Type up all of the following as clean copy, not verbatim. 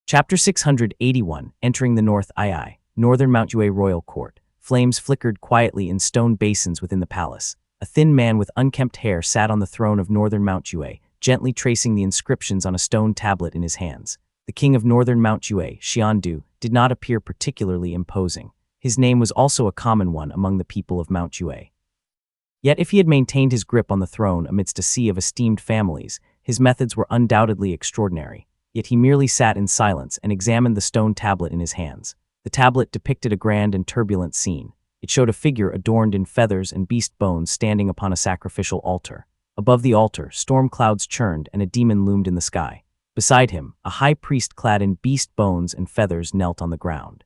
Chapter 681, Entering the North II, Northern Mount Yue Royal Court. Flames flickered quietly in stone basins within the palace. A thin man with unkempt hair sat on the throne of Northern Mount Yue, gently tracing the inscriptions on a stone tablet in his hands. The king of Northern Mount Yue, Xiandu, did not appear particularly imposing. His name was also a common one among the people of Mount Yue. Yet if he had maintained his grip on the throne amidst a sea of esteemed families, his methods were undoubtedly extraordinary. Yet he merely sat in silence and examined the stone tablet in his hands. The tablet depicted a grand and turbulent scene. It showed a figure adorned in feathers and beast bones standing upon a sacrificial altar. Above the altar, storm clouds churned and a demon loomed in the sky. Beside him, a high priest clad in beast bones and feathers knelt on the ground.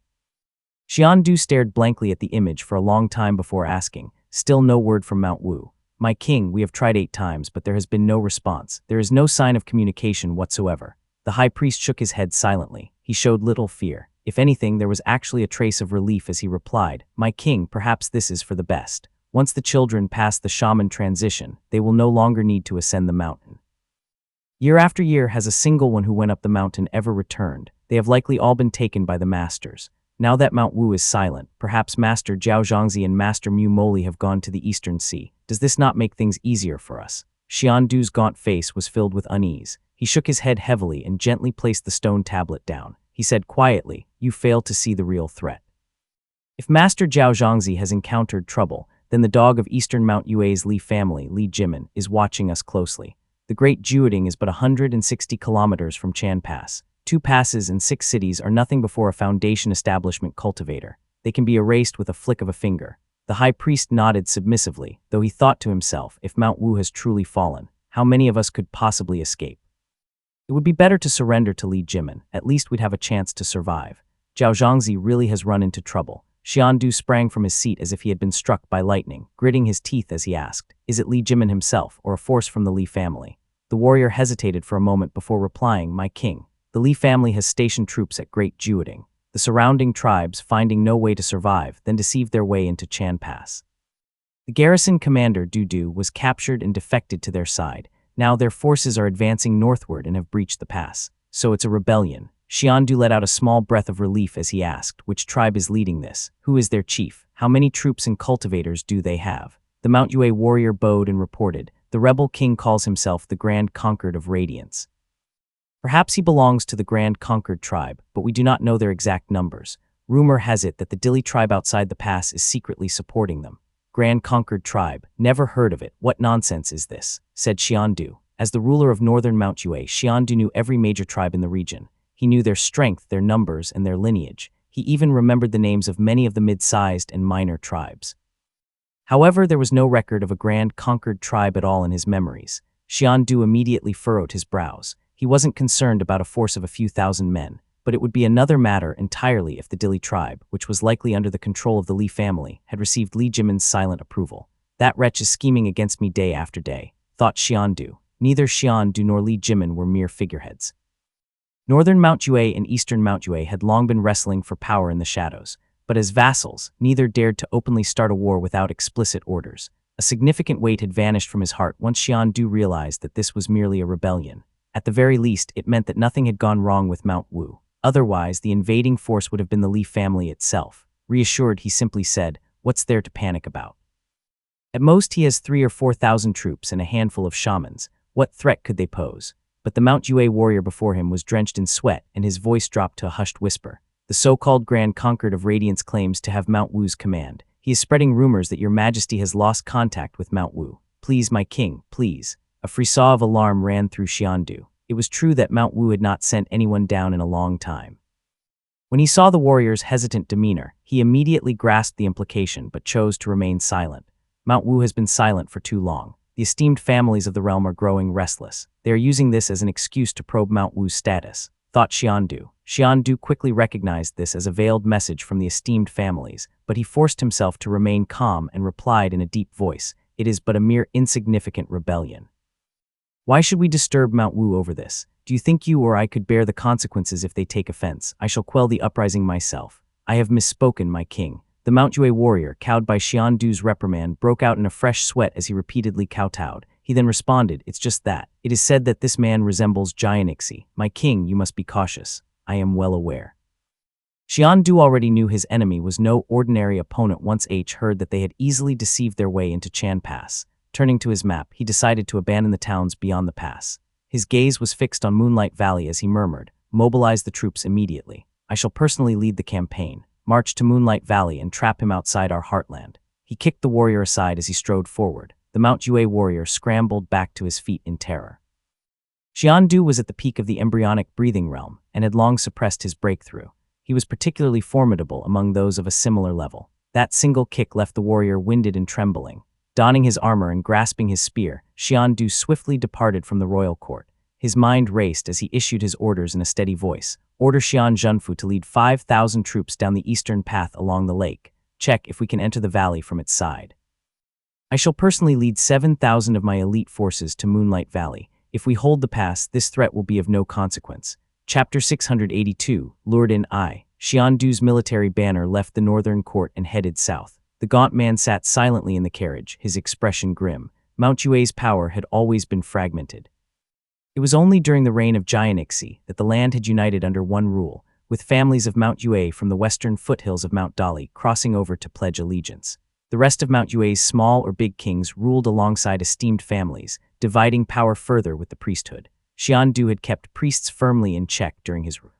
Xiandu stared blankly at the image for a long time before asking, "Still no word from Mount Wu. My king, we have tried 8 times, but there has been no response. There is no sign of communication whatsoever." The high priest shook his head silently. He showed little fear. If anything, there was actually a trace of relief as he replied, "My king, perhaps this is for the best. Once the children pass the shaman transition, they will no longer need to ascend the mountain. Year after year has a single one who went up the mountain ever returned. They have likely all been taken by the masters. Now that Mount Wu is silent, perhaps Master Zhao Zhangzi and Master Mu Moli have gone to the Eastern Sea. Does this not make things easier for us?" Xiandu's gaunt face was filled with unease. He shook his head heavily and gently placed the stone tablet down. He said quietly, "You fail to see the real threat. If Master Zhao Zhangzi has encountered trouble, then the dog of Eastern Mount Yue's Li family, Li Jimin, is watching us closely. The Great Jiuding is but 160 kilometers from Chan Pass. 2 passes and 6 cities are nothing before a foundation establishment cultivator. They can be erased with a flick of a finger." The high priest nodded submissively, though he thought to himself, if Mount Wu has truly fallen, how many of us could possibly escape? It would be better to surrender to Li Jimin. At least we'd have a chance to survive. Zhao Zhangzi really has run into trouble. Xiandu sprang from his seat as if he had been struck by lightning, gritting his teeth as he asked, "Is it Li Jimin himself, or a force from the Li family?" The warrior hesitated for a moment before replying, "My king, the Li family has stationed troops at Great Jiuding. The surrounding tribes, finding no way to survive, then deceived their way into Chan Pass. The garrison commander, Du Du, was captured and defected to their side. Now their forces are advancing northward and have breached the pass. So it's a rebellion." Xiandu let out a small breath of relief as he asked, "Which tribe is leading this? Who is their chief? How many troops and cultivators do they have?" The Mount Yue warrior bowed and reported, "The rebel king calls himself the Grand Conquered of Radiance. Perhaps he belongs to the Grand Conquered tribe, but we do not know their exact numbers. Rumor has it that the Dili tribe outside the pass is secretly supporting them." "Grand Conquered tribe? Never heard of it. What nonsense is this?" said Xiandu. As the ruler of Northern Mount Yue, Xiandu knew every major tribe in the region. He knew their strength, their numbers, and their lineage. He even remembered the names of many of the mid-sized and minor tribes. However, there was no record of a Grand Conquered tribe at all in his memories. Xiandu immediately furrowed his brows. He wasn't concerned about a force of a few thousand men, but it would be another matter entirely if the Dili tribe, which was likely under the control of the Li family, had received Li Jimin's silent approval. "That wretch is scheming against me day after day," thought Xiandu. Neither Xiandu nor Li Jimin were mere figureheads. Northern Mount Yue and Eastern Mount Yue had long been wrestling for power in the shadows, but as vassals, neither dared to openly start a war without explicit orders. A significant weight had vanished from his heart once Xiandu realized that this was merely a rebellion. At the very least, it meant that nothing had gone wrong with Mount Wu. Otherwise, the invading force would have been the Li family itself. Reassured, he simply said, "What's there to panic about? At most, he has 3,000 or 4,000 troops and a handful of shamans. What threat could they pose?" But the Mount Yue warrior before him was drenched in sweat, and his voice dropped to a hushed whisper. "The so-called Grand Conquered of Radiance claims to have Mount Wu's command. He is spreading rumors that your majesty has lost contact with Mount Wu. Please, my king, please." A frisson of alarm ran through Xiandu. It was true that Mount Wu had not sent anyone down in a long time. When he saw the warrior's hesitant demeanor, he immediately grasped the implication but chose to remain silent. Mount Wu has been silent for too long. The esteemed families of the realm are growing restless. They are using this as an excuse to probe Mount Wu's status, thought Xiandu. Xiandu quickly recognized this as a veiled message from the esteemed families, but he forced himself to remain calm and replied in a deep voice, "It is but a mere insignificant rebellion. Why should we disturb Mount Wu over this? Do you think you or I could bear the consequences if they take offense? I shall quell the uprising myself. I have misspoken, my king." The Mount Yue warrior, cowed by Xiandu's reprimand, broke out in a fresh sweat as he repeatedly kowtowed. He then responded, "It's just that. It is said that this man resembles Giant Ixi. My king, you must be cautious. I am well aware. Xiandu already knew his enemy was no ordinary opponent once H heard that they had easily deceived their way into Chan Pass. Turning to his map, he decided to abandon the towns beyond the pass. His gaze was fixed on Moonlight Valley as he murmured, "Mobilize the troops immediately. I shall personally lead the campaign, march to Moonlight Valley and trap him outside our heartland." He kicked the warrior aside as he strode forward. The Mount Yue warrior scrambled back to his feet in terror. Xiandu was at the peak of the embryonic breathing realm and had long suppressed his breakthrough. He was particularly formidable among those of a similar level. That single kick left the warrior winded and trembling. Donning his armor and grasping his spear, Xiandu swiftly departed from the royal court. His mind raced as he issued his orders in a steady voice. Order Xian Zhenfu to lead 5,000 troops down the eastern path along the lake. Check if we can enter the valley from its side. I shall personally lead 7,000 of my elite forces to Moonlight Valley. If we hold the pass, this threat will be of no consequence. Chapter 682, Lured in I. Xiandu's military banner left the northern court and headed south. The gaunt man sat silently in the carriage, his expression grim. Mount Yue's power had always been fragmented. It was only during the reign of Jian Ixi that the land had united under one rule, with families of Mount Yue from the western foothills of Mount Dali crossing over to pledge allegiance. The rest of Mount Yue's small or big kings ruled alongside esteemed families, dividing power further with the priesthood. Xiandu had kept priests firmly in check during his rule.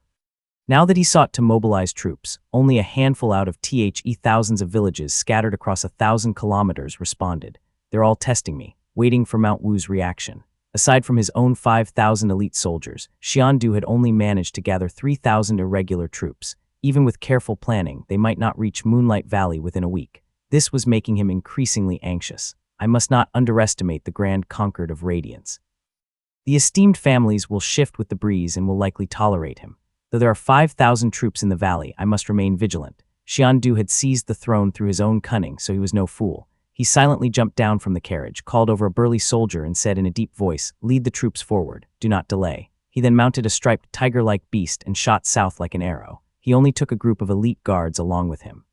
Now that he sought to mobilize troops, only a handful out of thousands of villages scattered across 1,000 kilometers responded. "They're all testing me, waiting for Mount Wu's reaction." Aside from his own 5,000 elite soldiers, Xiandu had only managed to gather 3,000 irregular troops. Even with careful planning, they might not reach Moonlight Valley within a week. This was making him increasingly anxious. I must not underestimate the Grand Conquered of Radiance. The esteemed families will shift with the breeze and will likely tolerate him. Though there are 5,000 troops in the valley, I must remain vigilant. Xiandu had seized the throne through his own cunning, so he was no fool. He silently jumped down from the carriage, called over a burly soldier and said in a deep voice, "Lead the troops forward. Do not delay." He then mounted a striped tiger-like beast and shot south like an arrow. He only took a group of elite guards along with him.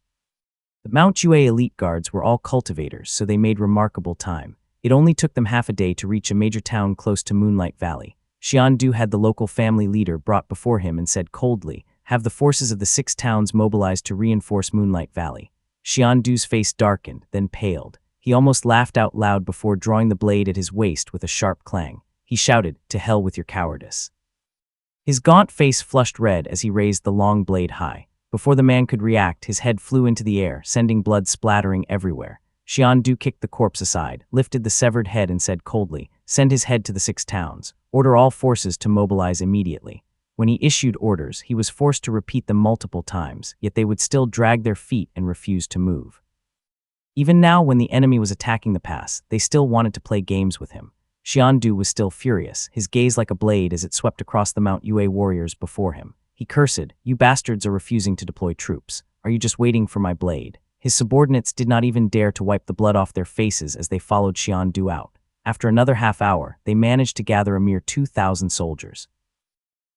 The Mount Yue elite guards were all cultivators, so they made remarkable time. It only took them half a day to reach a major town close to Moonlight Valley. Xiandu had the local family leader brought before him and said coldly, "Have the forces of the 6 towns mobilized to reinforce Moonlight Valley." Xiandu's face darkened, then paled. He almost laughed out loud before drawing the blade at his waist with a sharp clang. He shouted, "To hell with your cowardice." His gaunt face flushed red as he raised the long blade high. Before the man could react, his head flew into the air, sending blood splattering everywhere. Xiandu kicked the corpse aside, lifted the severed head and said coldly, "Send his head to the 6 towns. Order all forces to mobilize immediately." When he issued orders, he was forced to repeat them multiple times, yet they would still drag their feet and refuse to move. Even now, when the enemy was attacking the pass, they still wanted to play games with him. Xiandu was still furious, his gaze like a blade as it swept across the Mount Yue warriors before him. He cursed, "You bastards are refusing to deploy troops. Are you just waiting for my blade?" His subordinates did not even dare to wipe the blood off their faces as they followed Xiandu out. After another half hour, they managed to gather a mere 2,000 soldiers.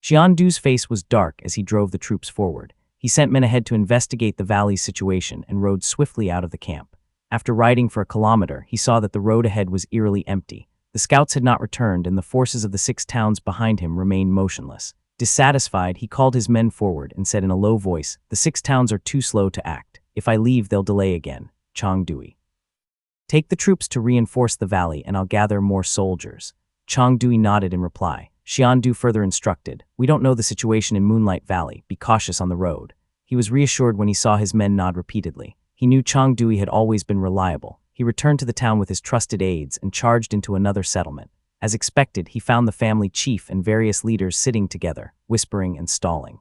Xiandu's face was dark as he drove the troops forward. He sent men ahead to investigate the valley's situation and rode swiftly out of the camp. After riding for a kilometer, he saw that the road ahead was eerily empty. The scouts had not returned and the forces of the 6 towns behind him remained motionless. Dissatisfied, he called his men forward and said in a low voice, "The 6 towns are too slow to act. If I leave, they'll delay again. Chang Dui. Take the troops to reinforce the valley and I'll gather more soldiers." Chang Dui nodded in reply. Xiandu further instructed, "We don't know the situation in Moonlight Valley. Be cautious on the road." He was reassured when he saw his men nod repeatedly. He knew Chang Dui had always been reliable. He returned to the town with his trusted aides and charged into another settlement. As expected, he found the family chief and various leaders sitting together, whispering and stalling.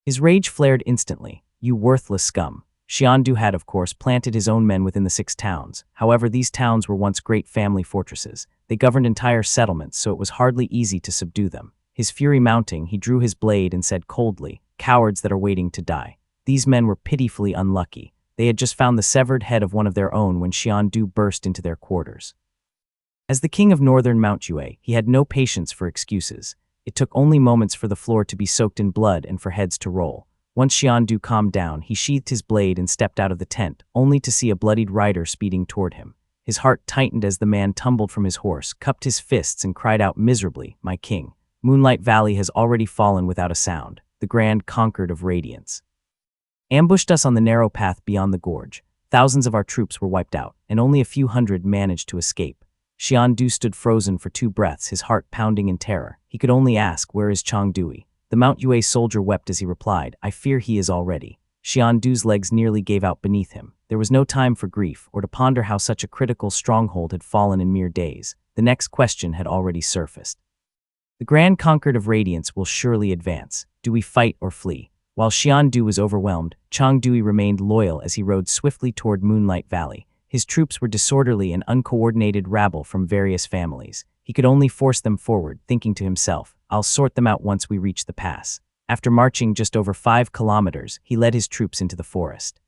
His rage flared instantly. "You worthless scum." Xiandu had, of course, planted his own men within the 6 towns. However, these towns were once great family fortresses. They governed entire settlements, so it was hardly easy to subdue them. His fury mounting, he drew his blade and said coldly, "Cowards that are waiting to die." These men were pitifully unlucky. They had just found the severed head of one of their own when Xiandu burst into their quarters. As the king of northern Mount Yue, he had no patience for excuses. It took only moments for the floor to be soaked in blood and for heads to roll. Once Xiandu calmed down, he sheathed his blade and stepped out of the tent, only to see a bloodied rider speeding toward him. His heart tightened as the man tumbled from his horse, cupped his fists and cried out miserably, "My king, Moonlight Valley has already fallen without a sound. the Grand Concord of Radiance. Ambushed us on the narrow path beyond the gorge. Thousands of our troops were wiped out, and only a few hundred managed to escape. Xian Du stood frozen for 2 breaths, his heart pounding in terror. He could only ask, "Where is Chang Dui?" The Mount Yue soldier wept as he replied, "I fear he is already." Xian Du's legs nearly gave out beneath him. There was no time for grief, or to ponder how such a critical stronghold had fallen in mere days. The next question had already surfaced. The Grand Concord of Radiance will surely advance. Do we fight or flee? While Xian Du was overwhelmed, Chang Dui remained loyal as he rode swiftly toward Moonlight Valley. His troops were disorderly and uncoordinated rabble from various families. He could only force them forward, thinking to himself, "I'll sort them out once we reach the pass." After marching just over 5 kilometers, he led his troops into the forest.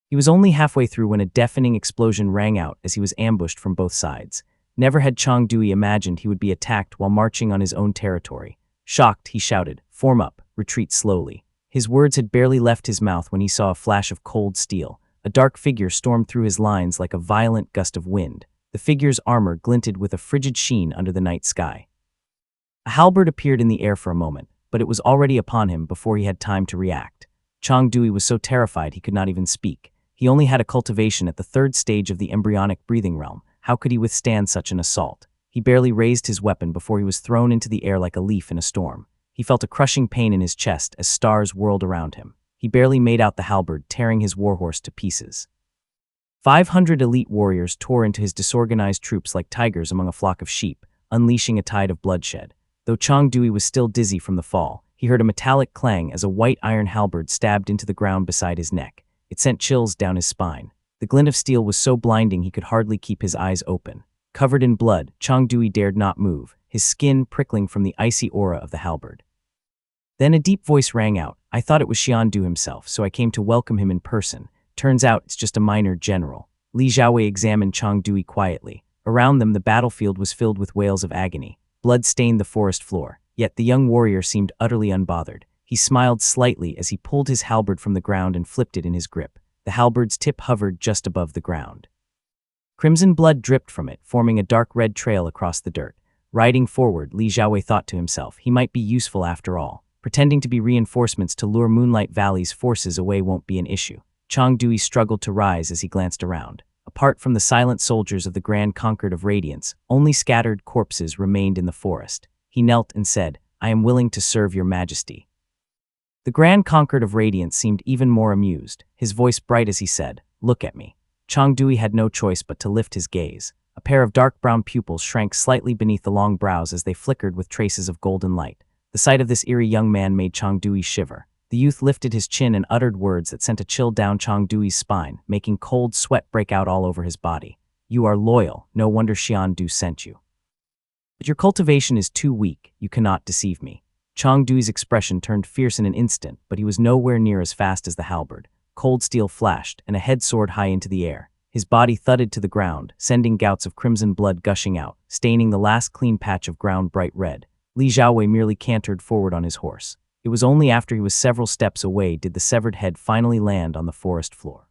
He was only halfway through when a deafening explosion rang out as he was ambushed from both sides. Never had Chang Dui imagined he would be attacked while marching on his own territory. Shocked, he shouted, "Form up, retreat slowly." His words had barely left his mouth when he saw a flash of cold steel. A dark figure stormed through his lines like a violent gust of wind. The figure's armor glinted with a frigid sheen under the night sky. A halberd appeared in the air for a moment, but it was already upon him before he had time to react. Chang Dui was so terrified he could not even speak. He only had a cultivation at the 3rd stage of the embryonic breathing realm. How could he withstand such an assault? He barely raised his weapon before he was thrown into the air like a leaf in a storm. He felt a crushing pain in his chest as stars whirled around him. He barely made out the halberd tearing his warhorse to pieces. 500 elite warriors tore into his disorganized troops like tigers among a flock of sheep, unleashing a tide of bloodshed. Though Chang Dui was still dizzy from the fall, he heard a metallic clang as a white iron halberd stabbed into the ground beside his neck. It sent chills down his spine. The glint of steel was so blinding he could hardly keep his eyes open. Covered in blood, Chang Dui dared not move, his skin prickling from the icy aura of the halberd. Then a deep voice rang out. "I thought it was Xian Du himself, so I came to welcome him in person. Turns out it's just a minor general." Li Xiaowei examined Chang Dui quietly. Around them, the battlefield was filled with wails of agony. Blood stained the forest floor, yet the young warrior seemed utterly unbothered. He smiled slightly as he pulled his halberd from the ground and flipped it in his grip. The halberd's tip hovered just above the ground. Crimson blood dripped from it, forming a dark red trail across the dirt. Riding forward, Li Xiaowei thought to himself, he might be useful after all. Pretending to be reinforcements to lure Moonlight Valley's forces away won't be an issue. Chang Dui struggled to rise as he glanced around. Apart from the silent soldiers of the Grand Concord of Radiance, only scattered corpses remained in the forest. He knelt and said, "I am willing to serve your majesty." The Grand Concord of Radiance seemed even more amused, his voice bright as he said, "Look at me." Chang Dui had no choice but to lift his gaze. A pair of dark brown pupils shrank slightly beneath the long brows as they flickered with traces of golden light. The sight of this eerie young man made Chang Dui shiver. The youth lifted his chin and uttered words that sent a chill down Chang Dui's spine, making cold sweat break out all over his body. "You are loyal, no wonder Xian Du sent you. But your cultivation is too weak, you cannot deceive me." Chang Dui's expression turned fierce in an instant, but he was nowhere near as fast as the halberd. Cold steel flashed, and a head soared high into the air. His body thudded to the ground, sending gouts of crimson blood gushing out, staining the last clean patch of ground bright red. Li Xiaowei merely cantered forward on his horse. It was only after he was several steps away did the severed head finally land on the forest floor.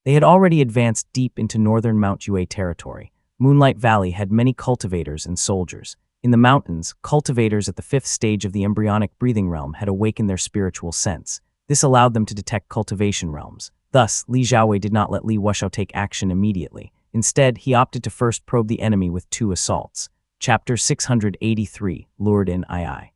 They had already advanced deep into northern Mount Yue territory. Moonlight Valley had many cultivators and soldiers. In the mountains, cultivators at the 5th stage of the embryonic breathing realm had awakened their spiritual sense. This allowed them to detect cultivation realms. Thus, Li Xiaowei did not let Li Wuxiao take action immediately. Instead, he opted to first probe the enemy with 2 assaults. Chapter 683, Lured in II.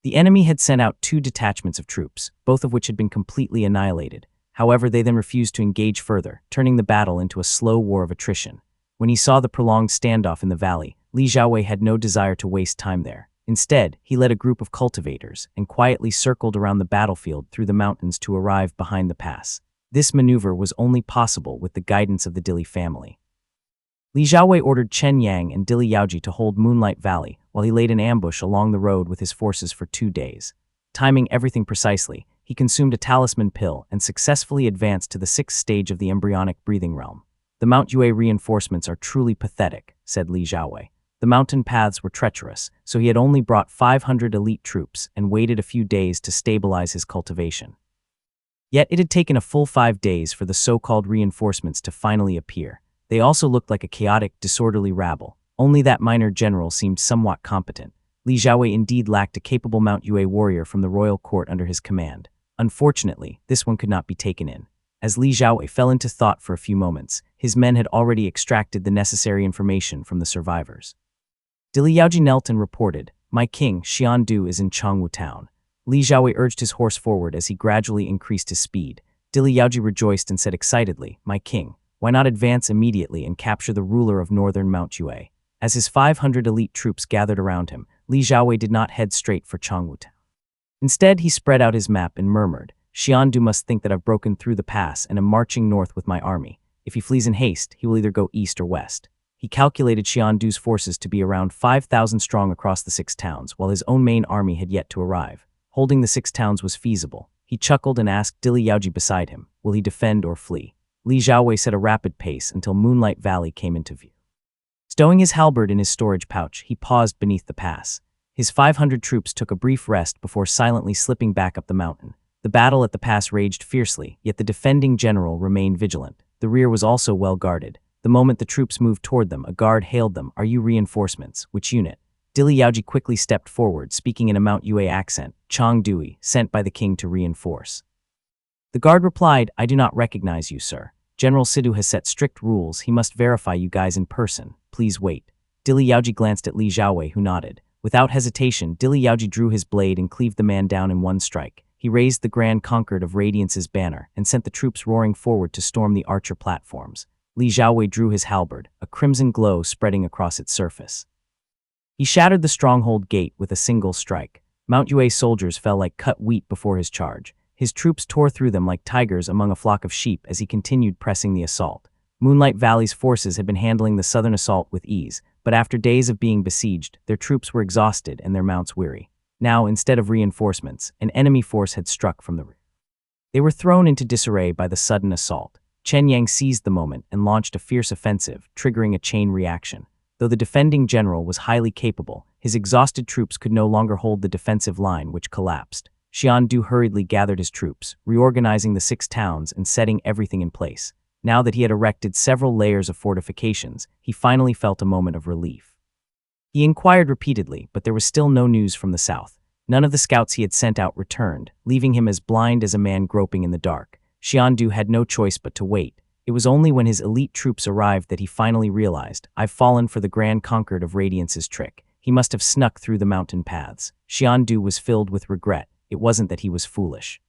The enemy had sent out 2 detachments of troops, both of which had been completely annihilated. However, they then refused to engage further, turning the battle into a slow war of attrition. When he saw the prolonged standoff in the valley, Li Xiaowei had no desire to waste time there. Instead, he led a group of cultivators and quietly circled around the battlefield through the mountains to arrive behind the pass. This maneuver was only possible with the guidance of the Dili family. Li Xiaowei ordered Chen Yang and Dili Yaoji to hold Moonlight Valley while he laid an ambush along the road with his forces for 2 days. Timing everything precisely, he consumed a talisman pill and successfully advanced to the 6th stage of the embryonic breathing realm. "The Mount Yue reinforcements are truly pathetic," said Li Xiaowei. The mountain paths were treacherous, so he had only brought 500 elite troops and waited a few days to stabilize his cultivation. Yet it had taken a full 5 days for the so-called reinforcements to finally appear. They also looked like a chaotic, disorderly rabble. Only that minor general seemed somewhat competent. Li Xiaowei indeed lacked a capable Mount Yue warrior from the royal court under his command. Unfortunately, this one could not be taken in. As Li Xiaowei fell into thought for a few moments, his men had already extracted the necessary information from the survivors. Dili Yaoji knelt and reported, "My king, Xian Du is in Changwu town." Li Xiaowei urged his horse forward as he gradually increased his speed. Dili Yaoji rejoiced and said excitedly, "My king, why not advance immediately and capture the ruler of northern Mount Yue?" As his 500 elite troops gathered around him, Li Xiaowei did not head straight for Changwu town. Instead, he spread out his map and murmured, "Xian Du must think that I've broken through the pass and am marching north with my army. If he flees in haste, he will either go east or west." He calculated Xian Du's forces to be around 5,000 strong across the 6 towns, while his own main army had yet to arrive. Holding the 6 towns was feasible. He chuckled and asked Dili Yaoji beside him, "Will he defend or flee?" Li Xiaowei set a rapid pace until Moonlight Valley came into view. Stowing his halberd in his storage pouch, he paused beneath the pass. His 500 troops took a brief rest before silently slipping back up the mountain. The battle at the pass raged fiercely, yet the defending general remained vigilant. The rear was also well guarded. The moment the troops moved toward them, a guard hailed them, "Are you reinforcements? Which unit?" Dili Yaoji quickly stepped forward, speaking in a Mount Yue accent, "Chang Dui, sent by the king to reinforce." The guard replied, "I do not recognize you, sir. General Sidhu has set strict rules. He must verify you guys in person. Please wait." Dili Yaoji glanced at Li Xiaowei, who nodded. Without hesitation, Dili Yaoji drew his blade and cleaved the man down in one strike. He raised the Grand Concord of Radiance's banner and sent the troops roaring forward to storm the archer platforms. Li Xiaowei drew his halberd, a crimson glow spreading across its surface. He shattered the stronghold gate with a single strike. Mount Yue soldiers fell like cut wheat before his charge. His troops tore through them like tigers among a flock of sheep as he continued pressing the assault. Moonlight Valley's forces had been handling the southern assault with ease, but after days of being besieged, their troops were exhausted and their mounts weary. Now, instead of reinforcements, an enemy force had struck from the rear. They were thrown into disarray by the sudden assault. Chen Yang seized the moment and launched a fierce offensive, triggering a chain reaction. Though the defending general was highly capable, his exhausted troops could no longer hold the defensive line, which collapsed. Xian Du hurriedly gathered his troops, reorganizing the 6 towns and setting everything in place. Now that he had erected several layers of fortifications, he finally felt a moment of relief. He inquired repeatedly, but there was still no news from the south. None of the scouts he had sent out returned, leaving him as blind as a man groping in the dark. Xian Du had no choice but to wait. It was only when his elite troops arrived that he finally realized, "I've fallen for the Grand Concord of Radiance's trick." He must have snuck through the mountain paths. Xian Du was filled with regret. It wasn't that he was foolish.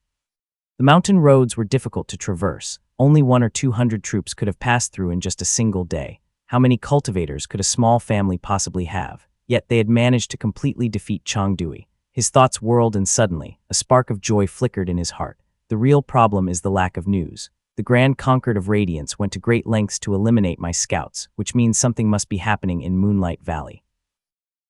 The mountain roads were difficult to traverse. Only 100 or 200 troops could have passed through in just a single day. How many cultivators could a small family possibly have? Yet they had managed to completely defeat Chang Dui. His thoughts whirled and suddenly, a spark of joy flickered in his heart. The real problem is the lack of news. The Grand Concord of Radiance went to great lengths to eliminate my scouts, which means something must be happening in Moonlight Valley.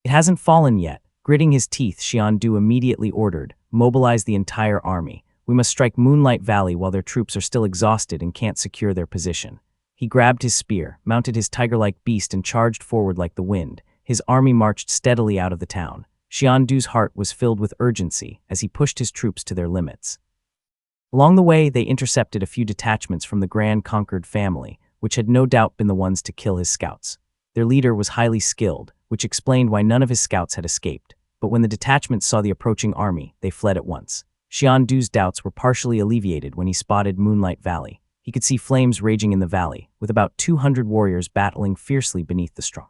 It hasn't fallen yet. Gritting his teeth, Xian Du immediately ordered, "Mobilize the entire army. We must strike Moonlight Valley while their troops are still exhausted and can't secure their position." He grabbed his spear, mounted his tiger-like beast and charged forward like the wind. His army marched steadily out of the town. Xian Du's heart was filled with urgency as he pushed his troops to their limits. Along the way, they intercepted a few detachments from the Grand Concord family, which had no doubt been the ones to kill his scouts. Their leader was highly skilled, which explained why none of his scouts had escaped. But when the detachments saw the approaching army, they fled at once. Xian Du's doubts were partially alleviated when he spotted Moonlight Valley. He could see flames raging in the valley, with about 200 warriors battling fiercely beneath the storm.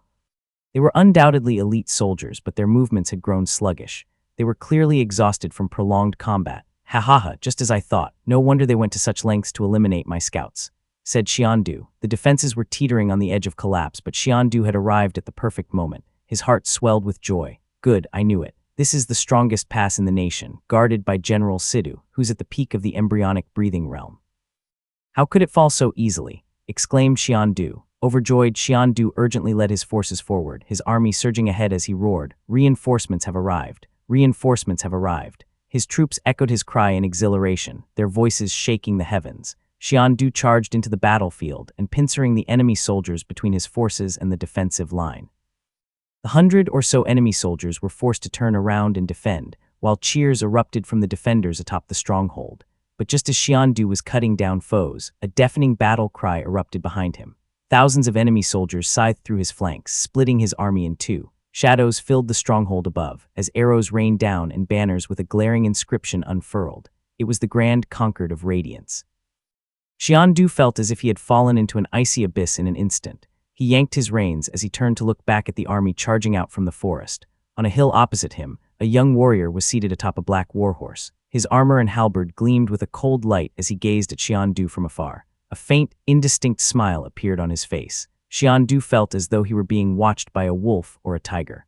They were undoubtedly elite soldiers, but their movements had grown sluggish. They were clearly exhausted from prolonged combat. "Ha ha ha, just as I thought. No wonder they went to such lengths to eliminate my scouts," said Xian Du. The defenses were teetering on the edge of collapse, but Xian Du had arrived at the perfect moment. His heart swelled with joy. "Good, I knew it. This is the strongest pass in the nation, guarded by General Sidhu, who's at the peak of the embryonic breathing realm." "How could it fall so easily?" exclaimed Xian Du. Overjoyed, Xian Du urgently led his forces forward, his army surging ahead as he roared, "Reinforcements have arrived! Reinforcements have arrived!" His troops echoed his cry in exhilaration, their voices shaking the heavens. Xian Du charged into the battlefield and pincering the enemy soldiers between his forces and the defensive line. The 100 or so enemy soldiers were forced to turn around and defend, while cheers erupted from the defenders atop the stronghold. But just as Xian Du was cutting down foes, a deafening battle cry erupted behind him. Thousands of enemy soldiers scythed through his flanks, splitting his army in two. Shadows filled the stronghold above, as arrows rained down and banners with a glaring inscription unfurled. It was the Grand Conquered of Radiance. Xiandu felt as if he had fallen into an icy abyss in an instant. He yanked his reins as he turned to look back at the army charging out from the forest. On a hill opposite him, a young warrior was seated atop a black warhorse. His armor and halberd gleamed with a cold light as he gazed at Xiandu from afar. A faint, indistinct smile appeared on his face. Xiandu felt as though he were being watched by a wolf or a tiger.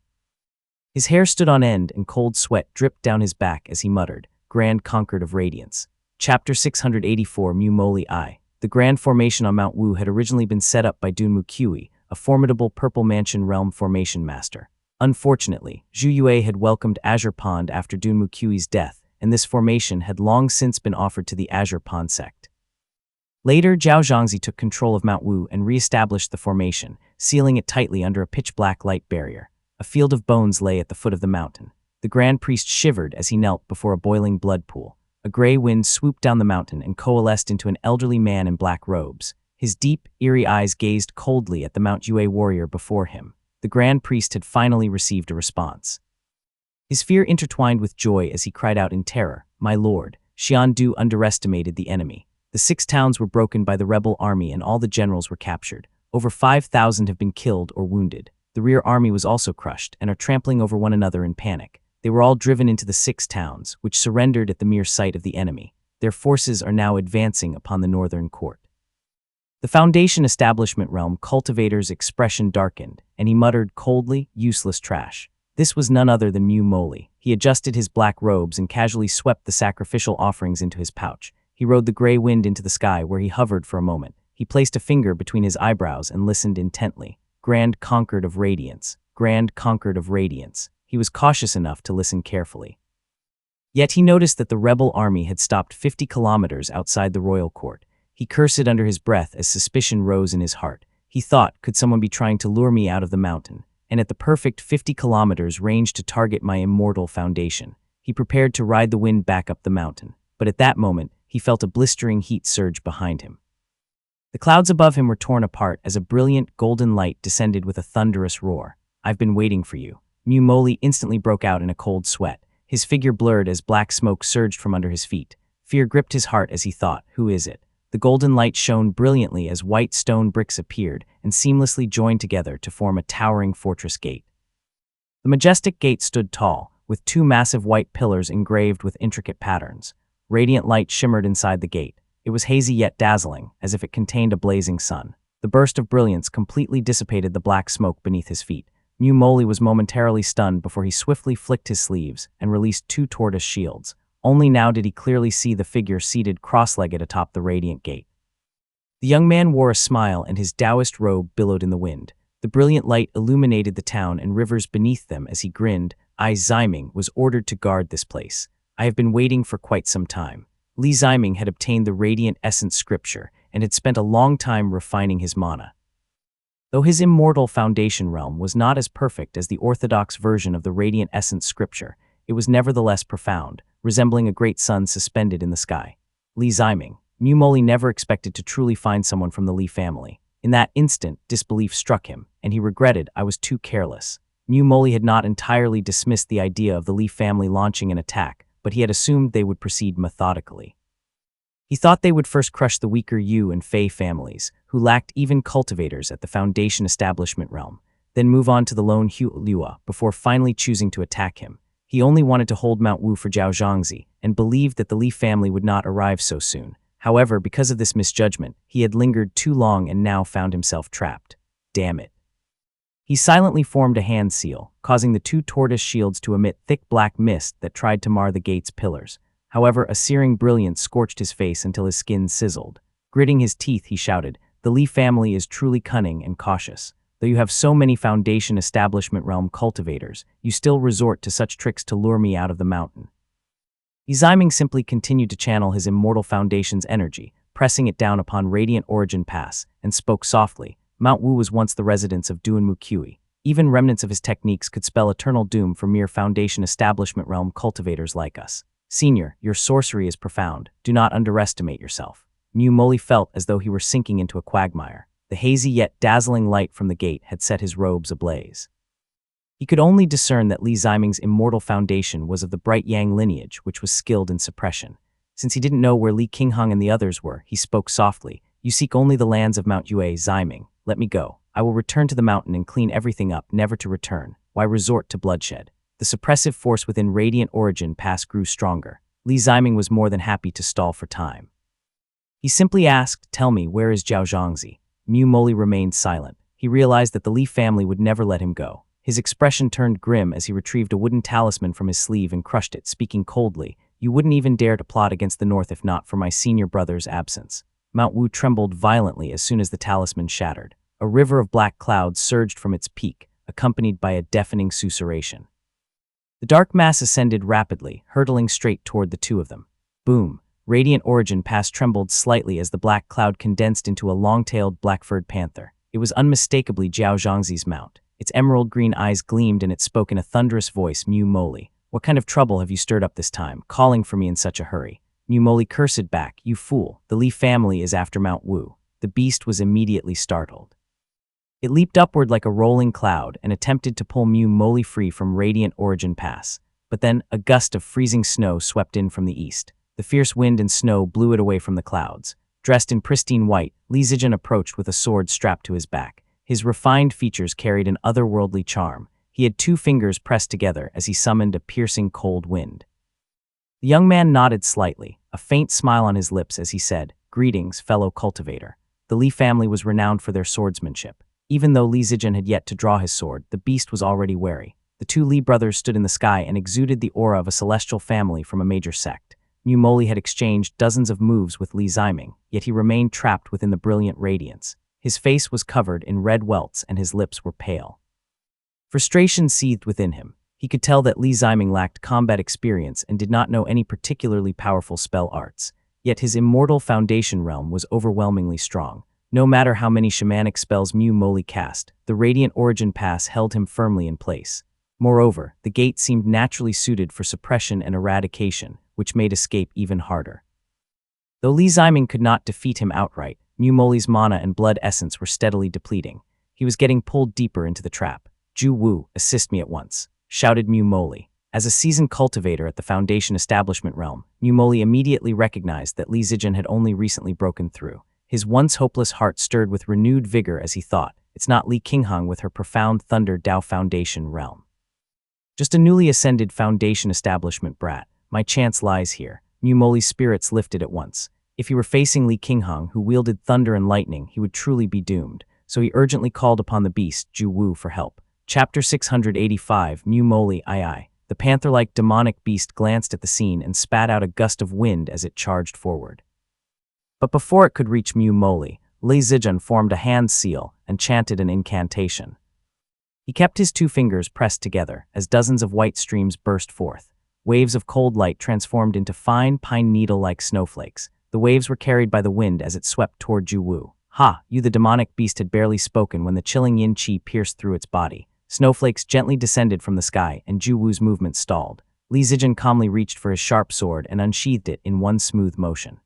His hair stood on end and cold sweat dripped down his back as he muttered, "Grand Conquered of Radiance." Chapter 684 Mu Moli I. The Grand Formation on Mount Wu had originally been set up by Dun Mukui, a formidable Purple Mansion Realm formation master. Unfortunately, Zhu Yue had welcomed Azure Pond after Dun Mukui's death, and this formation had long since been offered to the Azure Pond sect. Later, Zhao Zhangzi took control of Mount Wu and re-established the formation, sealing it tightly under a pitch-black light barrier. A field of bones lay at the foot of the mountain. The Grand Priest shivered as he knelt before a boiling blood pool. A gray wind swooped down the mountain and coalesced into an elderly man in black robes. His deep, eerie eyes gazed coldly at the Mount Yue warrior before him. The Grand Priest had finally received a response. His fear intertwined with joy as he cried out in terror, "My lord!" Xiandu underestimated the enemy. The 6 towns were broken by the rebel army and all the generals were captured. Over 5,000 have been killed or wounded. The rear army was also crushed and are trampling over one another in panic. They were all driven into the 6 towns, which surrendered at the mere sight of the enemy. Their forces are now advancing upon the northern court. The Foundation Establishment Realm cultivator's expression darkened, and he muttered coldly, "Useless trash." This was none other than Mu Moli. He adjusted his black robes and casually swept the sacrificial offerings into his pouch. He rode the gray wind into the sky where he hovered for a moment. He placed a finger between his eyebrows and listened intently. Grand Conquered of Radiance. Grand Conquered of Radiance. He was cautious enough to listen carefully. Yet he noticed that the rebel army had stopped 50 kilometers outside the royal court. He cursed under his breath as suspicion rose in his heart. He thought, could someone be trying to lure me out of the mountain? And at the perfect 50 kilometers range to target my immortal foundation. He prepared to ride the wind back up the mountain. But at that moment, he felt a blistering heat surge behind him. The clouds above him were torn apart as a brilliant golden light descended with a thunderous roar. "I've been waiting for you." Mu Moli instantly broke out in a cold sweat. His figure blurred as black smoke surged from under his feet. Fear gripped his heart as he thought, who is it? The golden light shone brilliantly as white stone bricks appeared and seamlessly joined together to form a towering fortress gate. The majestic gate stood tall, with 2 massive white pillars engraved with intricate patterns. Radiant light shimmered inside the gate. It was hazy yet dazzling, as if it contained a blazing sun. The burst of brilliance completely dissipated the black smoke beneath his feet. Mu Moli was momentarily stunned before he swiftly flicked his sleeves and released 2 tortoise shields. Only now did he clearly see the figure seated cross-legged atop the radiant gate. The young man wore a smile and his Taoist robe billowed in the wind. The brilliant light illuminated the town and rivers beneath them as he grinned. "I, Ziming, was ordered to guard this place. I have been waiting for quite some time." Li Ziming had obtained the Radiant Essence Scripture and had spent a long time refining his mana. Though his immortal foundation realm was not as perfect as the orthodox version of the Radiant Essence Scripture, it was nevertheless profound, resembling a great sun suspended in the sky. Li Ziming. Mu Moli never expected to truly find someone from the Li family. In that instant, disbelief struck him, and he regretted, "I was too careless." Mu Moli had not entirely dismissed the idea of the Li family launching an attack, but he had assumed they would proceed methodically. He thought they would first crush the weaker Yu and Fei families, who lacked even cultivators at the Foundation Establishment Realm, then move on to the lone Hu Liua before finally choosing to attack him. He only wanted to hold Mount Wu for Zhao Zhangzi, and believed that the Li family would not arrive so soon. However, because of this misjudgment, he had lingered too long and now found himself trapped. Damn it. He silently formed a hand seal, causing the 2 tortoise shields to emit thick black mist that tried to mar the gate's pillars. However, a searing brilliance scorched his face until his skin sizzled. Gritting his teeth, he shouted, "The Li family is truly cunning and cautious. Though you have so many Foundation Establishment Realm cultivators, you still resort to such tricks to lure me out of the mountain." Ziming simply continued to channel his immortal foundation's energy, pressing it down upon Radiant Origin Pass, and spoke softly. "Mount Wu was once the residence of Dun Mukui. Even remnants of his techniques could spell eternal doom for mere Foundation Establishment Realm cultivators like us. Senior, your sorcery is profound. Do not underestimate yourself." Mu Moli felt as though he were sinking into a quagmire. The hazy yet dazzling light from the gate had set his robes ablaze. He could only discern that Li Ziming's immortal foundation was of the Bright Yang lineage, which was skilled in suppression. Since he didn't know where Li Qingheng and the others were, he spoke softly. "You seek only the lands of Mount Yue, Ziming. Let me go. I will return to the mountain and clean everything up, never to return. Why resort to bloodshed?" The suppressive force within Radiant Origin Pass grew stronger. Li Ziming was more than happy to stall for time. He simply asked, "Tell me, where is Zhao Zhangzi?" Mu Moli remained silent. He realized that the Li family would never let him go. His expression turned grim as he retrieved a wooden talisman from his sleeve and crushed it, speaking coldly, "You wouldn't even dare to plot against the North if not for my senior brother's absence." Mount Wu trembled violently as soon as the talisman shattered. A river of black clouds surged from its peak, accompanied by a deafening susurration. The dark mass ascended rapidly, hurtling straight toward the two of them. Boom! Radiant Origin Pass trembled slightly as the black cloud condensed into a long-tailed black-furred panther. It was unmistakably Zhao Zhangzi's mount. Its emerald-green eyes gleamed and it spoke in a thunderous voice, "Mu Moli, what kind of trouble have you stirred up this time, calling for me in such a hurry?" Mu Moli cursed back, "You fool, the Li family is after Mount Wu." The beast was immediately startled. It leaped upward like a rolling cloud and attempted to pull Mu Moli free from Radiant Origin Pass. But then, a gust of freezing snow swept in from the east. The fierce wind and snow blew it away from the clouds. Dressed in pristine white, Li Zijian approached with a sword strapped to his back. His refined features carried an otherworldly charm. He had two fingers pressed together as he summoned a piercing cold wind. The young man nodded slightly, a faint smile on his lips as he said, "Greetings, fellow cultivator." The Li family was renowned for their swordsmanship. Even though Li Zijian had yet to draw his sword, the beast was already wary. The two Li brothers stood in the sky and exuded the aura of a celestial family from a major sect. Mu Moli had exchanged dozens of moves with Li Ziming, yet he remained trapped within the brilliant radiance. His face was covered in red welts and his lips were pale. Frustration seethed within him. He could tell that Li Ziming lacked combat experience and did not know any particularly powerful spell arts. Yet his immortal foundation realm was overwhelmingly strong. No matter how many shamanic spells Mu Moli cast, the Radiant Origin Pass held him firmly in place. Moreover, the gate seemed naturally suited for suppression and eradication, which made escape even harder. Though Li Ziming could not defeat him outright, Mu Moli's mana and blood essence were steadily depleting. He was getting pulled deeper into the trap. "Ju Wu, assist me at once," shouted Mu Moli. As a seasoned cultivator at the Foundation Establishment realm, Mu Moli immediately recognized that Li Zijian had only recently broken through. His once hopeless heart stirred with renewed vigor as he thought, "It's not Li Qingheng with her profound Thunder Dao Foundation realm. Just a newly ascended Foundation Establishment brat. My chance lies here." Mu Moli's spirits lifted at once. If he were facing Li Qingheng, who wielded thunder and lightning, he would truly be doomed. So he urgently called upon the beast, Ju Wu, for help. Chapter 685, Mu Moli II. The panther-like demonic beast glanced at the scene and spat out a gust of wind as it charged forward. But before it could reach Mu Moli, Li Zijian formed a hand seal and chanted an incantation. He kept his two fingers pressed together as dozens of white streams burst forth. Waves of cold light transformed into fine pine needle-like snowflakes. The waves were carried by the wind as it swept toward Ju Wu. "Ha, you!" The demonic beast had barely spoken when the chilling yin qi pierced through its body. Snowflakes gently descended from the sky and Ju Wu's movement stalled. Li Zijian calmly reached for his sharp sword and unsheathed it in one smooth motion.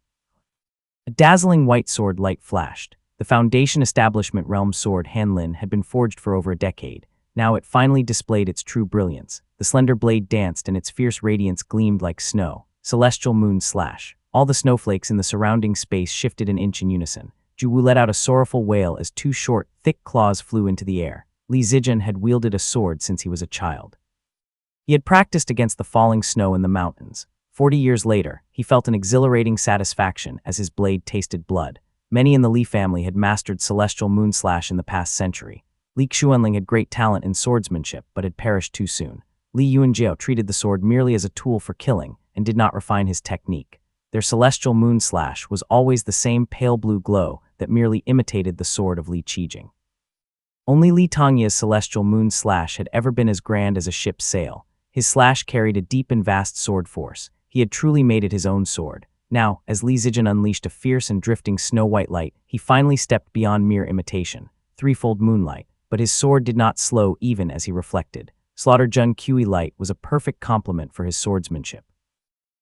A dazzling white sword light flashed. The Foundation Establishment realm sword Hanlin had been forged for over a decade. Now it finally displayed its true brilliance. The slender blade danced and its fierce radiance gleamed like snow. Celestial moon slash. All the snowflakes in the surrounding space shifted an inch in unison. Ju Wu let out a sorrowful wail as two short, thick claws flew into the air. Li Zijian had wielded a sword since he was a child. He had practiced against the falling snow in the mountains. 40 years later, he felt an exhilarating satisfaction as his blade tasted blood. Many in the Li family had mastered Celestial Moonslash in the past century. Li Xuanling had great talent in swordsmanship but had perished too soon. Li Yuanjiao treated the sword merely as a tool for killing and did not refine his technique. Their Celestial Moonslash was always the same pale blue glow that merely imitated the sword of Li Qijing. Only Li Tongya's Celestial Moonslash had ever been as grand as a ship's sail. His slash carried a deep and vast sword force. He had truly made it his own sword. Now, as Li Zijian unleashed a fierce and drifting snow-white light, he finally stepped beyond mere imitation. Threefold moonlight. But his sword did not slow even as he reflected. Slaughter Jun Kui light was a perfect complement for his swordsmanship.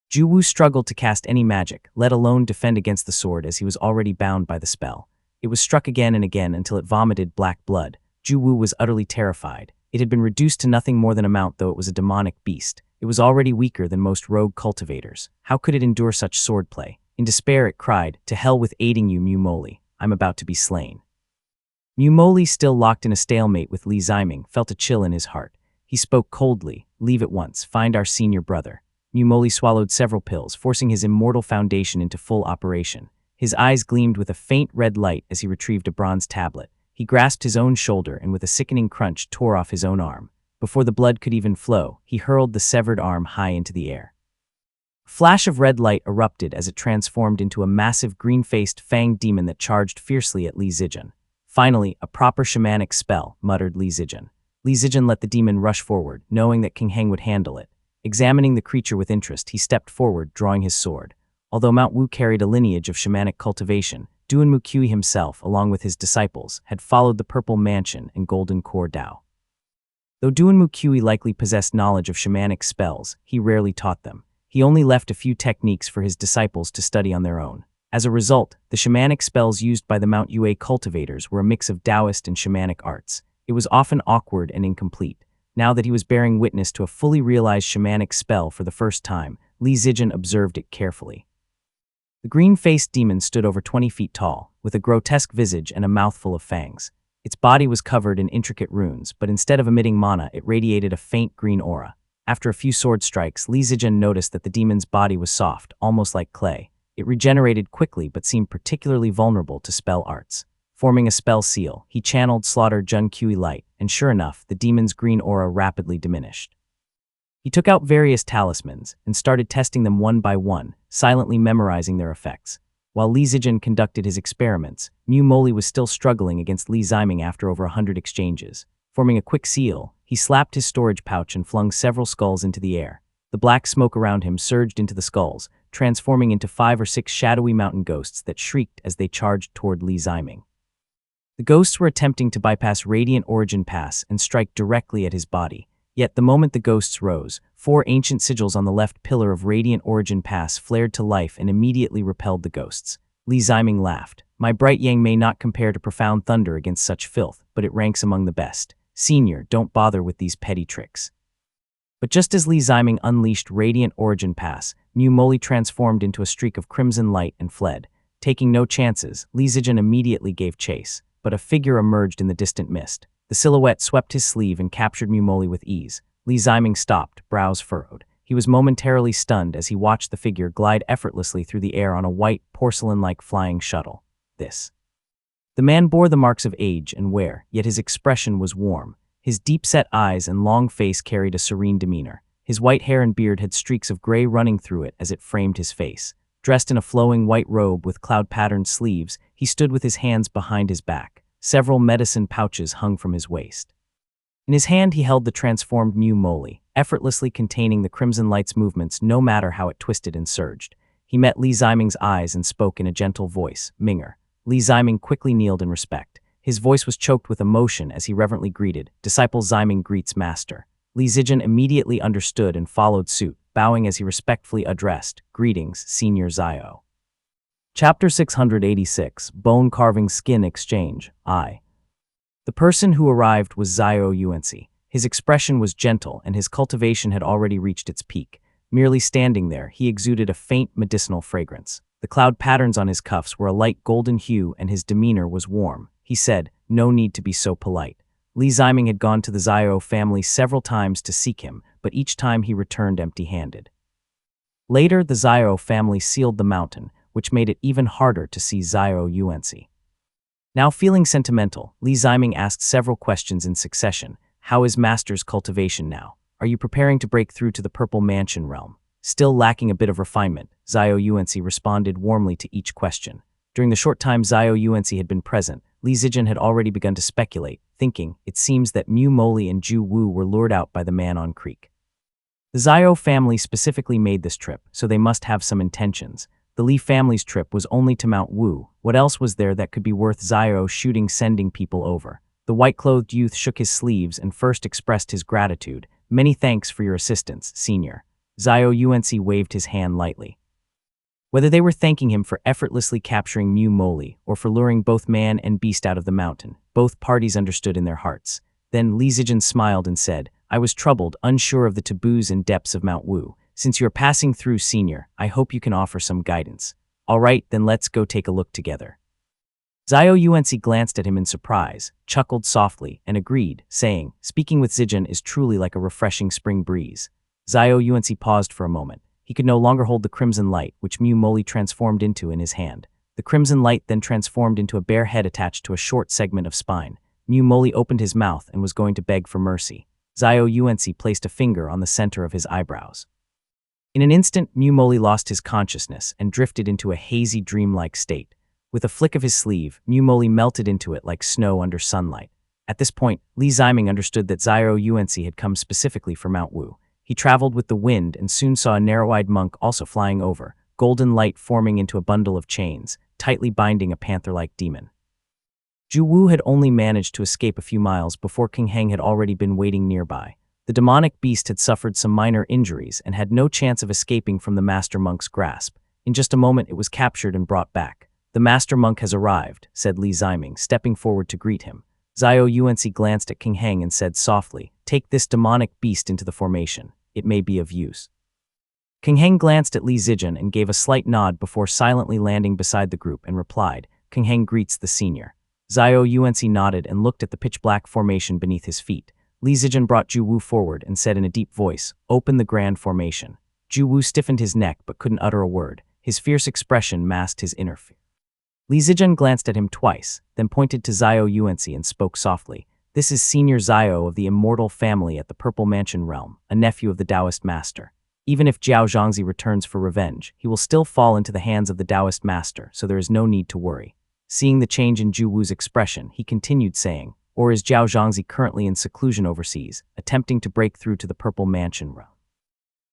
Ju Wu struggled to cast any magic, let alone defend against the sword as he was already bound by the spell. It was struck again and again until it vomited black blood. Ju Wu was utterly terrified. It had been reduced to nothing more than a mount, though it was a demonic beast. It was already weaker than most rogue cultivators. How could it endure such swordplay? In despair it cried, "To hell with aiding you, Mu-Moli. I'm about to be slain." Mu-Moli, still locked in a stalemate with Li Ziming, felt a chill in his heart. He spoke coldly, "Leave at once, find our senior brother." Mu-Moli swallowed several pills, forcing his immortal foundation into full operation. His eyes gleamed with a faint red light as he retrieved a bronze tablet. He grasped his own shoulder and with a sickening crunch tore off his own arm. Before the blood could even flow, he hurled the severed arm high into the air. A flash of red light erupted as it transformed into a massive green-faced fanged demon that charged fiercely at Li Zijian. "Finally, a proper shamanic spell," muttered Li Zijian. Li Zijian let the demon rush forward, knowing that King Heng would handle it. Examining the creature with interest, he stepped forward, drawing his sword. Although Mount Wu carried a lineage of shamanic cultivation, Duan Muqiu himself, along with his disciples, had followed the Purple Mansion and Golden Core Dao. Though Duan Muqiu likely possessed knowledge of shamanic spells, he rarely taught them. He only left a few techniques for his disciples to study on their own. As a result, the shamanic spells used by the Mount Yue cultivators were a mix of Taoist and shamanic arts. It was often awkward and incomplete. Now that he was bearing witness to a fully realized shamanic spell for the first time, Li Zijian observed it carefully. The green-faced demon stood over 20 feet tall, with a grotesque visage and a mouthful of fangs. Its body was covered in intricate runes, but instead of emitting mana, it radiated a faint green aura. After a few sword strikes, Li Zijian noticed that the demon's body was soft, almost like clay. It regenerated quickly but seemed particularly vulnerable to spell arts. Forming a spell seal, he channeled Slaughter Jun Kui Light, and sure enough, the demon's green aura rapidly diminished. He took out various talismans and started testing them one by one, silently memorizing their effects. While Li Zijian conducted his experiments, Mu-Moli was still struggling against Li Ziming after over 100 exchanges. Forming a quick seal, he slapped his storage pouch and flung several skulls into the air. The black smoke around him surged into the skulls, transforming into 5 or 6 shadowy mountain ghosts that shrieked as they charged toward Li Ziming. The ghosts were attempting to bypass Radiant Origin Pass and strike directly at his body. Yet the moment the ghosts rose, 4 ancient sigils on the left pillar of Radiant Origin Pass flared to life and immediately repelled the ghosts. Li Ziming laughed. "My bright yang may not compare to profound thunder against such filth, but it ranks among the best. Senior, don't bother with these petty tricks." But just as Li Ziming unleashed Radiant Origin Pass, Mu-Moli transformed into a streak of crimson light and fled. Taking no chances, Li Zijian immediately gave chase, but a figure emerged in the distant mist. The silhouette swept his sleeve and captured Mu-Moli with ease. Li Ziming stopped, brows furrowed. He was momentarily stunned as he watched the figure glide effortlessly through the air on a white, porcelain-like flying shuttle. The man bore the marks of age and wear, yet his expression was warm. His deep-set eyes and long face carried a serene demeanor. His white hair and beard had streaks of gray running through it as it framed his face. Dressed in a flowing white robe with cloud-patterned sleeves, he stood with his hands behind his back. Several medicine pouches hung from his waist. In his hand he held the transformed Mu-Moli, effortlessly containing the Crimson Light's movements no matter how it twisted and surged. He met Li Ziming's eyes and spoke in a gentle voice, "Minger." Li Ziming quickly kneeled in respect. His voice was choked with emotion as he reverently greeted, "Disciple Ziming greets master." Li Zijian immediately understood and followed suit, bowing as he respectfully addressed, "Greetings, Senior Zio." Chapter 686, Bone Carving Skin Exchange, I. The person who arrived was Zio Yuanci. His expression was gentle and his cultivation had already reached its peak. Merely standing there, he exuded a faint medicinal fragrance. The cloud patterns on his cuffs were a light golden hue and his demeanor was warm. He said, "No need to be so polite." Li Ziming had gone to the Zio family several times to seek him, but each time he returned empty-handed. Later, the Zio family sealed the mountain, which made it even harder to see Zio Yuanci. Now feeling sentimental, Li Ziming asked several questions in succession. "How is Master's cultivation now? Are you preparing to break through to the Purple Mansion realm?" Still lacking a bit of refinement, Zio Yuanci responded warmly to each question. During the short time Zio Yuanci had been present, Li Zijian had already begun to speculate, thinking, it seems that Mu-Moli and Ju Wu were lured out by the man on creek. The Zio family specifically made this trip, so they must have some intentions. The Li family's trip was only to Mount Wu. What else was there that could be worth Zio sending people over? The white-clothed youth shook his sleeves and first expressed his gratitude. "Many thanks for your assistance, Senior." Zio Yuanci waved his hand lightly. Whether they were thanking him for effortlessly capturing Mu-Moli or for luring both man and beast out of the mountain, both parties understood in their hearts. Then Li Zijin smiled and said, I was troubled, unsure of the taboos and depths of Mount Wu. Since you are passing through, senior, I hope you can offer some guidance. All right, then let's go take a look together. Zhao Yuanci glanced at him in surprise, chuckled softly, and agreed, saying, speaking with Zijin is truly like a refreshing spring breeze. Zhao Yuanci paused for a moment. He could no longer hold the crimson light, which Mu Moli transformed into in his hand. The crimson light then transformed into a bare head attached to a short segment of spine. Mu Moli opened his mouth and was going to beg for mercy. Zhao Yuanci placed a finger on the center of his eyebrows. In an instant, Mu Moli lost his consciousness and drifted into a hazy, dreamlike state. With a flick of his sleeve, Mu Moli melted into it like snow under sunlight. At this point, Li Ziming understood that Zhao Yuanci had come specifically for Mount Wu. He traveled with the wind and soon saw a narrow-eyed monk also flying over, golden light forming into a bundle of chains, tightly binding a panther-like demon. Zhu Wu had only managed to escape a few miles before King Heng had already been waiting nearby. The demonic beast had suffered some minor injuries and had no chance of escaping from the master monk's grasp. In just a moment it was captured and brought back. The master monk has arrived, said Li Ziming, stepping forward to greet him. Zhao Yuanci glanced at King Heng and said softly, take this demonic beast into the formation. It may be of use. King Heng glanced at Li Zijin and gave a slight nod before silently landing beside the group and replied, King Heng greets the senior. Zhao Yuanci nodded and looked at the pitch-black formation beneath his feet. Li Zijin brought Zhu Wu forward and said in a deep voice, open the grand formation. Zhu Wu stiffened his neck but couldn't utter a word. His fierce expression masked his inner fear. Li Zijin glanced at him twice, then pointed to Zhao Yuanci and spoke softly. This is Senior Zhao of the immortal family at the Purple Mansion realm, a nephew of the Taoist master. Even if Jiao Zhangzi returns for revenge, he will still fall into the hands of the Taoist master, so there is no need to worry. Seeing the change in Zhu Wu's expression, he continued saying, or is Jiao Zhangzi currently in seclusion overseas, attempting to break through to the Purple Mansion realm?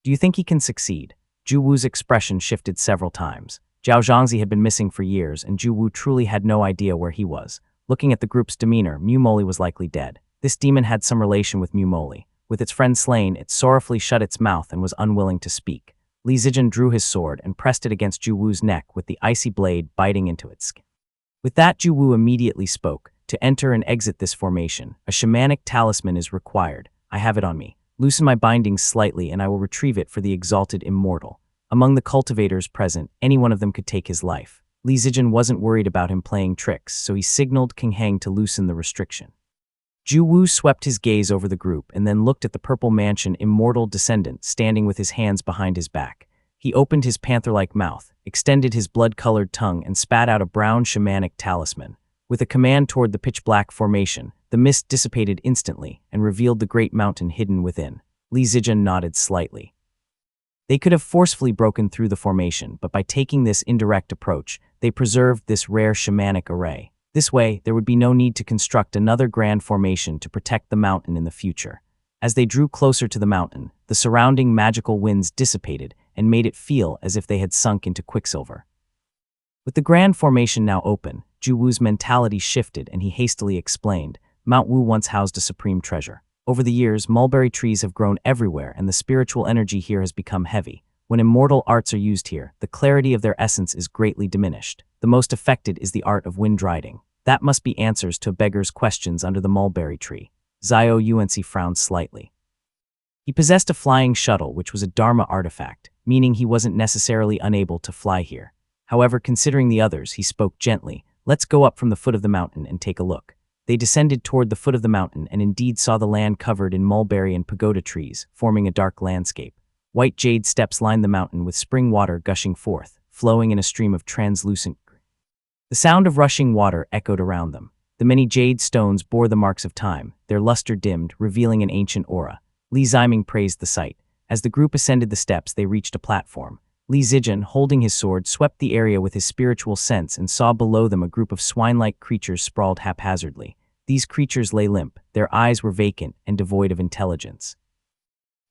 Do you think he can succeed? Zhu Wu's expression shifted several times. Jiao Zhangzi had been missing for years, and Zhu Wu truly had no idea where he was. Looking at the group's demeanor, Mu Moli was likely dead. This demon had some relation with Mu Moli. With its friend slain, it sorrowfully shut its mouth and was unwilling to speak. Li Zijin drew his sword and pressed it against Zhu Wu's neck with the icy blade biting into its skin. With that, Zhu Wu immediately spoke. To enter and exit this formation, a shamanic talisman is required. I have it on me. Loosen my bindings slightly and I will retrieve it for the exalted immortal. Among the cultivators present, any one of them could take his life. Li Zijin wasn't worried about him playing tricks, so he signaled King Heng to loosen the restriction. Zhu Wu swept his gaze over the group and then looked at the Purple Mansion immortal descendant standing with his hands behind his back. He opened his panther-like mouth, extended his blood-colored tongue and spat out a brown shamanic talisman. With a command toward the pitch-black formation, the mist dissipated instantly and revealed the great mountain hidden within. Li Zijin nodded slightly. They could have forcefully broken through the formation, but by taking this indirect approach, they preserved this rare shamanic array. This way, there would be no need to construct another grand formation to protect the mountain in the future. As they drew closer to the mountain, the surrounding magical winds dissipated and made it feel as if they had sunk into quicksilver. With the grand formation now open, Zhu Wu's mentality shifted and he hastily explained, Mount Wu once housed a supreme treasure. Over the years, mulberry trees have grown everywhere and the spiritual energy here has become heavy. When immortal arts are used here, the clarity of their essence is greatly diminished. The most affected is the art of wind riding. That must be answers to a beggar's questions under the mulberry tree. Zhao Yuanci frowned slightly. He possessed a flying shuttle, which was a Dharma artifact, meaning he wasn't necessarily unable to fly here. However, considering the others, he spoke gently, let's go up from the foot of the mountain and take a look. They descended toward the foot of the mountain and indeed saw the land covered in mulberry and pagoda trees, forming a dark landscape. White jade steps lined the mountain with spring water gushing forth, flowing in a stream of translucent green. The sound of rushing water echoed around them. The many jade stones bore the marks of time, their luster dimmed, revealing an ancient aura. Li Ziming praised the sight. As the group ascended the steps, they reached a platform. Li Zijin, holding his sword, swept the area with his spiritual sense and saw below them a group of swine-like creatures sprawled haphazardly. These creatures lay limp, their eyes were vacant and devoid of intelligence.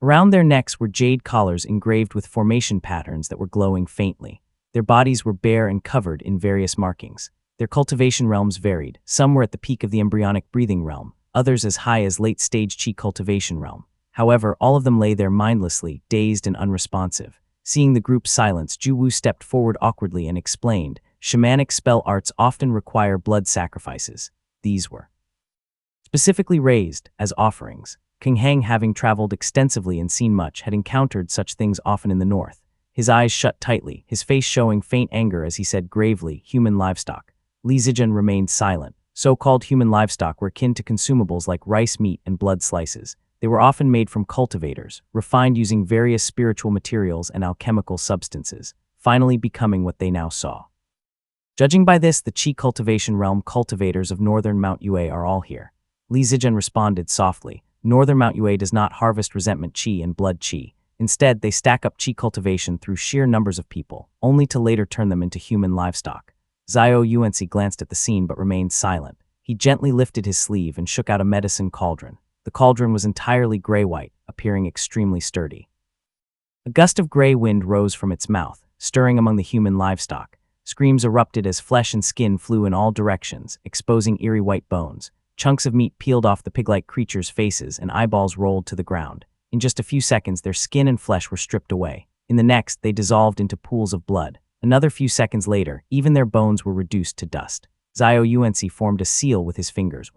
Around their necks were jade collars engraved with formation patterns that were glowing faintly. Their bodies were bare and covered in various markings. Their cultivation realms varied. Some were at the peak of the embryonic breathing realm, others as high as late-stage Qi cultivation realm. However, all of them lay there mindlessly, dazed and unresponsive. Seeing the group silence, Zhu Wu stepped forward awkwardly and explained, shamanic spell arts often require blood sacrifices. These were specifically raised as offerings. King Hang, having traveled extensively and seen much, had encountered such things often in the north. His eyes shut tightly, his face showing faint anger as he said gravely, "Human livestock." Li Zijian remained silent. So-called human livestock were akin to consumables like rice meat and blood slices. They were often made from cultivators, refined using various spiritual materials and alchemical substances, finally becoming what they now saw. Judging by this, the Qi cultivation realm cultivators of northern Mount Yue are all here. Li Zijian responded softly. Northern Mount Yue does not harvest resentment Qi and blood Qi. Instead, they stack up Qi cultivation through sheer numbers of people, only to later turn them into human livestock. Zhao Yuanci glanced at the scene but remained silent. He gently lifted his sleeve and shook out a medicine cauldron. The cauldron was entirely gray-white, appearing extremely sturdy. A gust of gray wind rose from its mouth, stirring among the human livestock. Screams erupted as flesh and skin flew in all directions, exposing eerie white bones. Chunks of meat peeled off the pig-like creatures' faces and eyeballs rolled to the ground. In just a few seconds, their skin and flesh were stripped away. In the next, they dissolved into pools of blood. Another few seconds later, even their bones were reduced to dust. Zhao Yuanci formed a seal with his fingers.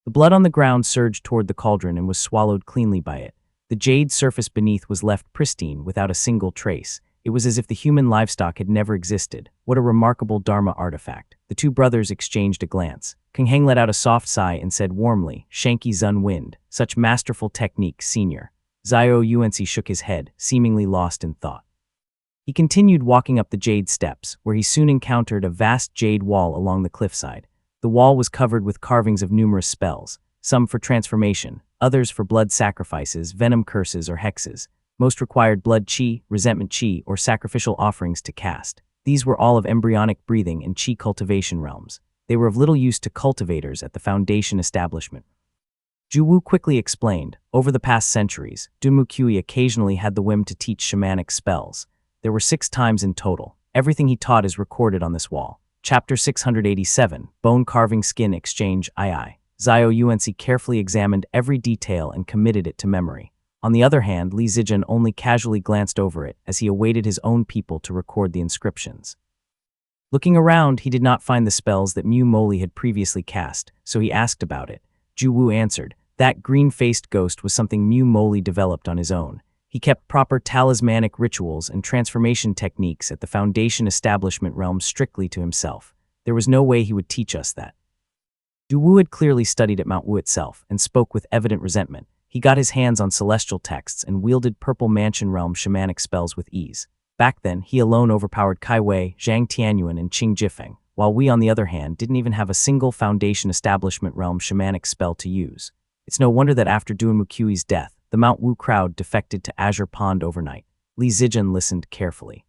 The blood on the ground surged toward the cauldron and was swallowed cleanly by it. The jade surface beneath was left pristine without a single trace. It was as if the human livestock had never existed. What a remarkable Dharma artifact. The two brothers exchanged a glance. King Heng let out a soft sigh and said warmly, "Shanky Zun Wind. Such masterful technique, senior." Zhao Yuanci shook his head, seemingly lost in thought. He continued walking up the jade steps, where he soon encountered a vast jade wall along the cliffside. The wall was covered with carvings of numerous spells, some for transformation, others for blood sacrifices, venom curses, or hexes. Most required blood Qi, resentment Qi, or sacrificial offerings to cast. These were all of embryonic breathing and Qi cultivation realms. They were of little use to cultivators at the Foundation establishment. Zhu Wu quickly explained, over the past centuries, Dunmu Qi occasionally had the whim to teach shamanic spells. There were 6 times in total. Everything he taught is recorded on this wall. Chapter 687, Bone Carving Skin Exchange II. Zhao Yuanci carefully examined every detail and committed it to memory. On the other hand, Li Zijian only casually glanced over it as he awaited his own people to record the inscriptions. Looking around, he did not find the spells that Mu Moli had previously cast, so he asked about it. Zhu Wu answered, that green-faced ghost was something Mu Moli developed on his own. He kept proper talismanic rituals and transformation techniques at the Foundation establishment realm strictly to himself. There was no way he would teach us that. Zhu Wu had clearly studied at Mount Wu itself and spoke with evident resentment. He got his hands on celestial texts and wielded Purple Mansion realm shamanic spells with ease. Back then, he alone overpowered Kai Wei, Zhang Tianyuan, and Qing Jifeng, while we, on the other hand, didn't even have a single Foundation establishment realm shamanic spell to use. It's no wonder that after Dunmu Qi's death, the Mount Wu crowd defected to Azure Pond overnight. Li Zijian listened carefully.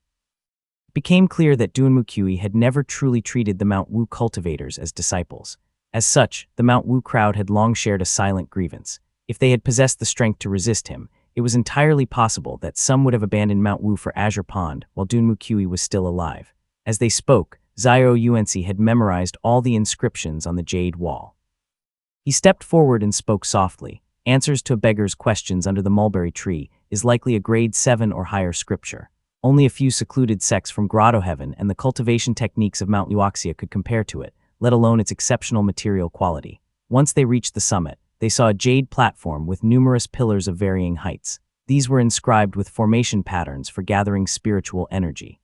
It became clear that Dunmu Qi had never truly treated the Mount Wu cultivators as disciples. As such, the Mount Wu crowd had long shared a silent grievance. If they had possessed the strength to resist him, it was entirely possible that some would have abandoned Mount Wu for Azure Pond while Dunmu Qi was still alive. As they spoke, Zhao Yuanci had memorized all the inscriptions on the jade wall. He stepped forward and spoke softly. Answers to a beggar's questions under the mulberry tree is likely a grade 7 or higher scripture. Only a few secluded sects from Grotto Heaven and the cultivation techniques of Mount Luoxia could compare to it, let alone its exceptional material quality. Once they reached the summit, they saw a jade platform with numerous pillars of varying heights. These were inscribed with formation patterns for gathering spiritual energy.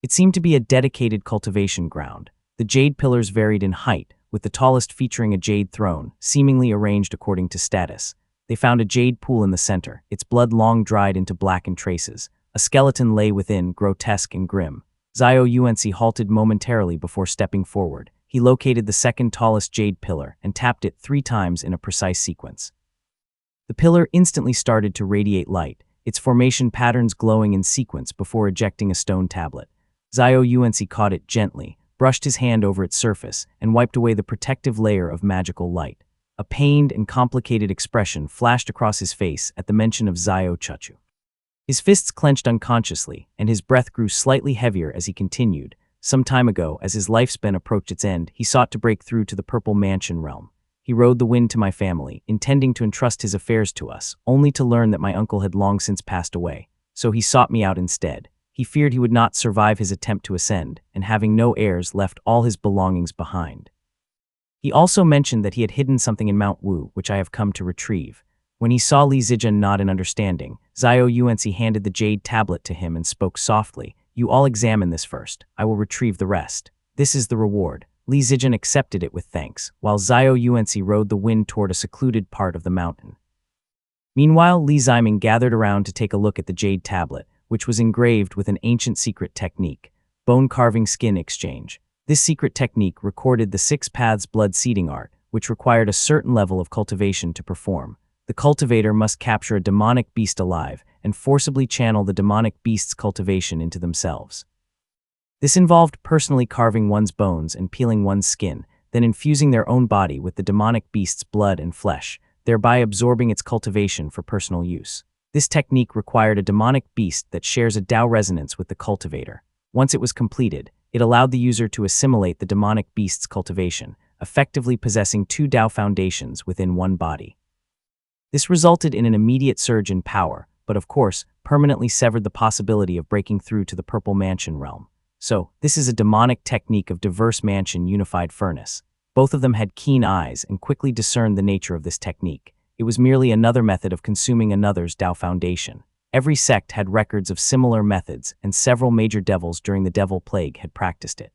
It seemed to be a dedicated cultivation ground. The jade pillars varied in height, with the tallest featuring a jade throne, seemingly arranged according to status. They found a jade pool in the center, its blood long dried into blackened traces. A skeleton lay within, grotesque and grim. Zhao Yuanci halted momentarily before stepping forward. He located the second tallest jade pillar and tapped it 3 times in a precise sequence. The pillar instantly started to radiate light, its formation patterns glowing in sequence before ejecting a stone tablet. Zhao Yuanci caught it gently, brushed his hand over its surface, and wiped away the protective layer of magical light. A pained and complicated expression flashed across his face at the mention of Zhao Chuchu. His fists clenched unconsciously, and his breath grew slightly heavier as he continued. Some time ago, as his lifespan approached its end, he sought to break through to the Purple Mansion realm. He rode the wind to my family, intending to entrust his affairs to us, only to learn that my uncle had long since passed away. So he sought me out instead. He feared he would not survive his attempt to ascend, and having no heirs left all his belongings behind. He also mentioned that he had hidden something in Mount Wu, which I have come to retrieve. When he saw Li Zijian nod in understanding, Zhao Yuanci handed the jade tablet to him and spoke softly. You all examine this first. I will retrieve the rest. This is the reward. Li Zijian accepted it with thanks, while Zhao Yuanci rode the wind toward a secluded part of the mountain. Meanwhile, Li Ziming gathered around to take a look at the jade tablet, which was engraved with an ancient secret technique, bone-carving skin exchange. This secret technique recorded the 6 paths blood seeding art, which required a certain level of cultivation to perform. The cultivator must capture a demonic beast alive and forcibly channel the demonic beast's cultivation into themselves. This involved personally carving one's bones and peeling one's skin, then infusing their own body with the demonic beast's blood and flesh, thereby absorbing its cultivation for personal use. This technique required a demonic beast that shares a Dao resonance with the cultivator. Once it was completed, it allowed the user to assimilate the demonic beast's cultivation, effectively possessing 2 Dao foundations within one body. This resulted in an immediate surge in power, but of course, permanently severed the possibility of breaking through to the Purple Mansion realm. So, this is a demonic technique of Diverse Mansion Unified Furnace. Both of them had keen eyes and quickly discerned the nature of this technique. It was merely another method of consuming another's Dao foundation. Every sect had records of similar methods, and several major devils during the Devil Plague had practiced it.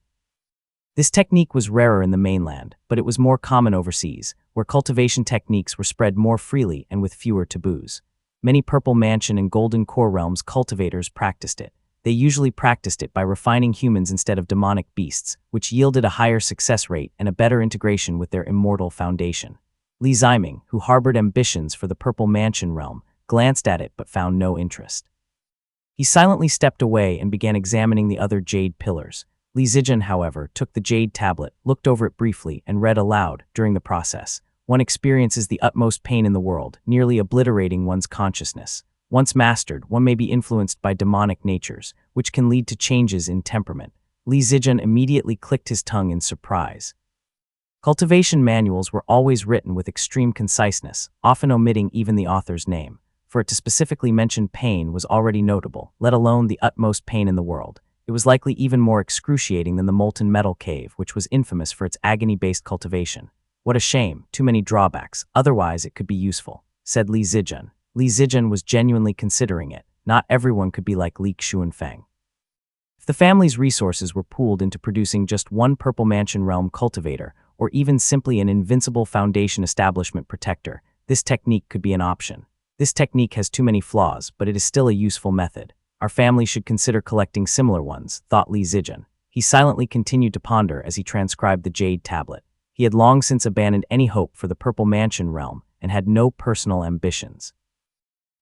This technique was rarer in the mainland, but it was more common overseas, where cultivation techniques were spread more freely and with fewer taboos. Many Purple Mansion and Golden Core realms cultivators practiced it. They usually practiced it by refining humans instead of demonic beasts, which yielded a higher success rate and a better integration with their immortal foundation. Li Ziming, who harbored ambitions for the Purple Mansion realm, glanced at it but found no interest. He silently stepped away and began examining the other jade pillars. Li Zijian, however, took the jade tablet, looked over it briefly, and read aloud. During the process, one experiences the utmost pain in the world, nearly obliterating one's consciousness. Once mastered, one may be influenced by demonic natures, which can lead to changes in temperament. Li Zijian immediately clicked his tongue in surprise. Cultivation manuals were always written with extreme conciseness, often omitting even the author's name. For it to specifically mention pain was already notable, let alone the utmost pain in the world. It was likely even more excruciating than the molten metal cave, which was infamous for its agony-based cultivation. What a shame, too many drawbacks, otherwise it could be useful, said Li Zijian. Li Zijian was genuinely considering it. Not everyone could be like Li Xuanfeng. If the family's resources were pooled into producing just one Purple Mansion realm cultivator, or even simply an invincible foundation establishment protector, this technique could be an option. This technique has too many flaws, but it is still a useful method. Our family should consider collecting similar ones, thought Li Zijian. He silently continued to ponder as he transcribed the jade tablet. He had long since abandoned any hope for the Purple Mansion realm and had no personal ambitions.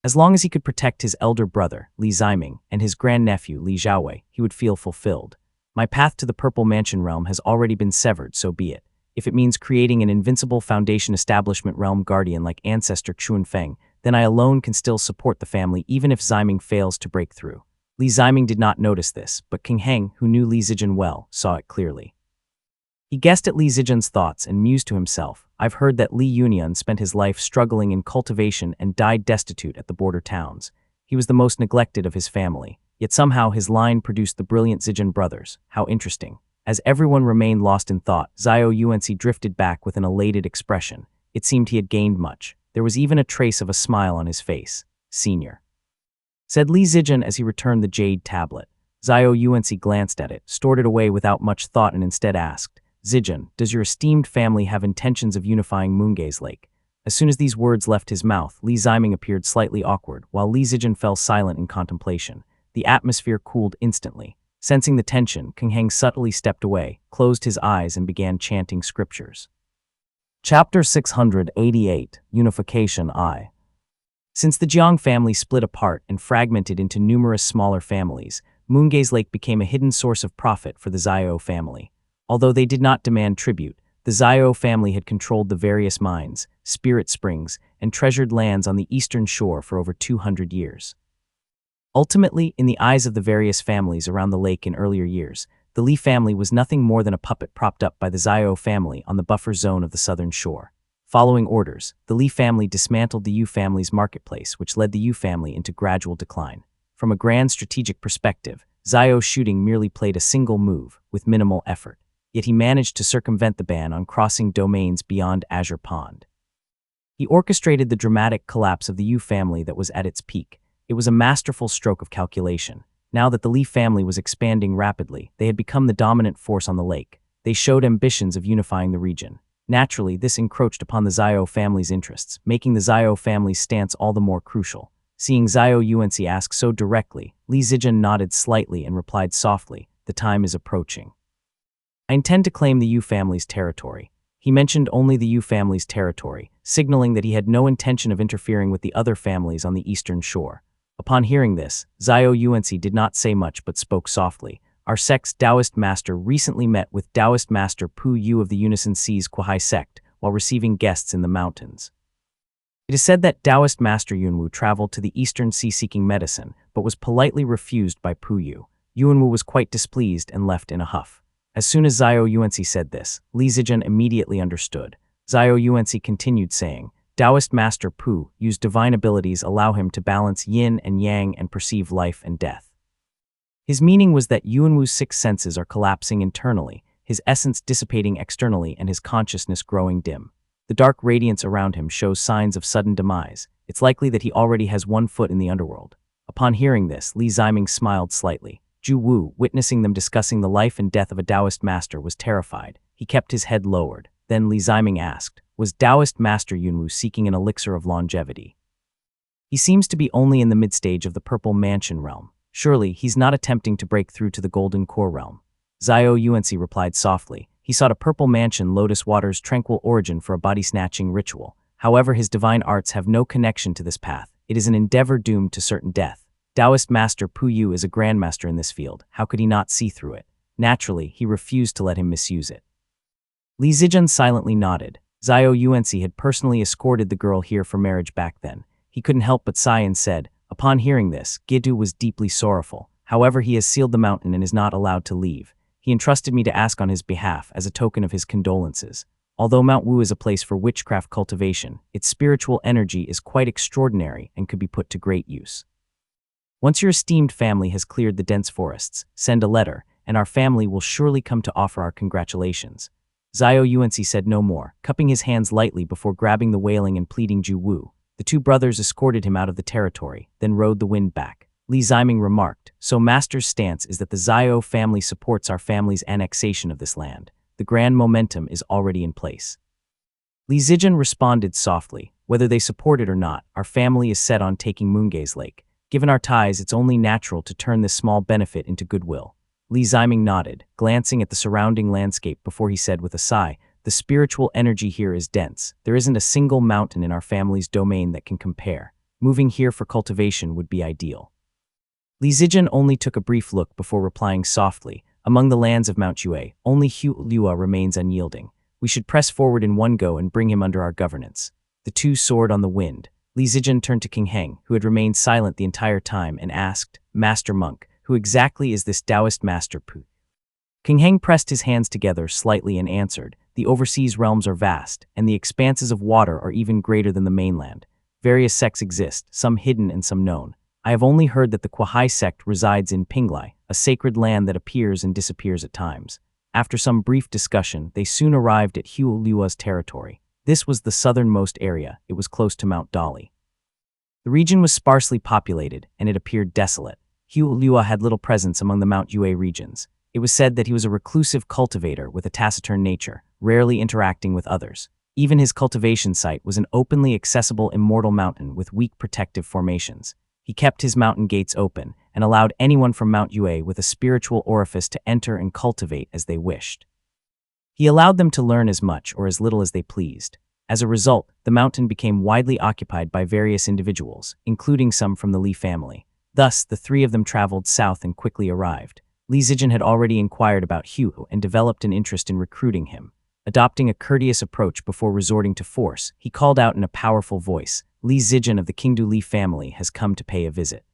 As long as he could protect his elder brother, Li Ziming, and his grandnephew, Li Zhaowei, he would feel fulfilled. My path to the Purple Mansion realm has already been severed, so be it. If it means creating an invincible foundation establishment realm guardian like ancestor Xuanfeng, then I alone can still support the family even if Ziming fails to break through. Li Ziming did not notice this, but King Heng, who knew Li Zijian well, saw it clearly. He guessed at Li Zijian's thoughts and mused to himself, I've heard that Li Yunian spent his life struggling in cultivation and died destitute at the border towns. He was the most neglected of his family, yet somehow his line produced the brilliant Zijian brothers. How interesting. As everyone remained lost in thought, Zhao Yuanci drifted back with an elated expression. It seemed he had gained much. There was even a trace of a smile on his face. Senior, said Li Zijian as he returned the jade tablet. Zhao Yuanci glanced at it, stored it away without much thought and instead asked, Zijian, does your esteemed family have intentions of unifying Moongaze Lake? As soon as these words left his mouth, Li Ziming appeared slightly awkward, while Li Zijian fell silent in contemplation. The atmosphere cooled instantly. Sensing the tension, King Heng subtly stepped away, closed his eyes and began chanting scriptures. Chapter 688, Unification I. Since the Jiang family split apart and fragmented into numerous smaller families, Moongaze Lake became a hidden source of profit for the Zhao family. Although they did not demand tribute, the Zhao family had controlled the various mines, spirit springs, and treasured lands on the eastern shore for over 200 years. Ultimately, in the eyes of the various families around the lake in earlier years, the Li family was nothing more than a puppet propped up by the Zhao family on the buffer zone of the southern shore. Following orders, the Li family dismantled the Yu family's marketplace, which led the Yu family into gradual decline. From a grand strategic perspective, Zhao shooting merely played a single move, with minimal effort. yet he managed to circumvent the ban on crossing domains beyond Azure Pond. He orchestrated the dramatic collapse of the Yu family that was at its peak. It was a masterful stroke of calculation. Now that the Li family was expanding rapidly, they had become the dominant force on the lake. They showed ambitions of unifying the region. Naturally, this encroached upon the Xiao family's interests, making the Xiao family's stance all the more crucial. Seeing Xiao Yuanci ask so directly, Li Zijian nodded slightly and replied softly, "The time is approaching. I intend to claim the Yu family's territory." He mentioned only the Yu family's territory, signaling that he had no intention of interfering with the other families on the eastern shore. Upon hearing this, Xiao Yuanci did not say much but spoke softly. "Our sect's Taoist master recently met with Taoist master Pu Yu of the Unison Seas Kuhai sect while receiving guests in the mountains. It is said that Taoist master Yunwu traveled to the eastern sea seeking medicine, but was politely refused by Pu Yu. Yunwu was quite displeased and left in a huff." As soon as Xiao Yuanci said this, Li Zijian immediately understood. Xiao Yuanci continued saying, "Taoist master Pu Yu's divine abilities allow him to balance yin and yang and perceive life and death." His meaning was that Yunwu's six senses are collapsing internally, his essence dissipating externally and his consciousness growing dim. The dark radiance around him shows signs of sudden demise. It's likely that he already has one foot in the underworld. Upon hearing this, Li Ziming smiled slightly. Ju Wu, witnessing them discussing the life and death of a Taoist master, was terrified. He kept his head lowered. Then Li Ziming asked, "Was Taoist master Yunwu seeking an elixir of longevity? He seems to be only in the mid-stage of the Purple Mansion realm. Surely, he's not attempting to break through to the Golden Core realm." Xiao Yuanci replied softly. He sought a Purple Mansion Lotus Water's tranquil origin for a body-snatching ritual. However, his divine arts have no connection to this path. It is an endeavor doomed to certain death. Taoist master Pu Yu is a grandmaster in this field. How could he not see through it? Naturally, he refused to let him misuse it. Li Zijian silently nodded. Xiao Yuanci had personally escorted the girl here for marriage back then. He couldn't help but sigh and said, "Upon hearing this, Gitu was deeply sorrowful. However, he has sealed the mountain and is not allowed to leave. He entrusted me to ask on his behalf as a token of his condolences. Although Mount Wu is a place for witchcraft cultivation, its spiritual energy is quite extraordinary and could be put to great use. Once your esteemed family has cleared the dense forests, send a letter, and our family will surely come to offer our congratulations." Xiao Yuanci said no more, cupping his hands lightly before grabbing the wailing and pleading Ju Wu. The two brothers escorted him out of the territory, then rode the wind back. Li Ziming remarked, "So Master's stance is that the Xiao family supports our family's annexation of this land. The grand momentum is already in place." Li Zijian responded softly, "Whether they support it or not, our family is set on taking Moongaze Lake. Given our ties, it's only natural to turn this small benefit into goodwill." Li Ziming nodded, glancing at the surrounding landscape before he said with a sigh, "The spiritual energy here is dense. There isn't a single mountain in our family's domain that can compare. Moving here for cultivation would be ideal." Li Zijian only took a brief look before replying softly, "Among the lands of Mount Yue, only Hu Liua remains unyielding. We should press forward in one go and bring him under our governance." The two soared on the wind. Li Zijian turned to King Heng, who had remained silent the entire time, and asked, "Master Monk, who exactly is this Taoist master Pu?" King Heng pressed his hands together slightly and answered, "The overseas realms are vast, and the expanses of water are even greater than the mainland. Various sects exist, some hidden and some known. I have only heard that the Kuhai sect resides in Pinglai, a sacred land that appears and disappears at times." After some brief discussion, they soon arrived at Hu Liua's territory. This was the southernmost area. It was close to Mount Dali. The region was sparsely populated, and it appeared desolate. Hu Liua had little presence among the Mount Yue regions. It was said that he was a reclusive cultivator with a taciturn nature, rarely interacting with others. Even his cultivation site was an openly accessible immortal mountain with weak protective formations. He kept his mountain gates open and allowed anyone from Mount Yue with a spiritual orifice to enter and cultivate as they wished. He allowed them to learn as much or as little as they pleased. As a result, the mountain became widely occupied by various individuals, including some from the Li family. Thus, the three of them traveled south and quickly arrived. Li Zijian had already inquired about Hu and developed an interest in recruiting him. Adopting a courteous approach before resorting to force, he called out in a powerful voice, "Li Zijian of the Qingdu Li family has come to pay a visit.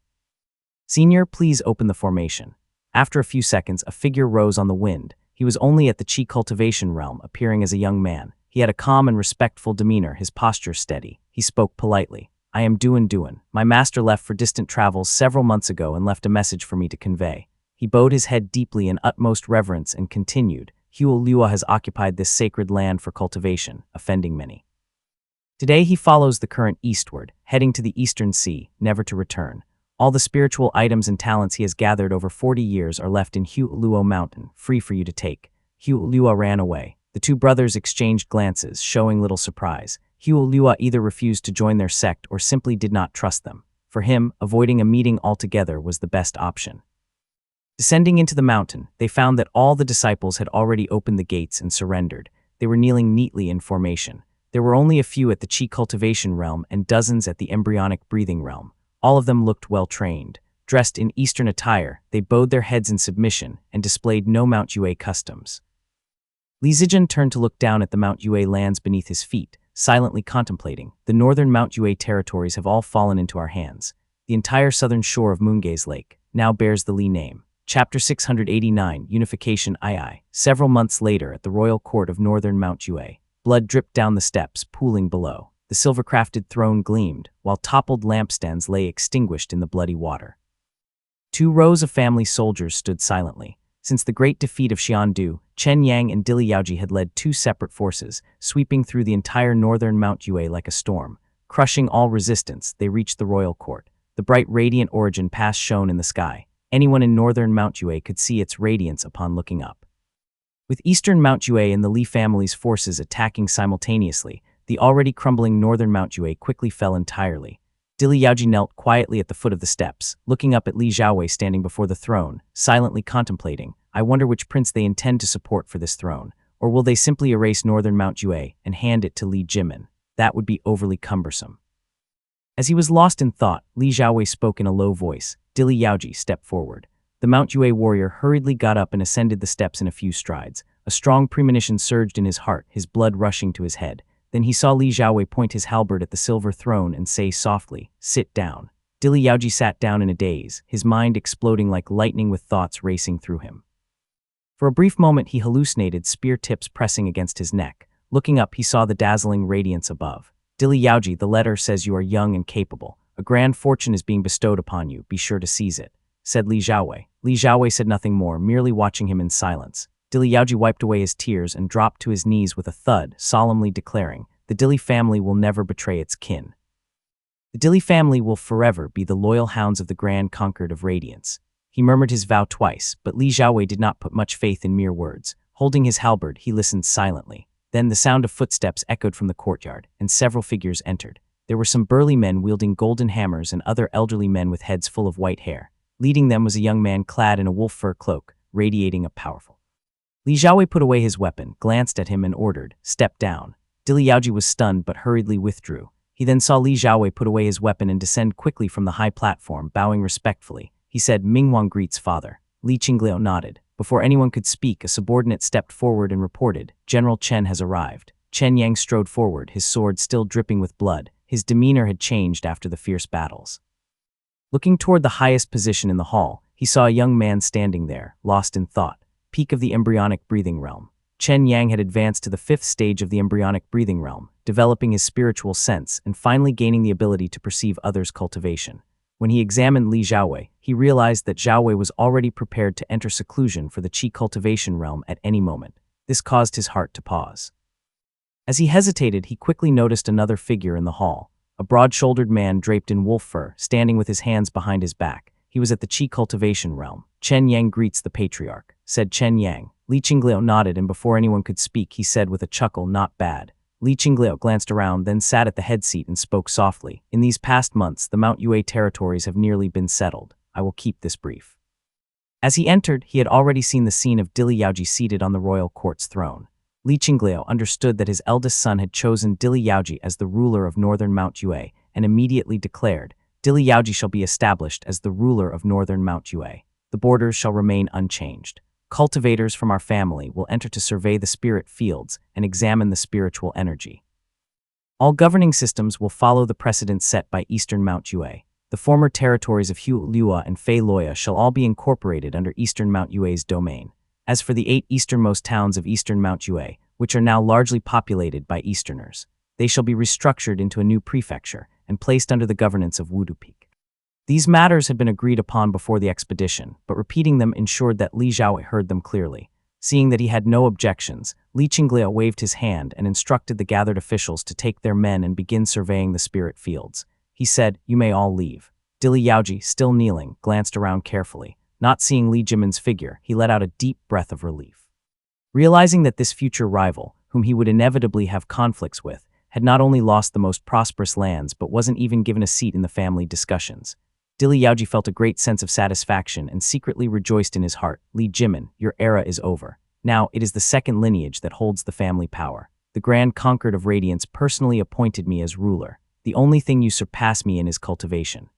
Senior, please open the formation." After a few seconds, a figure rose on the wind. He was only at the Qi cultivation realm, appearing as a young man. He had a calm and respectful demeanor, his posture steady. He spoke politely. "I am Duan. My master left for distant travels several months ago and left a message for me to convey." He bowed his head deeply in utmost reverence and continued, Liua has occupied this sacred land for cultivation, offending many. Today he follows the current eastward, heading to the eastern sea, never to return. All the spiritual items and talents he has gathered over 40 years are left in Luo Mountain, free for you to take. Liua ran away. The two brothers exchanged glances, showing little surprise. Liua either refused to join their sect or simply did not trust them. For him, avoiding a meeting altogether was the best option. Descending into the mountain, they found that all the disciples had already opened the gates and surrendered. They were kneeling neatly in formation. There were only a few at the Qi cultivation realm and dozens at the embryonic breathing realm. All of them looked well-trained. Dressed in Eastern attire, they bowed their heads in submission and displayed no Mount Yue customs. Li Zijian turned to look down at the Mount Yue lands beneath his feet, silently contemplating. The northern Mount Yue territories have all fallen into our hands. The entire southern shore of Moongaze Lake now bears the Li name. Chapter 689, Unification II. Several months later at the royal court of northern Mount Yue, blood dripped down the steps, pooling below. The silver-crafted throne gleamed, while toppled lampstands lay extinguished in the bloody water. 2 rows of family soldiers stood silently. Since the great defeat of Xiandu, Chen Yang and Dili Yaoji had led 2 separate forces, sweeping through the entire northern Mount Yue like a storm. Crushing all resistance, they reached the royal court. The bright radiant origin pass shone in the sky. Anyone in northern Mount Yue could see its radiance upon looking up. With eastern Mount Yue and the Li family's forces attacking simultaneously, the already crumbling northern Mount Yue quickly fell entirely. Dili Yaoji knelt quietly at the foot of the steps, looking up at Li Xiaowei standing before the throne, silently contemplating. I wonder which prince they intend to support for this throne, or will they simply erase northern Mount Yue and hand it to Li Jimin? That would be overly cumbersome. As he was lost in thought, Li Xiaowei spoke in a low voice. Dili Yaoji stepped forward. The Mount Yue warrior hurriedly got up and ascended the steps in a few strides. A strong premonition surged in his heart, his blood rushing to his head. Then he saw Li Xiaowei point his halberd at the silver throne and say softly, "Sit down." Dili Yaoji sat down in a daze, his mind exploding like lightning with thoughts racing through him. For a brief moment he hallucinated, spear tips pressing against his neck. Looking up, he saw the dazzling radiance above. Dili Yaoji, the letter says you are young and capable. A grand fortune is being bestowed upon you, be sure to seize it, said Li Xiaowei. Li Xiaowei said nothing more, merely watching him in silence. Dili Yaoji wiped away his tears and dropped to his knees with a thud, solemnly declaring, the Dili family will never betray its kin. The Dili family will forever be the loyal hounds of the Grand Conquered of Radiance. He murmured his vow twice, but Li Xiaowei did not put much faith in mere words. Holding his halberd, he listened silently. Then the sound of footsteps echoed from the courtyard, and several figures entered. There were some burly men wielding golden hammers and other elderly men with heads full of white hair. Leading them was a young man clad in a wolf fur cloak, radiating a powerful. Li Xiaowei put away his weapon, glanced at him and ordered, "Step down." Dili Yaoji was stunned but hurriedly withdrew. He then saw Li Xiaowei put away his weapon and descend quickly from the high platform, bowing respectfully. He said, "Minghuang greets father." Li Qingliu nodded. Before anyone could speak, a subordinate stepped forward and reported, "General Chen has arrived." Chen Yang strode forward, his sword still dripping with blood. His demeanor had changed after the fierce battles. Looking toward the highest position in the hall, he saw a young man standing there, lost in thought. Peak of the embryonic breathing realm. Chen Yang had advanced to the 5th stage of the embryonic breathing realm, developing his spiritual sense and finally gaining the ability to perceive others' cultivation. When he examined Li Xiaowei, he realized that Xiaowei was already prepared to enter seclusion for the Qi cultivation realm at any moment. This caused his heart to pause. As he hesitated, he quickly noticed another figure in the hall, a broad-shouldered man draped in wolf fur, standing with his hands behind his back. He was at the Qi cultivation realm. "Chen Yang greets the patriarch," said Chen Yang. Li Qingliu nodded, and before anyone could speak, he said with a chuckle, "Not bad." Li Qingliu glanced around, then sat at the head seat and spoke softly. "In these past months, the Mount Yue territories have nearly been settled. I will keep this brief." As he entered, he had already seen the scene of Dili Yaoji seated on the royal court's throne. Li Qingliu understood that his eldest son had chosen Dili Yaoji as the ruler of northern Mount Yue and immediately declared, "Dili Yaoji shall be established as the ruler of northern Mount Yue. The borders shall remain unchanged. Cultivators from our family will enter to survey the spirit fields and examine the spiritual energy. All governing systems will follow the precedents set by eastern Mount Yue. The former territories of Hu Liua and Fei Loya shall all be incorporated under eastern Mount Yue's domain. As for the 8 easternmost towns of eastern Mount Yue, which are now largely populated by Easterners, they shall be restructured into a new prefecture and placed under the governance of Wudu Peak." These matters had been agreed upon before the expedition, but repeating them ensured that Li Xiaowei heard them clearly. Seeing that he had no objections, Li Qinglao waved his hand and instructed the gathered officials to take their men and begin surveying the spirit fields. He said, "You may all leave." Dili Yaoji, still kneeling, glanced around carefully. Not seeing Li Jimin's figure, he let out a deep breath of relief. Realizing that this future rival, whom he would inevitably have conflicts with, had not only lost the most prosperous lands but wasn't even given a seat in the family discussions. Dili Yaoji felt a great sense of satisfaction and secretly rejoiced in his heart. "Li Jimin, your era is over. Now it is the second lineage that holds the family power. The Grand Conqueror of Radiance personally appointed me as ruler. The only thing you surpass me in is cultivation."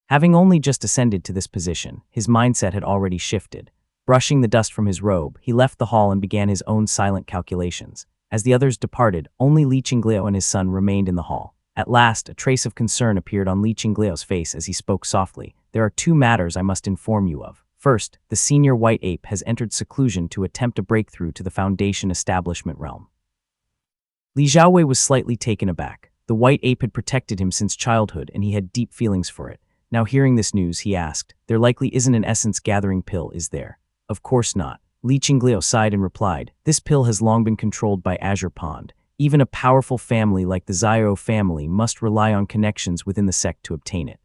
Having only just ascended to this position, his mindset had already shifted. Brushing the dust from his robe, he left the hall and began his own silent calculations. As the others departed, only Li Qinglao and his son remained in the hall. At last, a trace of concern appeared on Li Qinglao's face as he spoke softly. "There are two matters I must inform you of. First, the senior white ape has entered seclusion to attempt a breakthrough to the Foundation establishment realm." Li Xiaowei was slightly taken aback. The white ape had protected him since childhood and he had deep feelings for it. Now hearing this news, he asked, "There likely isn't an essence-gathering pill, is there?" "Of course not." Li Qinglao sighed and replied, "This pill has long been controlled by Azure Pond. Even a powerful family like the Xiao family must rely on connections within the sect to obtain it.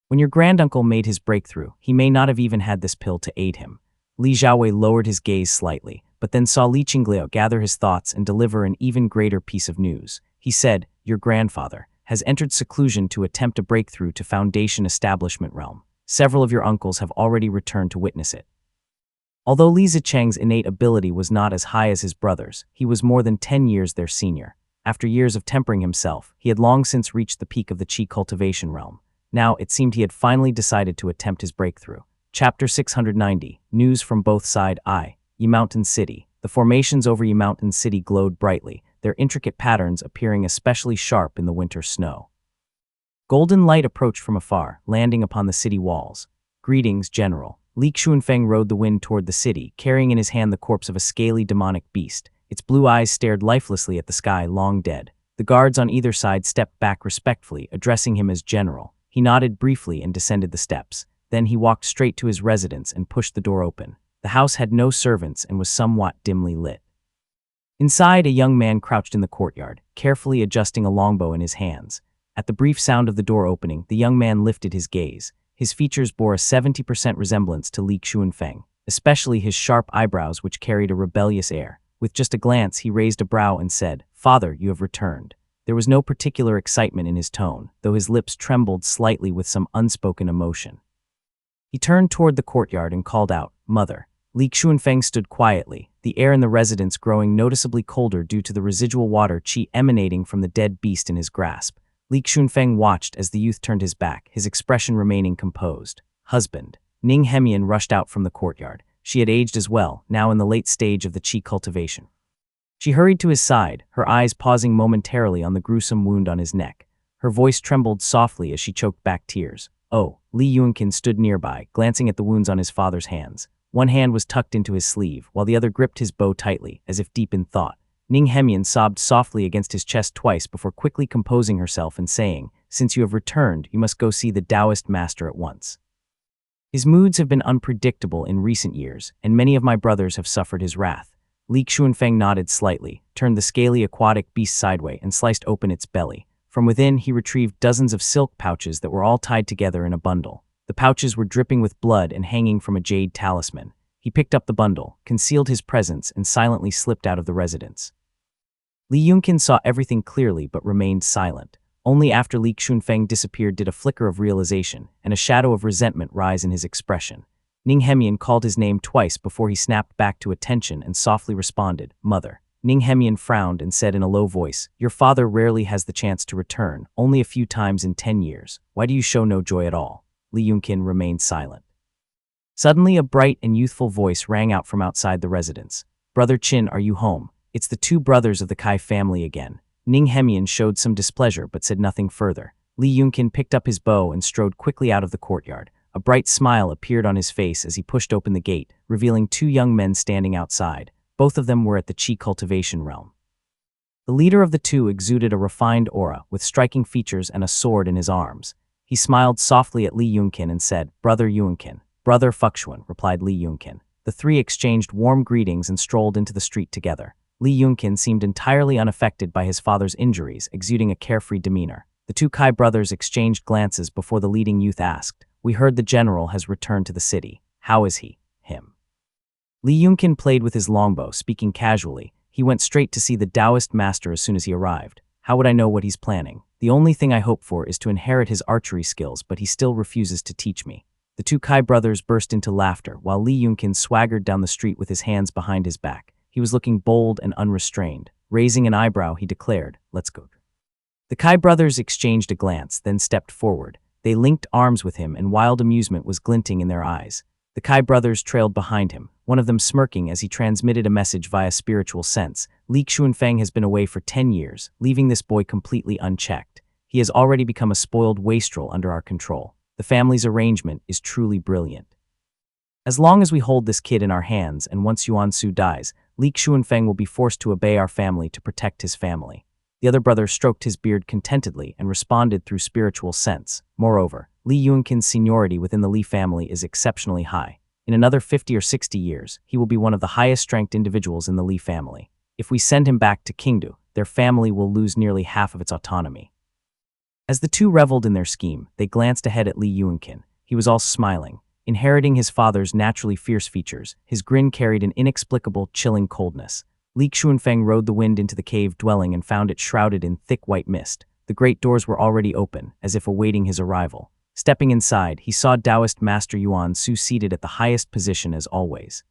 When your granduncle made his breakthrough, he may not have even had this pill to aid him." Li Xiaowei lowered his gaze slightly, but then saw Li Qinglao gather his thoughts and deliver an even greater piece of news. He said, "Your grandfather has entered seclusion to attempt a breakthrough to Foundation establishment realm. Several of your uncles have already returned to witness it." Although Li Zicheng's innate ability was not as high as his brother's, he was more than 10 years their senior. After years of tempering himself, he had long since reached the peak of the Qi cultivation realm. Now, it seemed he had finally decided to attempt his breakthrough. Chapter 690, News from Both Side I, Yi Mountain City. The formations over Yi Mountain City glowed brightly, their intricate patterns appearing especially sharp in the winter snow. Golden light approached from afar, landing upon the city walls. "Greetings, General." Li Xuanfeng rode the wind toward the city, carrying in his hand the corpse of a scaly demonic beast. Its blue eyes stared lifelessly at the sky, long dead. The guards on either side stepped back respectfully, addressing him as General. He nodded briefly and descended the steps. Then he walked straight to his residence and pushed the door open. The house had no servants and was somewhat dimly lit. Inside, a young man crouched in the courtyard, carefully adjusting a longbow in his hands. At the brief sound of the door opening, the young man lifted his gaze. His features bore a 70% resemblance to Li Xuanfeng, especially his sharp eyebrows which carried a rebellious air. With just a glance, he raised a brow and said, "Father, you have returned." There was no particular excitement in his tone, though his lips trembled slightly with some unspoken emotion. He turned toward the courtyard and called out, "Mother." Li Xuanfeng stood quietly, the air in the residence growing noticeably colder due to the residual water qi emanating from the dead beast in his grasp. Li Xuanfeng watched as the youth turned his back, his expression remaining composed. "Husband." Ning Hemian rushed out from the courtyard. She had aged as well, now in the late stage of the qi cultivation. She hurried to his side, her eyes pausing momentarily on the gruesome wound on his neck. Her voice trembled softly as she choked back tears. "Oh." Li Yuanqin stood nearby, glancing at the wounds on his father's hands. One hand was tucked into his sleeve, while the other gripped his bow tightly, as if deep in thought. Ning Hemian sobbed softly against his chest twice before quickly composing herself and saying, "Since you have returned, you must go see the Taoist master at once. His moods have been unpredictable in recent years, and many of my brothers have suffered his wrath." Li Xuanfeng nodded slightly, turned the scaly aquatic beast sideways and sliced open its belly. From within, he retrieved dozens of silk pouches that were all tied together in a bundle. The pouches were dripping with blood and hanging from a jade talisman. He picked up the bundle, concealed his presence, and silently slipped out of the residence. Li Yuanqin saw everything clearly but remained silent. Only after Li Xuanfeng disappeared did a flicker of realization and a shadow of resentment rise in his expression. Ning Hemian called his name twice before he snapped back to attention and softly responded, "Mother." Ning Hemian frowned and said in a low voice, "Your father rarely has the chance to return, only a few times in 10 years. Why do you show no joy at all?" Li Yuanqin remained silent. Suddenly, a bright and youthful voice rang out from outside the residence. "Brother Qin, are you home? It's the two brothers of the Kai family again." Ning Hemian showed some displeasure but said nothing further. Li Yuanqin picked up his bow and strode quickly out of the courtyard. A bright smile appeared on his face as he pushed open the gate, revealing two young men standing outside. Both of them were at the Qi cultivation realm. The leader of the two exuded a refined aura, with striking features and a sword in his arms. He smiled softly at Li Yuanqin and said, "Brother Yuanqin." "Brother Fuxuan," replied Li Yuanqin. The three exchanged warm greetings and strolled into the street together. Li Yunqin seemed entirely unaffected by his father's injuries, exuding a carefree demeanor. The two Kai brothers exchanged glances before the leading youth asked, "We heard the general has returned to the city. How is he?" Him. Li Yunqin played with his longbow, speaking casually. He went straight to see the Taoist master as soon as he arrived. How would I know what he's planning? The only thing I hope for is to inherit his archery skills, but he still refuses to teach me. The two Kai brothers burst into laughter, while Li Yunqin swaggered down the street with his hands behind his back. He was looking bold and unrestrained. Raising an eyebrow, he declared, "Let's go." The Kai brothers exchanged a glance, then stepped forward. They linked arms with him, and wild amusement was glinting in their eyes. The Kai brothers trailed behind him, one of them smirking as he transmitted a message via spiritual sense. Li Xuanfeng has been away for 10 years, leaving this boy completely unchecked. He has already become a spoiled wastrel under our control. The family's arrangement is truly brilliant. As long as we hold this kid in our hands, and once Yuan Su dies, Li Xuanfeng will be forced to obey our family to protect his family. The other brother stroked his beard contentedly and responded through spiritual sense. Moreover, Li Yunqin's seniority within the Li family is exceptionally high. In another 50 or 60 years, he will be one of the highest-ranked individuals in the Li family. If we send him back to Qingdu, their family will lose nearly half of its autonomy. As the two reveled in their scheme, they glanced ahead at Li Yunqin. He was all smiling. Inheriting his father's naturally fierce features, his grin carried an inexplicable, chilling coldness. Li Xuanfeng rode the wind into the cave dwelling and found it shrouded in thick white mist. The great doors were already open, as if awaiting his arrival. Stepping inside, he saw Taoist Master Yuan Su seated at the highest position as always.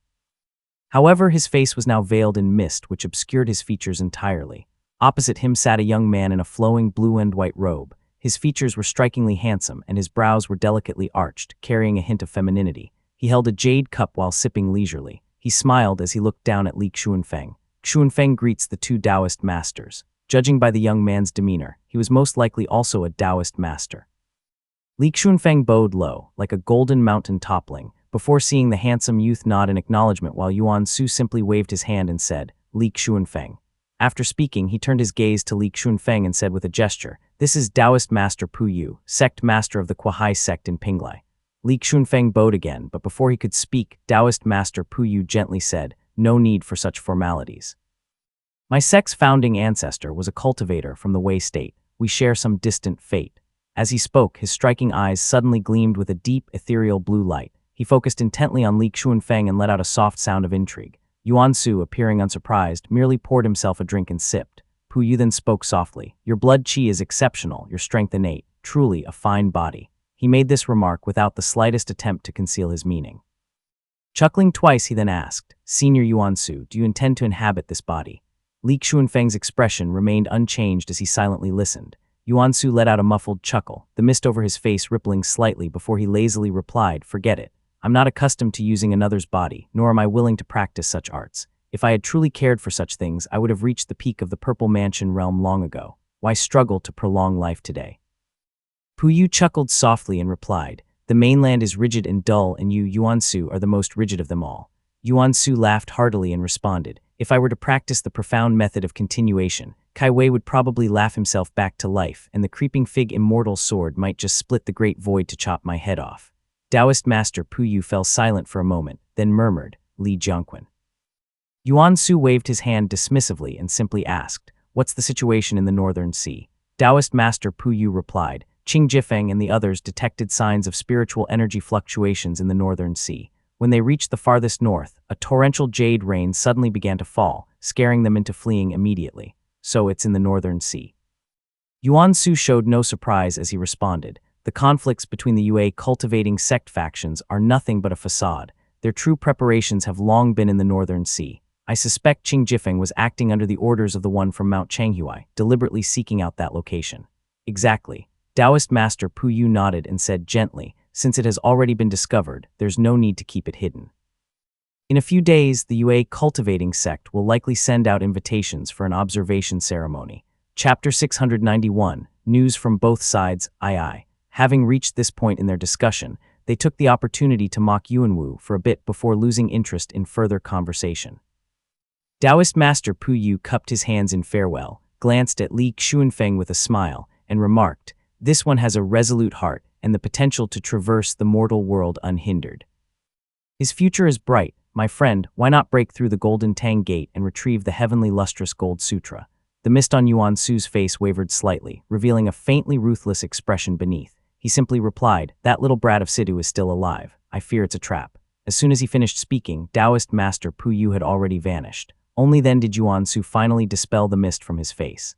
However, his face was now veiled in mist, which obscured his features entirely. Opposite him sat a young man in a flowing blue and white robe. His features were strikingly handsome, and his brows were delicately arched, carrying a hint of femininity. He held a jade cup while sipping leisurely. He smiled as he looked down at Li Xuanfeng. Xuanfeng greets the two Taoist masters. Judging by the young man's demeanor, he was most likely also a Taoist master. Li Xuanfeng bowed low, like a golden mountain toppling, before seeing the handsome youth nod in acknowledgement, while Yuan Su simply waved his hand and said, "Li Xuanfeng." After speaking, he turned his gaze to Li Xuanfeng and said with a gesture, "This is Taoist Master Pu Yu, sect master of the Kuai sect in Pinglai." Li Xuanfeng bowed again, but before he could speak, Taoist Master Pu Yu gently said, "No need for such formalities. My sect's founding ancestor was a cultivator from the Wei state. We share some distant fate." As he spoke, his striking eyes suddenly gleamed with a deep, ethereal blue light. He focused intently on Li Xuanfeng and let out a soft sound of intrigue. Yuan Su, appearing unsurprised, merely poured himself a drink and sipped. Pu Yu then spoke softly, "Your blood qi is exceptional, your strength innate, truly a fine body." He made this remark without the slightest attempt to conceal his meaning. Chuckling twice, he then asked, "Senior Yuan Su, do you intend to inhabit this body?" Li Xuanfeng's expression remained unchanged as he silently listened. Yuan Su let out a muffled chuckle, the mist over his face rippling slightly before he lazily replied, "Forget it. I'm not accustomed to using another's body, nor am I willing to practice such arts. If I had truly cared for such things, I would have reached the peak of the Purple Mansion realm long ago. Why struggle to prolong life today?" Pu Yu chuckled softly and replied, "The mainland is rigid and dull, and you, Yuan Su, are the most rigid of them all." Yuan Su laughed heartily and responded, "If I were to practice the profound method of continuation, Kai Wei would probably laugh himself back to life, and the creeping fig immortal sword might just split the great void to chop my head off." Taoist Master Pu Yu fell silent for a moment, then murmured, "Li Jiangquan." Yuan Su waved his hand dismissively and simply asked, "What's the situation in the Northern Sea?" Taoist Master Pu Yu replied, "Qing Jifeng and the others detected signs of spiritual energy fluctuations in the Northern Sea. When they reached the farthest north, a torrential jade rain suddenly began to fall, scaring them into fleeing immediately. So it's in the Northern Sea." Yuan Su showed no surprise as he responded, "The conflicts between the Yue cultivating sect factions are nothing but a facade. Their true preparations have long been in the Northern Sea. I suspect Qing Jifeng was acting under the orders of the one from Mount Changhui, deliberately seeking out that location." "Exactly." Taoist Master Pu Yu nodded and said gently, "Since it has already been discovered, there's no need to keep it hidden. In a few days, the Yue cultivating sect will likely send out invitations for an observation ceremony." Chapter 691, News from Both Sides, II. Having reached this point in their discussion, they took the opportunity to mock Yuanwu for a bit before losing interest in further conversation. Taoist Master Pu Yu cupped his hands in farewell, glanced at Li Xuanfeng with a smile, and remarked, "This one has a resolute heart and the potential to traverse the mortal world unhindered. His future is bright, "My friend, why not break through the Golden Tang Gate and retrieve the heavenly lustrous gold sutra?" The mist on Yuan Su's face wavered slightly, revealing a faintly ruthless expression beneath. He simply replied, "That little brat of Sidhu is still alive. I fear it's a trap." As soon as he finished speaking, Taoist Master Pu Yu had already vanished. Only then did Yuan Su finally dispel the mist from his face.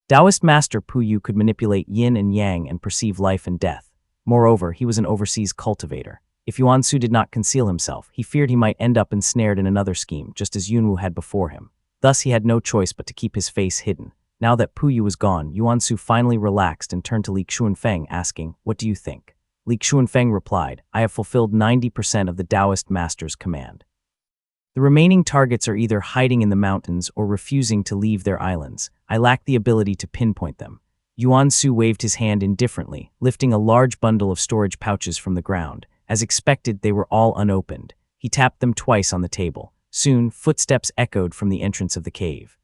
Taoist Master Pu Yu could manipulate yin and yang and perceive life and death. Moreover, he was an overseas cultivator. If Yuan Su did not conceal himself, he feared he might end up ensnared in another scheme, just as Yunwu had before him. Thus, he had no choice but to keep his face hidden. Now that Pu Yu was gone, Yuan Su finally relaxed and turned to Li Xuanfeng, asking, "What do you think?" Li Xuanfeng replied, "I have fulfilled 90% of the Taoist master's command. The remaining targets are either hiding in the mountains or refusing to leave their islands. I lack the ability to pinpoint them." Yuan Su waved his hand indifferently, lifting a large bundle of storage pouches from the ground. As expected, they were all unopened. He tapped them twice on the table. Soon, footsteps echoed from the entrance of the cave.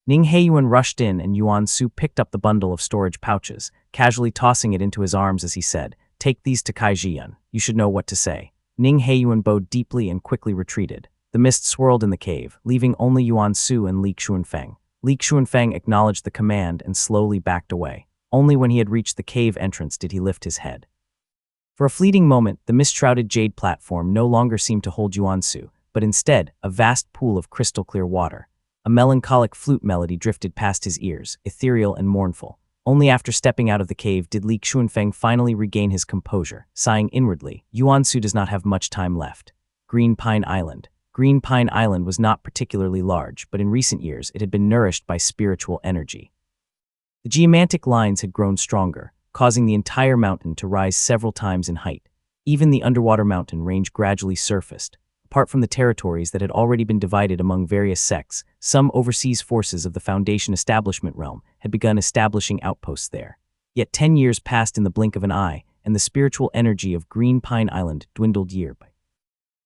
Ning Heiyuan rushed in and Yuan Su picked up the bundle of storage pouches, casually tossing it into his arms as he said, "Take these to Kai Zhiyun. You should know what to say." Ning Heiyuan bowed deeply and quickly retreated. The mist swirled in the cave, leaving only Yuan Su and Li Xuanfeng. Li Xuanfeng acknowledged the command and slowly backed away. Only when he had reached the cave entrance did he lift his head. For a fleeting moment, the mist-shrouded jade platform no longer seemed to hold Yuan Su, but instead, a vast pool of crystal-clear water. A melancholic flute melody drifted past his ears, ethereal and mournful. Only after stepping out of the cave did Li Xuanfeng finally regain his composure, sighing inwardly, "Yuan Su does not have much time left." Green Pine Island. Green Pine Island was not particularly large, but in recent years it had been nourished by spiritual energy. The geomantic lines had grown stronger, causing the entire mountain to rise several times in height. Even the underwater mountain range gradually surfaced. Apart from the territories that had already been divided among various sects, some overseas forces of the Foundation establishment realm had begun establishing outposts there. Yet 10 years passed in the blink of an eye, and the spiritual energy of Green Pine Island dwindled year by year.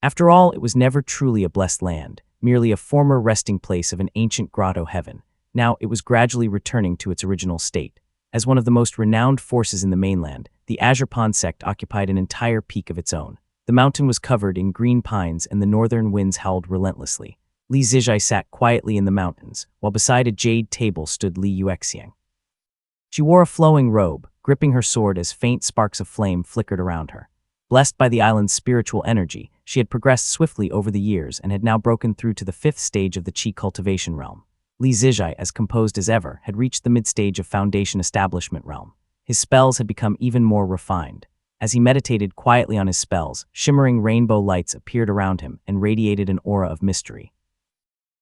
After all, it was never truly a blessed land, merely a former resting place of an ancient grotto heaven. Now it was gradually returning to its original state. As one of the most renowned forces in the mainland, the Azure Pond sect occupied an entire peak of its own. The mountain was covered in green pines and the northern winds howled relentlessly. Li Zijai sat quietly in the mountains, while beside a jade table stood Li Yuexiang. She wore a flowing robe, gripping her sword as faint sparks of flame flickered around her. Blessed by the island's spiritual energy, she had progressed swiftly over the years and had now broken through to the 5th stage of the Qi cultivation realm. Li Zijai, as composed as ever, had reached the mid-stage of Foundation establishment realm. His spells had become even more refined. As he meditated quietly on his spells, shimmering rainbow lights appeared around him and radiated an aura of mystery.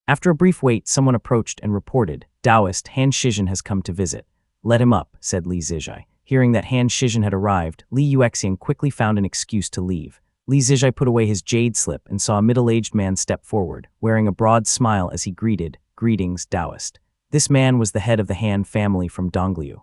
After a brief wait, someone approached and reported, "Taoist Han Shizhen has come to visit." "Let him up," said Li Zijai. Hearing that Han Shizhen had arrived, Li Yuexiang quickly found an excuse to leave. Li Zijai put away his jade slip and saw a middle-aged man step forward, wearing a broad smile as he greeted, "Greetings, Taoist." This man was the head of the Han family from Dongliu.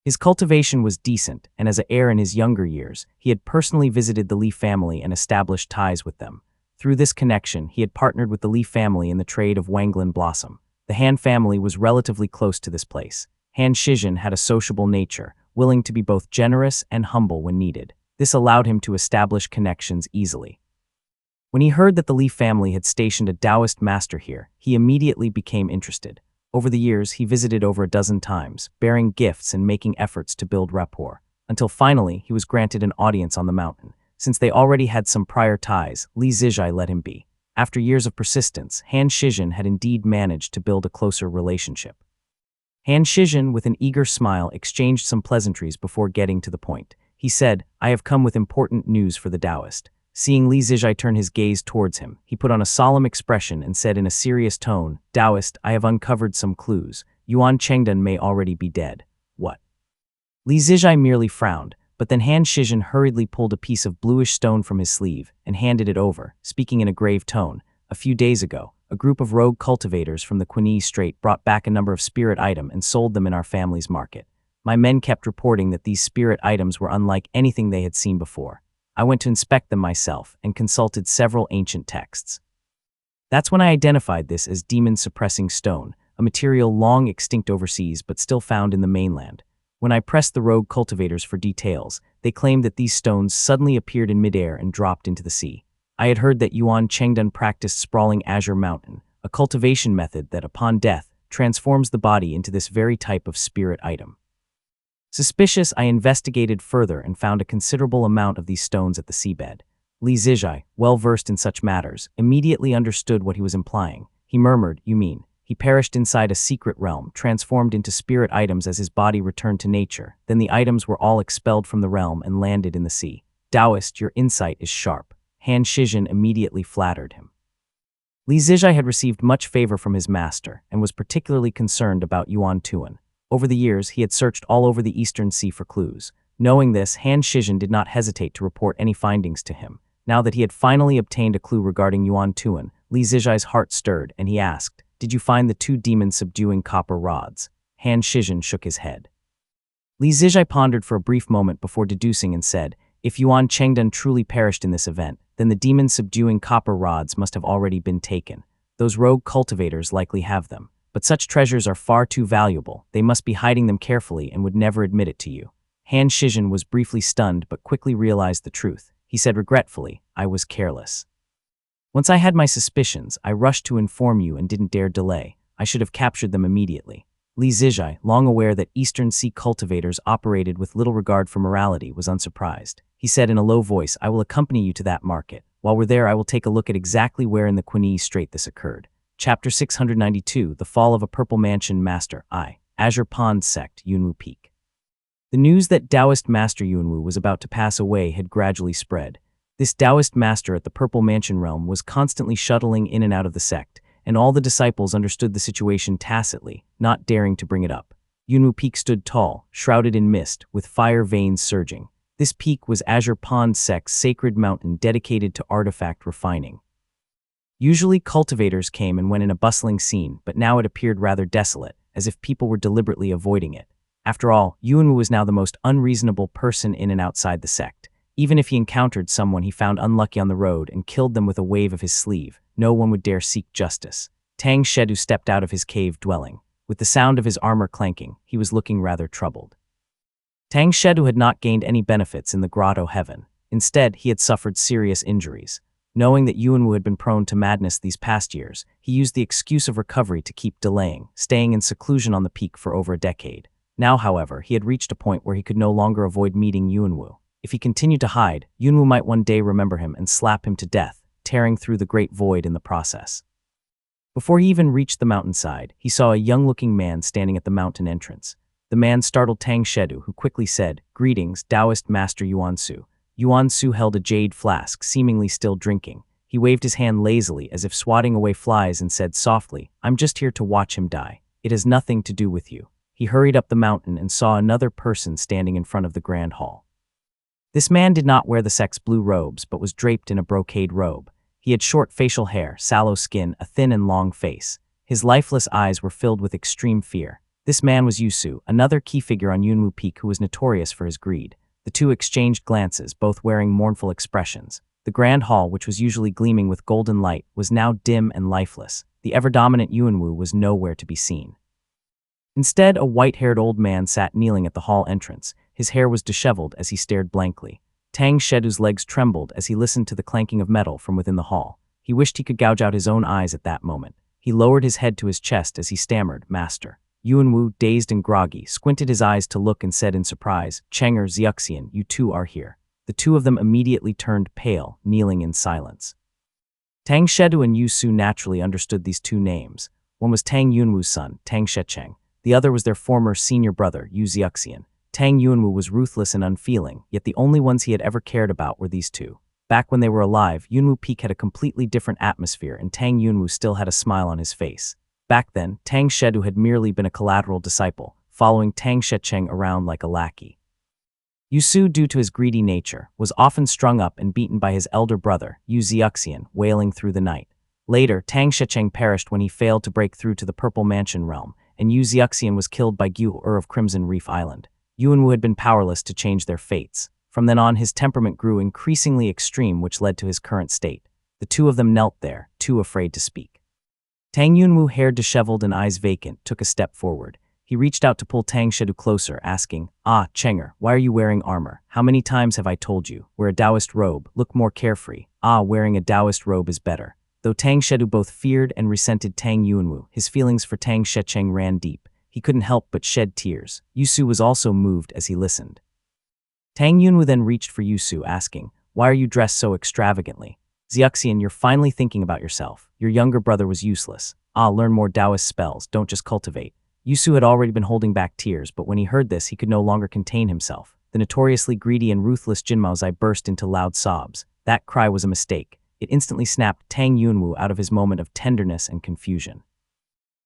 His cultivation was decent, and as an heir in his younger years, he had personally visited the Li family and established ties with them. Through this connection, he had partnered with the Li family in the trade of Wanglin Blossom. The Han family was relatively close to this place. Han Shizhen had a sociable nature, willing to be both generous and humble when needed. This allowed him to establish connections easily. When he heard that the Li family had stationed a Taoist master here, he immediately became interested. Over the years, he visited over a dozen times, bearing gifts and making efforts to build rapport, until finally he was granted an audience on the mountain. Since they already had some prior ties, Li Zijai let him be. After years of persistence, Han Shizhen had indeed managed to build a closer relationship. Han Shizhen, with an eager smile, exchanged some pleasantries before getting to the point. He said, "I have come with important news for the Taoist." Seeing Li Zijai turn his gaze towards him, he put on a solemn expression and said in a serious tone, "Taoist, I have uncovered some clues. Yuan Chengdan may already be dead." "What?" Li Zijai merely frowned, but then Han Shizhen hurriedly pulled a piece of bluish stone from his sleeve and handed it over, speaking in a grave tone. "A few days ago, a group of rogue cultivators from the Quinese Strait brought back a number of spirit items and sold them in our family's market. My men kept reporting that these spirit items were unlike anything they had seen before. I went to inspect them myself and consulted several ancient texts. That's when I identified this as demon-suppressing stone, a material long extinct overseas but still found in the mainland. When I pressed the rogue cultivators for details, they claimed that these stones suddenly appeared in midair and dropped into the sea. I had heard that Yuan Chengdun practiced sprawling Azure Mountain, a cultivation method that, upon death, transforms the body into this very type of spirit item. Suspicious, I investigated further and found a considerable amount of these stones at the seabed. Li Zijai, well versed in such matters, immediately understood what he was implying. He murmured, "You mean, he perished inside a secret realm, transformed into spirit items as his body returned to nature. Then the items were all expelled from the realm and landed in the sea. Taoist, your insight is sharp." Han Shizhen immediately flattered him. Li Zijai had received much favor from his master and was particularly concerned about Yuan Tuan. Over the years, he had searched all over the Eastern Sea for clues. Knowing this, Han Shizhen did not hesitate to report any findings to him. Now that he had finally obtained a clue regarding Yuan Tuan, Li Zijai's heart stirred, and he asked, "Did you find the two demons subduing copper rods?" Han Shizhen shook his head. Li Zijai pondered for a brief moment before deducing and said, "If Yuan Chengdun truly perished in this event, then the demons subduing copper rods must have already been taken. Those rogue cultivators likely have them. But such treasures are far too valuable. They must be hiding them carefully and would never admit it to you." Han Shizhen was briefly stunned but quickly realized the truth. He said regretfully, "I was careless. Once I had my suspicions, I rushed to inform you and didn't dare delay. I should have captured them immediately." Li Zijai, long aware that Eastern Sea cultivators operated with little regard for morality, was unsurprised. He said in a low voice, "I will accompany you to that market. While we're there, I will take a look at exactly where in the Kunyi Strait this occurred." Chapter 692, The Fall of a Purple Mansion Master, Azure Pond Sect, Yunwu Peak. The news that Taoist Master Yunwu was about to pass away had gradually spread. This Taoist master at the Purple Mansion realm was constantly shuttling in and out of the sect, and all the disciples understood the situation tacitly, not daring to bring it up. Yunwu Peak stood tall, shrouded in mist, with fire veins surging. This peak was Azure Pond Sect's sacred mountain dedicated to artifact refining. Usually cultivators came and went in a bustling scene, but now it appeared rather desolate, as if people were deliberately avoiding it. After all, Yuanwu was now the most unreasonable person in and outside the sect. Even if he encountered someone he found unlucky on the road and killed them with a wave of his sleeve, no one would dare seek justice. Tang Shedu stepped out of his cave dwelling. With the sound of his armor clanking, he was looking rather troubled. Tang Shedu had not gained any benefits in the grotto heaven. Instead, he had suffered serious injuries. Knowing that Yuanwu had been prone to madness these past years, he used the excuse of recovery to keep delaying, staying in seclusion on the peak for over a decade. Now, however, he had reached a point where he could no longer avoid meeting Yuanwu. If he continued to hide, Yuanwu might one day remember him and slap him to death, tearing through the great void in the process. Before he even reached the mountainside, he saw a young-looking man standing at the mountain entrance. The man startled Tang Shedu, who quickly said, "Greetings, Taoist Master Yuansu." Yuansu held a jade flask, seemingly still drinking. He waved his hand lazily as if swatting away flies and said softly, "I'm just here to watch him die. It has nothing to do with you." He hurried up the mountain and saw another person standing in front of the grand hall. This man did not wear the sect's blue robes but was draped in a brocade robe. He had short facial hair, sallow skin, a thin and long face. His lifeless eyes were filled with extreme fear. This man was Yusu, another key figure on Yunwu Peak who was notorious for his greed. The two exchanged glances, both wearing mournful expressions. The grand hall, which was usually gleaming with golden light, was now dim and lifeless. The ever-dominant Yuanwu was nowhere to be seen. Instead, a white-haired old man sat kneeling at the hall entrance. His hair was disheveled as he stared blankly. Tang Shedu's legs trembled as he listened to the clanking of metal from within the hall. He wished he could gouge out his own eyes at that moment. He lowered his head to his chest as he stammered, "Master." Yuanwu, dazed and groggy, squinted his eyes to look and said in surprise, "Chenger, Xiuxian, you two are here." The two of them immediately turned pale, kneeling in silence. Tang Shedu and Yusu naturally understood these two names. One was Tang Yunwu's son, Tang Shecheng. The other was their former senior brother, Yu Xiuxian. Tang Yuanwu was ruthless and unfeeling, yet the only ones he had ever cared about were these two. Back when they were alive, Yunwu Peak had a completely different atmosphere and Tang Yuanwu still had a smile on his face. Back then, Tang Shedu had merely been a collateral disciple, following Tang Shecheng around like a lackey. Yusu, due to his greedy nature, was often strung up and beaten by his elder brother, Yu Xiuxian, wailing through the night. Later, Tang Shecheng perished when he failed to break through to the Purple Mansion realm, and Yu Xiuxian was killed by Gyu of Crimson Reef Island. Yuanwu had been powerless to change their fates. From then on, his temperament grew increasingly extreme, which led to his current state. The two of them knelt there, too afraid to speak. Tang Yuanwu, hair disheveled and eyes vacant, took a step forward. He reached out to pull Tang Shedu closer, asking, Chenger, why are you wearing armor? How many times have I told you? Wear a Taoist robe, look more carefree. Wearing a Taoist robe is better. Though Tang Shedu both feared and resented Tang Yuanwu, his feelings for Tang Shecheng ran deep. He couldn't help but shed tears. Yusu was also moved as he listened. Tang Yuanwu then reached for Yusu, asking, "Why are you dressed so extravagantly? Xiaoxian, you're finally thinking about yourself. Your younger brother was useless. Learn more Taoist spells, don't just cultivate." Yusu had already been holding back tears, but when he heard this, he could no longer contain himself. The notoriously greedy and ruthless Jin Maozai burst into loud sobs. That cry was a mistake. It instantly snapped Tang Yuanwu out of his moment of tenderness and confusion.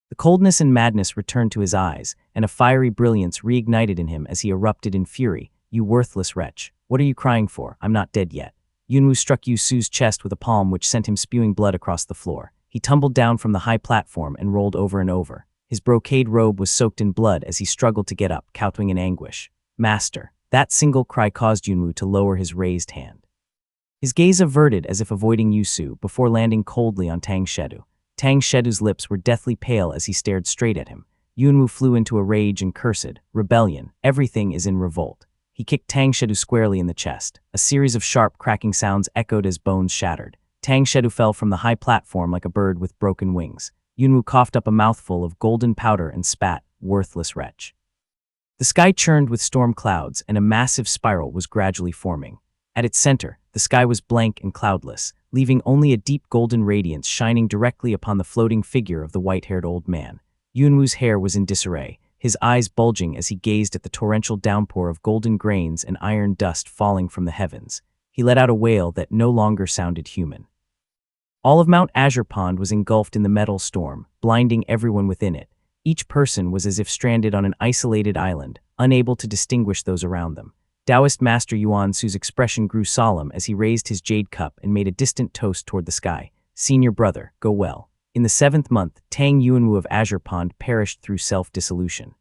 The coldness and madness returned to his eyes, and a fiery brilliance reignited in him as he erupted in fury. "You worthless wretch. What are you crying for? I'm not dead yet." Yuanwu struck Yusu's chest with a palm which sent him spewing blood across the floor. He tumbled down from the high platform and rolled over and over. His brocade robe was soaked in blood as he struggled to get up, kowtowing in anguish. "Master." That single cry caused Yuanwu to lower his raised hand. His gaze averted as if avoiding Yusu before landing coldly on Tang Shedu. Tang Shedu's lips were deathly pale as he stared straight at him. Yuanwu flew into a rage and cursed, "Rebellion, everything is in revolt." He kicked Tang Shedu squarely in the chest. A series of sharp, cracking sounds echoed as bones shattered. Tang Shedu fell from the high platform like a bird with broken wings. Yuanwu coughed up a mouthful of golden powder and spat, "Worthless wretch." The sky churned with storm clouds, and a massive spiral was gradually forming. At its center, the sky was blank and cloudless, leaving only a deep golden radiance shining directly upon the floating figure of the white-haired old man. Yuanwu's hair was in disarray, his eyes bulging as he gazed at the torrential downpour of golden grains and iron dust falling from the heavens. He let out a wail that no longer sounded human. All of Mount Azure Pond was engulfed in the metal storm, blinding everyone within it. Each person was as if stranded on an isolated island, unable to distinguish those around them. Taoist Master Yuan Su's expression grew solemn as he raised his jade cup and made a distant toast toward the sky. "Senior brother, go well." In the 7th month, Tang Yuanwu of Azure Pond perished through self-dissolution.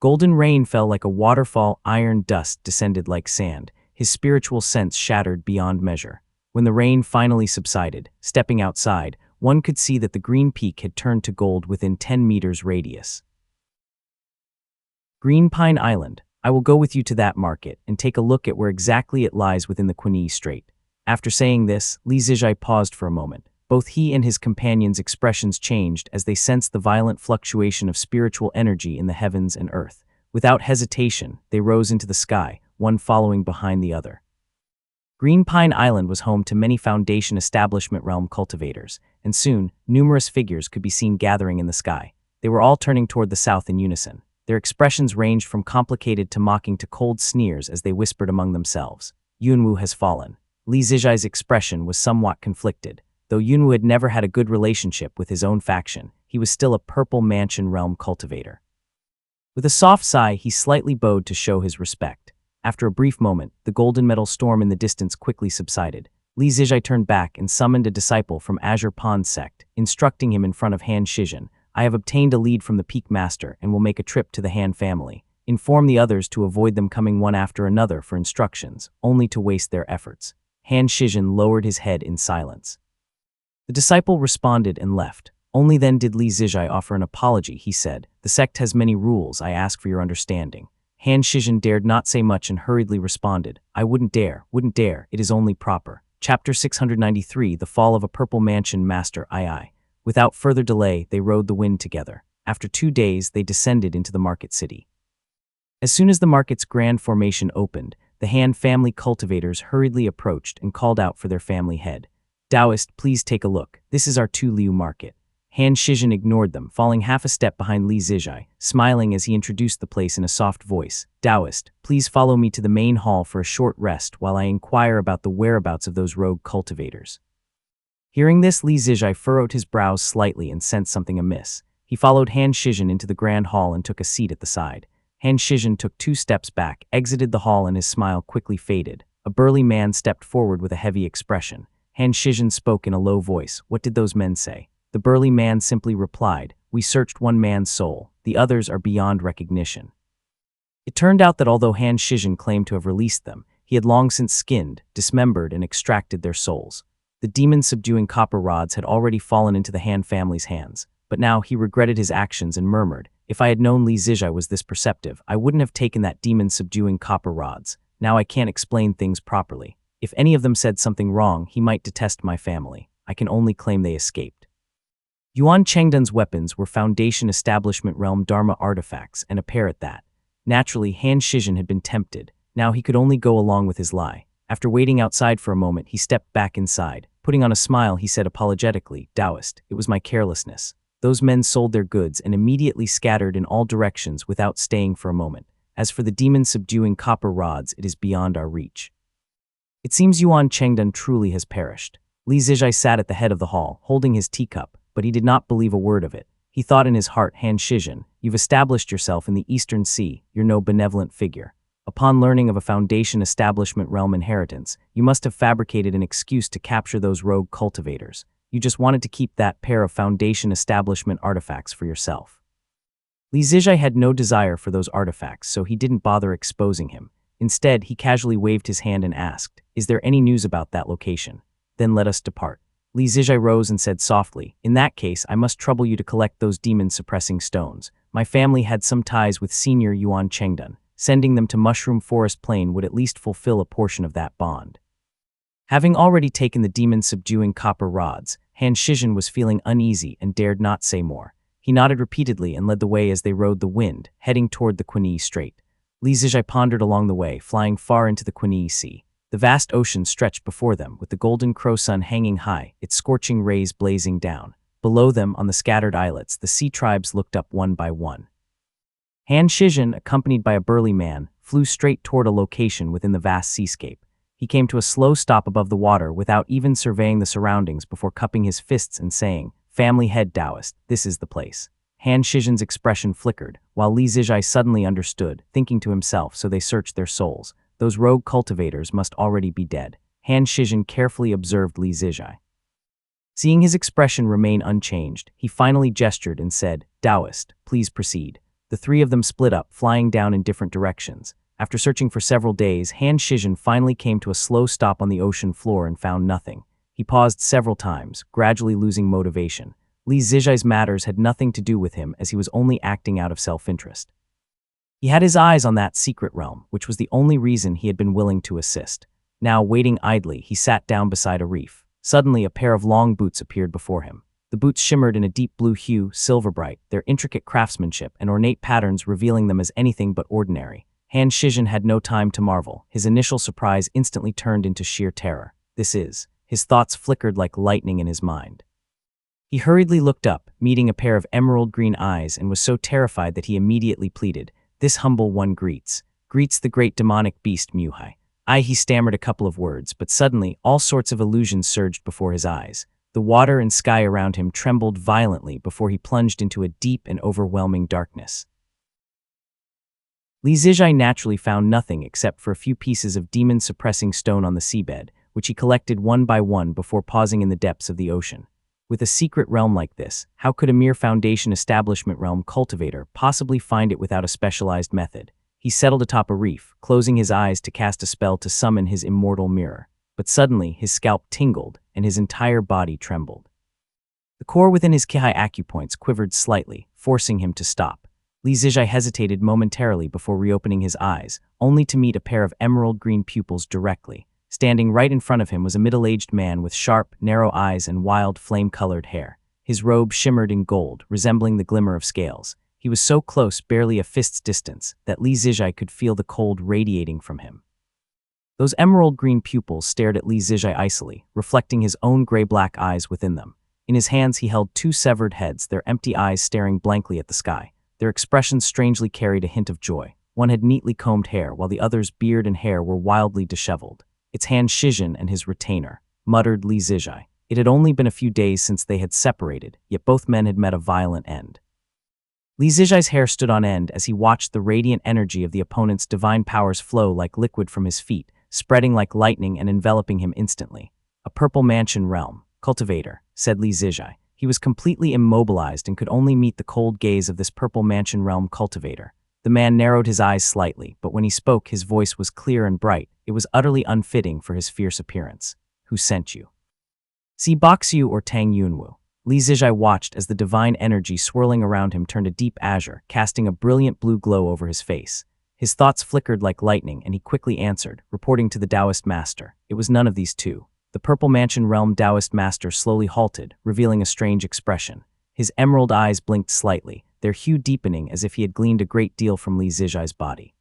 Golden rain fell like a waterfall, iron dust descended like sand, his spiritual sense shattered beyond measure. When the rain finally subsided, stepping outside, one could see that the green peak had turned to gold within 10 meters radius. Green Pine Island. I will go with you to that market and take a look at where exactly it lies within the Kunyi Strait. After saying this, Li Zijai paused for a moment. Both he and his companions' expressions changed as they sensed the violent fluctuation of spiritual energy in the heavens and earth. Without hesitation, they rose into the sky, one following behind the other. Green Pine Island was home to many Foundation Establishment Realm cultivators, and soon, numerous figures could be seen gathering in the sky. They were all turning toward the south in unison. Their expressions ranged from complicated to mocking to cold sneers as they whispered among themselves. "Yuanwu has fallen." Li Zijai's expression was somewhat conflicted. Though Yuanwu had never had a good relationship with his own faction, he was still a Purple Mansion Realm cultivator. With a soft sigh, he slightly bowed to show his respect. After a brief moment, the golden metal storm in the distance quickly subsided. Li Zijai turned back and summoned a disciple from Azure Pond sect, instructing him in front of Han Shizhen. "I have obtained a lead from the Peak Master and will make a trip to the Han family. Inform the others to avoid them coming one after another for instructions, only to waste their efforts." Han Shizhen lowered his head in silence. The disciple responded and left. Only then did Li Zijai offer an apology. He said, "The sect has many rules. I ask for your understanding." Han Shizhen dared not say much and hurriedly responded, "I wouldn't dare. It is only proper." Chapter 693, The Fall of a Purple Mansion Master II. Without further delay, they rode the wind together. After 2 days, they descended into the market city. As soon as the market's grand formation opened, the Han family cultivators hurriedly approached and called out for their family head. "Taoist, please take a look. This is our Tu Liu market." Han Shizhen ignored them, falling half a step behind Li Zijai, smiling as he introduced the place in a soft voice. "Taoist, please follow me to the main hall for a short rest while I inquire about the whereabouts of those rogue cultivators." Hearing this, Li Zijai furrowed his brows slightly and sensed something amiss. He followed Han Shizhen into the grand hall and took a seat at the side. Han Shizhen took 2 steps back, exited the hall, and his smile quickly faded. A burly man stepped forward with a heavy expression. Han Shizhen spoke in a low voice. "What did those men say?" The burly man simply replied, "We searched one man's soul. The others are beyond recognition." It turned out that although Han Shizhen claimed to have released them, he had long since skinned, dismembered, and extracted their souls. The demon-subduing copper rods had already fallen into the Han family's hands, but now he regretted his actions and murmured, "If I had known Li Zijai was this perceptive, I wouldn't have taken that demon-subduing copper rods. Now I can't explain things properly." If any of them said something wrong, he might detest my family. I can only claim they escaped. Yuan Chengdun's weapons were Foundation Establishment Realm Dharma artifacts, and a pair at that. Naturally, Han Shizhen had been tempted. Now he could only go along with his lie. After waiting outside for a moment, he stepped back inside. Putting on a smile, he said apologetically, "Taoist, it was my carelessness." Those men sold their goods and immediately scattered in all directions without staying for a moment. As for the demon subduing copper rods, it is beyond our reach. It seems Yuan Chengdun truly has perished. Li Zijai sat at the head of the hall, holding his teacup, but he did not believe a word of it. He thought in his heart, Han Shizhen, you've established yourself in the Eastern Sea, you're no benevolent figure. Upon learning of a Foundation Establishment Realm inheritance, you must have fabricated an excuse to capture those rogue cultivators. You just wanted to keep that pair of Foundation Establishment artifacts for yourself. Li Zijai had no desire for those artifacts, so he didn't bother exposing him. Instead, he casually waved his hand and asked, "Is there any news about that location? Then let us depart." Li Zijai rose and said softly, "In that case, I must trouble you to collect those demon-suppressing stones. My family had some ties with Senior Yuan Chengdun. Sending them to Mushroom Forest Plain would at least fulfill a portion of that bond." Having already taken the demon-subduing copper rods, Han Shizhen was feeling uneasy and dared not say more. He nodded repeatedly and led the way as they rode the wind, heading toward the Kunyi Strait. Li Zijai pondered along the way, flying far into the Kunyi Sea. The vast ocean stretched before them, with the golden crow sun hanging high, its scorching rays blazing down. Below them, on the scattered islets, the sea tribes looked up one by one. Han Shizhen, accompanied by a burly man, flew straight toward a location within the vast seascape. He came to a slow stop above the water without even surveying the surroundings before cupping his fists and saying, "Family head Taoist, this is the place." Han Shizhen's expression flickered, while Li Zijai suddenly understood, thinking to himself, so they searched their souls. Those rogue cultivators must already be dead. Han Shizhen carefully observed Li Zijai. Seeing his expression remain unchanged, he finally gestured and said, "Taoist, please proceed." The three of them split up, flying down in different directions. After searching for several days, Han Shizhen finally came to a slow stop on the ocean floor and found nothing. He paused several times, gradually losing motivation. Li Zijai's matters had nothing to do with him, as he was only acting out of self-interest. He had his eyes on that secret realm, which was the only reason he had been willing to assist. Now, waiting idly, he sat down beside a reef. Suddenly, a pair of long boots appeared before him. The boots shimmered in a deep blue hue, silver bright, their intricate craftsmanship and ornate patterns revealing them as anything but ordinary. Han Shizhen had no time to marvel. His initial surprise instantly turned into sheer terror. His thoughts flickered like lightning in his mind. He hurriedly looked up, meeting a pair of emerald green eyes, and was so terrified that he immediately pleaded, "This humble one greets the great demonic beast Muhai." He stammered a couple of words, but suddenly all sorts of illusions surged before his eyes. The water and sky around him trembled violently before he plunged into a deep and overwhelming darkness. Li Zijai naturally found nothing except for a few pieces of demon-suppressing stone on the seabed, which he collected one by one before pausing in the depths of the ocean. With a secret realm like this, how could a mere Foundation Establishment Realm cultivator possibly find it without a specialized method? He settled atop a reef, closing his eyes to cast a spell to summon his immortal mirror. But suddenly, his scalp tingled, and his entire body trembled. The core within his Kihai acupoints quivered slightly, forcing him to stop. Li Zijai hesitated momentarily before reopening his eyes, only to meet a pair of emerald green pupils directly. Standing right in front of him was a middle-aged man with sharp, narrow eyes and wild, flame-colored hair. His robe shimmered in gold, resembling the glimmer of scales. He was so close, barely a fist's distance, that Li Zijai could feel the cold radiating from him. Those emerald green pupils stared at Li Zijai icily, reflecting his own gray-black eyes within them. In his hands he held two severed heads, their empty eyes staring blankly at the sky. Their expressions strangely carried a hint of joy. One had neatly combed hair, while the other's beard and hair were wildly disheveled. "It's Han Shizhen and his retainer," muttered Li Zijai. It had only been a few days since they had separated, yet both men had met a violent end. Li Zijai's hair stood on end as he watched the radiant energy of the opponent's divine powers flow like liquid from his feet, spreading like lightning and enveloping him instantly. "A purple mansion realm, cultivator," said Li Zijai. He was completely immobilized and could only meet the cold gaze of this purple mansion realm cultivator. The man narrowed his eyes slightly, but when he spoke, his voice was clear and bright. It was utterly unfitting for his fierce appearance. "Who sent you?" "See Boxiu or Tang Yunwu." Li Zijai watched as the divine energy swirling around him turned a deep azure, casting a brilliant blue glow over his face. His thoughts flickered like lightning, and he quickly answered, reporting to the Taoist master. It was none of these two. The Purple Mansion Realm Taoist master slowly halted, revealing a strange expression. His emerald eyes blinked slightly, their hue deepening as if he had gleaned a great deal from Li Zijai's body.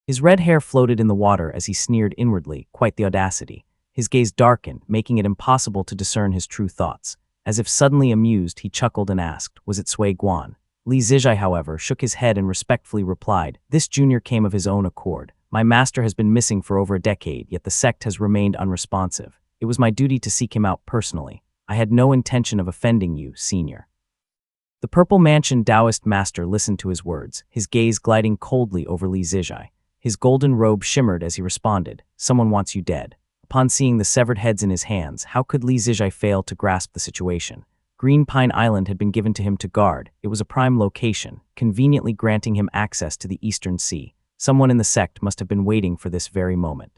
His red hair floated in the water as he sneered inwardly, quite the audacity. His gaze darkened, making it impossible to discern his true thoughts. As if suddenly amused, he chuckled and asked, was it Sui Guan? Li Zijai, however, shook his head and respectfully replied, this junior came of his own accord. My master has been missing for over a decade, yet the sect has remained unresponsive. It was my duty to seek him out personally. I had no intention of offending you, senior. The Purple Mansion Taoist master listened to his words, his gaze gliding coldly over Li Zijai. His golden robe shimmered as he responded, someone wants you dead. Upon seeing the severed heads in his hands, how could Li Zijai fail to grasp the situation? Green Pine Island had been given to him to guard. It was a prime location, conveniently granting him access to the Eastern Sea. Someone in the sect must have been waiting for this very moment.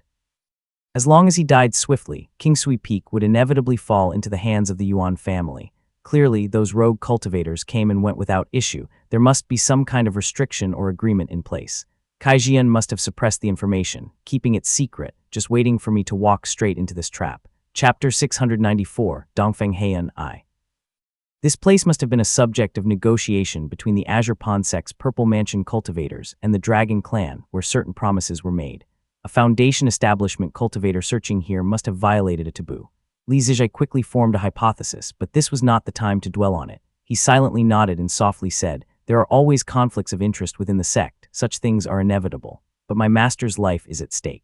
As long as he died swiftly, King Sui Peak would inevitably fall into the hands of the Yuan family. Clearly, those rogue cultivators came and went without issue. There must be some kind of restriction or agreement in place. Kai Jian must have suppressed the information, keeping it secret, just waiting for me to walk straight into this trap. Chapter 694, Dongfeng Heian I. This place must have been a subject of negotiation between the Azure Pond sect's Purple Mansion cultivators and the Dragon Clan, where certain promises were made. A Foundation establishment cultivator searching here must have violated a taboo. Li Zijai quickly formed a hypothesis, but this was not the time to dwell on it. He silently nodded and softly said, there are always conflicts of interest within the sect, such things are inevitable, but my master's life is at stake.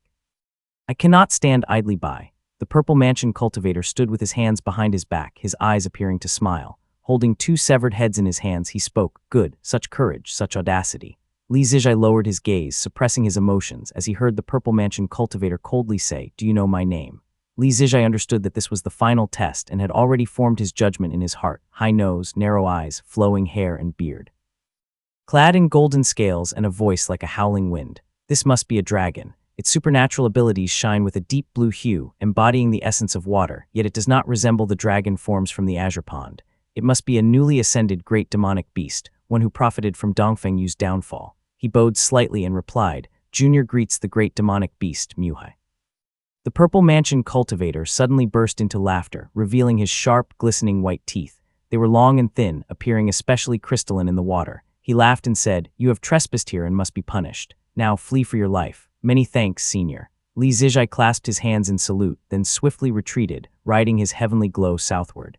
I cannot stand idly by. The Purple Mansion cultivator stood with his hands behind his back, his eyes appearing to smile. Holding two severed heads in his hands, he spoke, good, such courage, such audacity. Li Zijai lowered his gaze, suppressing his emotions, as he heard the Purple Mansion cultivator coldly say, do you know my name? Li Zijai understood that this was the final test and had already formed his judgment in his heart, high nose, narrow eyes, flowing hair and beard. Clad in golden scales and a voice like a howling wind, this must be a dragon. Its supernatural abilities shine with a deep blue hue, embodying the essence of water, yet it does not resemble the dragon forms from the Azure Pond. It must be a newly ascended great demonic beast, one who profited from Dongfeng Yu's downfall. He bowed slightly and replied, Junior greets the great demonic beast, Muhai. The Purple Mansion cultivator suddenly burst into laughter, revealing his sharp, glistening white teeth. They were long and thin, appearing especially crystalline in the water. He laughed and said, you have trespassed here and must be punished. Now flee for your life. Many thanks, senior. Li Zijai clasped his hands in salute, then swiftly retreated, riding his heavenly glow southward.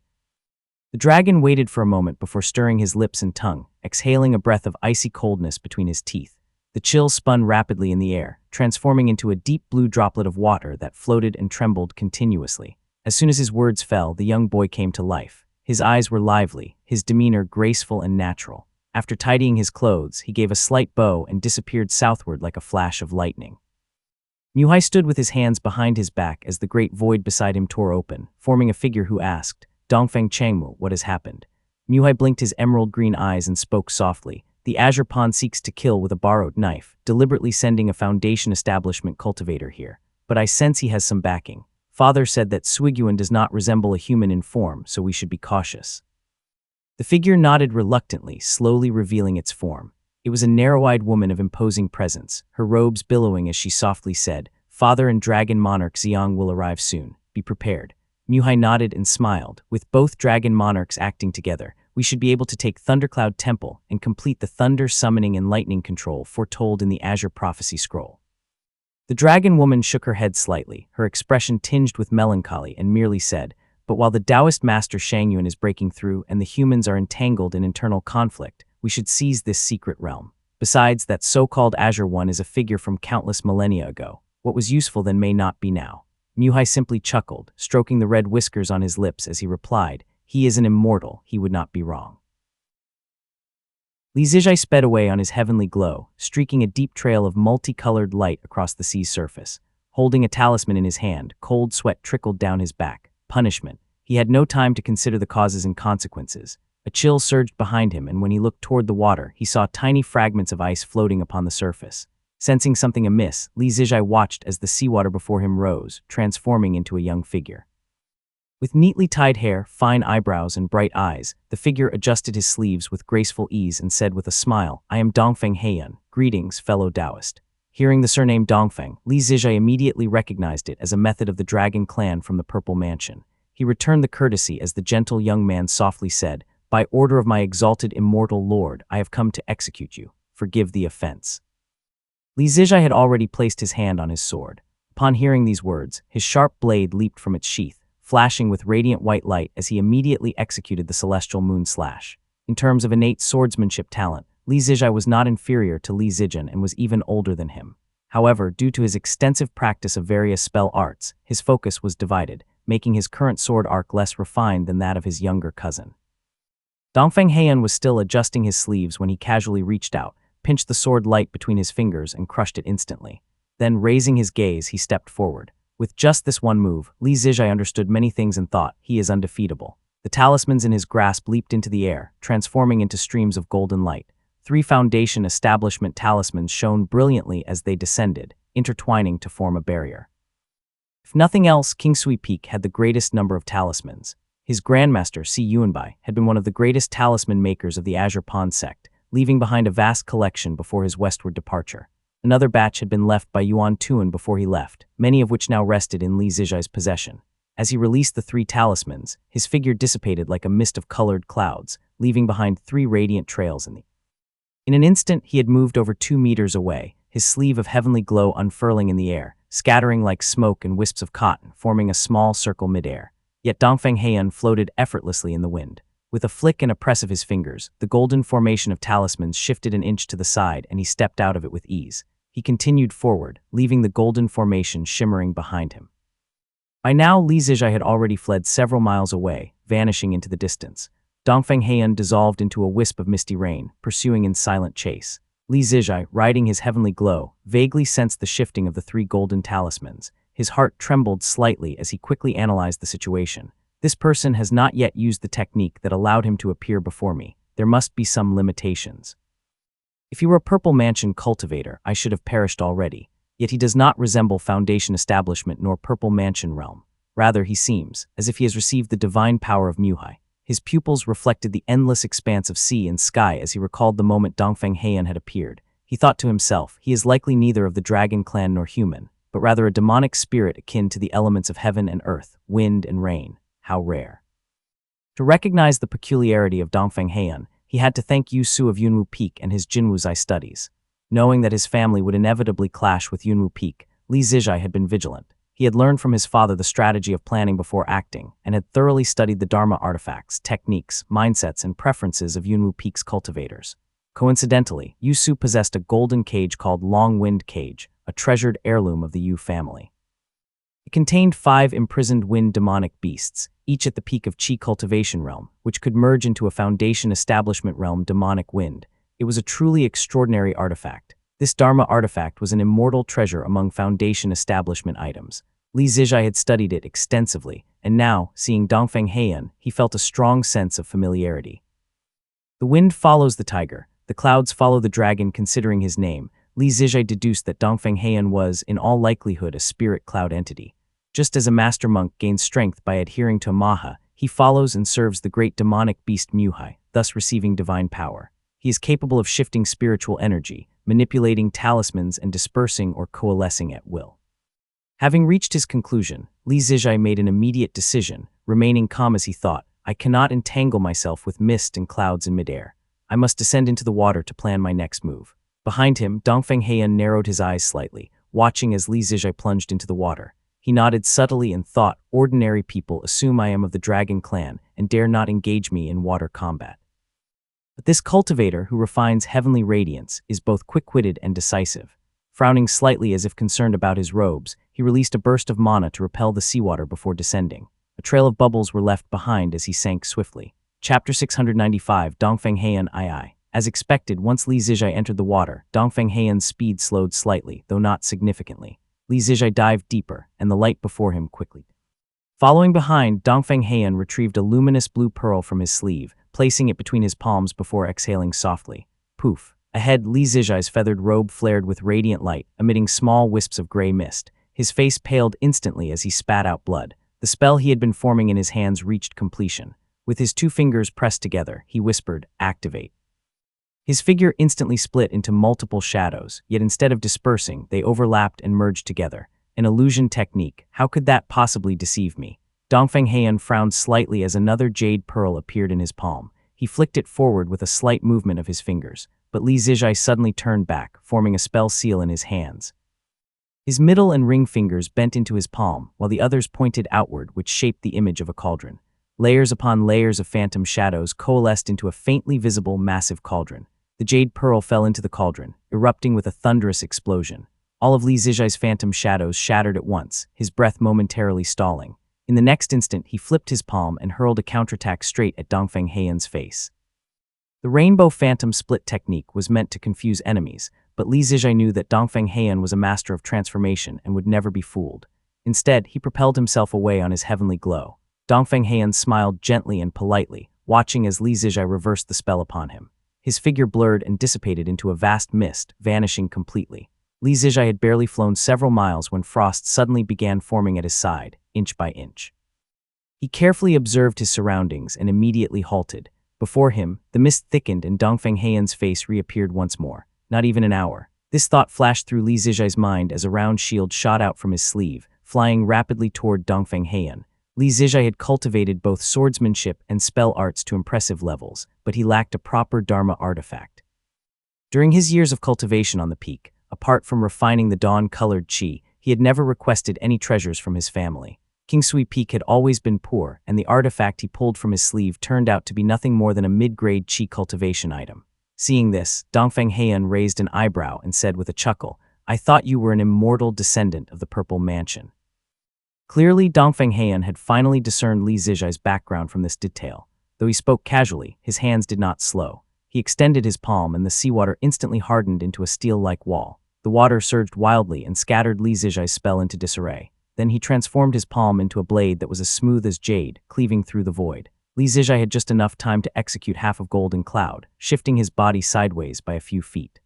The dragon waited for a moment before stirring his lips and tongue, exhaling a breath of icy coldness between his teeth. The chill spun rapidly in the air, transforming into a deep blue droplet of water that floated and trembled continuously. As soon as his words fell, the young boy came to life. His eyes were lively, his demeanor graceful and natural. After tidying his clothes, he gave a slight bow and disappeared southward like a flash of lightning. Muhai stood with his hands behind his back as the great void beside him tore open, forming a figure who asked, Dongfeng Changmu, what has happened? Muhai blinked his emerald green eyes and spoke softly. The Azure Pond seeks to kill with a borrowed knife, deliberately sending a Foundation establishment cultivator here. But I sense he has some backing. Father said that Suiguan does not resemble a human in form, so we should be cautious. The figure nodded reluctantly, slowly revealing its form. It was a narrow-eyed woman of imposing presence, her robes billowing as she softly said, Father and Dragon Monarch Xiang will arrive soon. Be prepared. Muhai nodded and smiled. With both Dragon Monarchs acting together, we should be able to take Thundercloud Temple and complete the thunder summoning and lightning control foretold in the Azure Prophecy Scroll. The dragon woman shook her head slightly, her expression tinged with melancholy, and merely said, but while the Taoist master Shangyuan is breaking through and the humans are entangled in internal conflict, we should seize this secret realm. Besides, that so-called Azure One is a figure from countless millennia ago. What was useful then may not be now. Muhai simply chuckled, stroking the red whiskers on his lips as he replied, he is an immortal, he would not be wrong. Li Zijai sped away on his heavenly glow, streaking a deep trail of multicolored light across the sea's surface. Holding a talisman in his hand, cold sweat trickled down his back. Punishment. He had no time to consider the causes and consequences. A chill surged behind him, and when he looked toward the water, he saw tiny fragments of ice floating upon the surface. Sensing something amiss, Li Zijai watched as the seawater before him rose, transforming into a young figure. With neatly tied hair, fine eyebrows, and bright eyes, the figure adjusted his sleeves with graceful ease and said with a smile, I am Dongfeng Heian, "Greetings, fellow Taoist." Hearing the surname Dongfeng, Li Zijia immediately recognized it as a method of the Dragon Clan from the Purple Mansion. He returned the courtesy as the gentle young man softly said, "By order of my exalted immortal lord, I have come to execute you. Forgive the offense." Li Zijia had already placed his hand on his sword. Upon hearing these words, his sharp blade leaped from its sheath, flashing with radiant white light as he immediately executed the celestial moon slash. In terms of innate swordsmanship talent, Li Zijia was not inferior to Li Zijian and was even older than him. However, due to his extensive practice of various spell arts, his focus was divided, making his current sword arc less refined than that of his younger cousin. Dongfeng Heian was still adjusting his sleeves when he casually reached out, pinched the sword light between his fingers and crushed it instantly. Then, raising his gaze, he stepped forward. With just this one move, Li Zijia understood many things and thought, he is undefeatable. The talismans in his grasp leaped into the air, transforming into streams of golden light. 3 foundation establishment talismans shone brilliantly as they descended, intertwining to form a barrier. If nothing else, King Sui Peak had the greatest number of talismans. His grandmaster, Si Yuanbai, had been one of the greatest talisman makers of the Azure Pond sect, leaving behind a vast collection before his westward departure. Another batch had been left by Yuan Tuan before he left, many of which now rested in Li Zijia's possession. As he released the 3 talismans, his figure dissipated like a mist of colored clouds, leaving behind 3 radiant trails in the In an instant, he had moved over 2 meters away, his sleeve of heavenly glow unfurling in the air, scattering like smoke and wisps of cotton, forming a small circle midair. Yet Dongfeng Heian floated effortlessly in the wind. With a flick and a press of his fingers, the golden formation of talismans shifted an inch to the side and he stepped out of it with ease. He continued forward, leaving the golden formation shimmering behind him. By now, Li Zijia had already fled several miles away, vanishing into the distance. Dongfeng Heian dissolved into a wisp of misty rain, pursuing in silent chase. Li Zijia, riding his heavenly glow, vaguely sensed the shifting of the 3 golden talismans. His heart trembled slightly as he quickly analyzed the situation. This person has not yet used the technique that allowed him to appear before me. There must be some limitations. If he were a Purple Mansion cultivator, I should have perished already. Yet he does not resemble Foundation Establishment nor Purple Mansion realm. Rather, he seems as if he has received the divine power of Muhai. His pupils reflected the endless expanse of sea and sky as he recalled the moment Dongfeng Heian had appeared. He thought to himself, he is likely neither of the Dragon Clan nor human, but rather a demonic spirit akin to the elements of heaven and earth, wind and rain. How rare. To recognize the peculiarity of Dongfeng Heian, he had to thank Yu Su of Yunwu Peak and his Jinwuzai studies. Knowing that his family would inevitably clash with Yunwu Peak, Li Zijia had been vigilant. He had learned from his father the strategy of planning before acting, and had thoroughly studied the Dharma artifacts, techniques, mindsets, and preferences of Yunwu Peak's cultivators. Coincidentally, Yu Su possessed a golden cage called Long Wind Cage, a treasured heirloom of the Yu family. It contained 5 imprisoned wind demonic beasts, each at the peak of Qi cultivation realm, which could merge into a Foundation Establishment realm demonic wind. It was a truly extraordinary artifact. This Dharma artifact was an immortal treasure among Foundation Establishment items. Li Zijia had studied it extensively, and now, seeing Dongfeng Heian, he felt a strong sense of familiarity. The wind follows the tiger, the clouds follow the dragon. Considering his name, Li Zijia deduced that Dongfeng Heian was, in all likelihood, a spirit cloud entity. Just as a master monk gains strength by adhering to a maha, he follows and serves the great demonic beast Muhai, thus receiving divine power. He is capable of shifting spiritual energy, manipulating talismans and dispersing or coalescing at will. Having reached his conclusion, Li Zijia made an immediate decision, remaining calm as he thought, I cannot entangle myself with mist and clouds in midair. I must descend into the water to plan my next move. Behind him, Dongfeng Heian narrowed his eyes slightly, watching as Li Zijia plunged into the water. He nodded subtly and thought, ordinary people assume I am of the Dragon Clan and dare not engage me in water combat. But this cultivator who refines heavenly radiance is both quick-witted and decisive. Frowning slightly as if concerned about his robes, he released a burst of mana to repel the seawater before descending. A trail of bubbles were left behind as he sank swiftly. Chapter 695, Dongfeng Heian II. As expected, once Li Zijia entered the water, Dongfeng Heian's speed slowed slightly, though not significantly. Li Zijia dived deeper, and the light before him quickly. Following behind, Dongfeng Heian retrieved a luminous blue pearl from his sleeve, placing it between his palms before exhaling softly. Poof. Ahead, Li Zijia's feathered robe flared with radiant light, emitting small wisps of gray mist. His face paled instantly as he spat out blood. The spell he had been forming in his hands reached completion. With his 2 fingers pressed together, he whispered, "Activate." His figure instantly split into multiple shadows, yet instead of dispersing, they overlapped and merged together. An illusion technique. How could that possibly deceive me? Dongfeng Heian frowned slightly as another jade pearl appeared in his palm. He flicked it forward with a slight movement of his fingers, but Li Zijai suddenly turned back, forming a spell seal in his hands. His middle and ring fingers bent into his palm, while the others pointed outward, which shaped the image of a cauldron. Layers upon layers of phantom shadows coalesced into a faintly visible, massive cauldron. The jade pearl fell into the cauldron, erupting with a thunderous explosion. All of Li Zijai's phantom shadows shattered at once, his breath momentarily stalling. In the next instant, he flipped his palm and hurled a counterattack straight at Dongfeng Heian's face. The rainbow phantom split technique was meant to confuse enemies, but Li Zijai knew that Dongfeng Heian was a master of transformation and would never be fooled. Instead, he propelled himself away on his heavenly glow. Dongfeng Heian smiled gently and politely, watching as Li Zijai reversed the spell upon him. His figure blurred and dissipated into a vast mist, vanishing completely. Li Zijai had barely flown several miles when frost suddenly began forming at his side, inch by inch. He carefully observed his surroundings and immediately halted. Before him, the mist thickened and Dongfeng Heian's face reappeared once more. Not even an hour. This thought flashed through Li Zijai's mind as a round shield shot out from his sleeve, flying rapidly toward Dongfeng Heian. Li Zijai had cultivated both swordsmanship and spell arts to impressive levels, but he lacked a proper Dharma artifact. During his years of cultivation on the peak, apart from refining the dawn-colored qi, he had never requested any treasures from his family. Kingsui Peak had always been poor, and the artifact he pulled from his sleeve turned out to be nothing more than a mid-grade qi cultivation item. Seeing this, Dongfeng Heian raised an eyebrow and said with a chuckle, "I thought you were an immortal descendant of the Purple Mansion." Clearly, Dongfeng Heian had finally discerned Li Zijai's background from this detail. Though he spoke casually, his hands did not slow. He extended his palm and the seawater instantly hardened into a steel-like wall. The water surged wildly and scattered Li Zijai's spell into disarray. Then he transformed his palm into a blade that was as smooth as jade, cleaving through the void. Li Zijai had just enough time to execute half of Golden Cloud, shifting his body sideways by a few feet.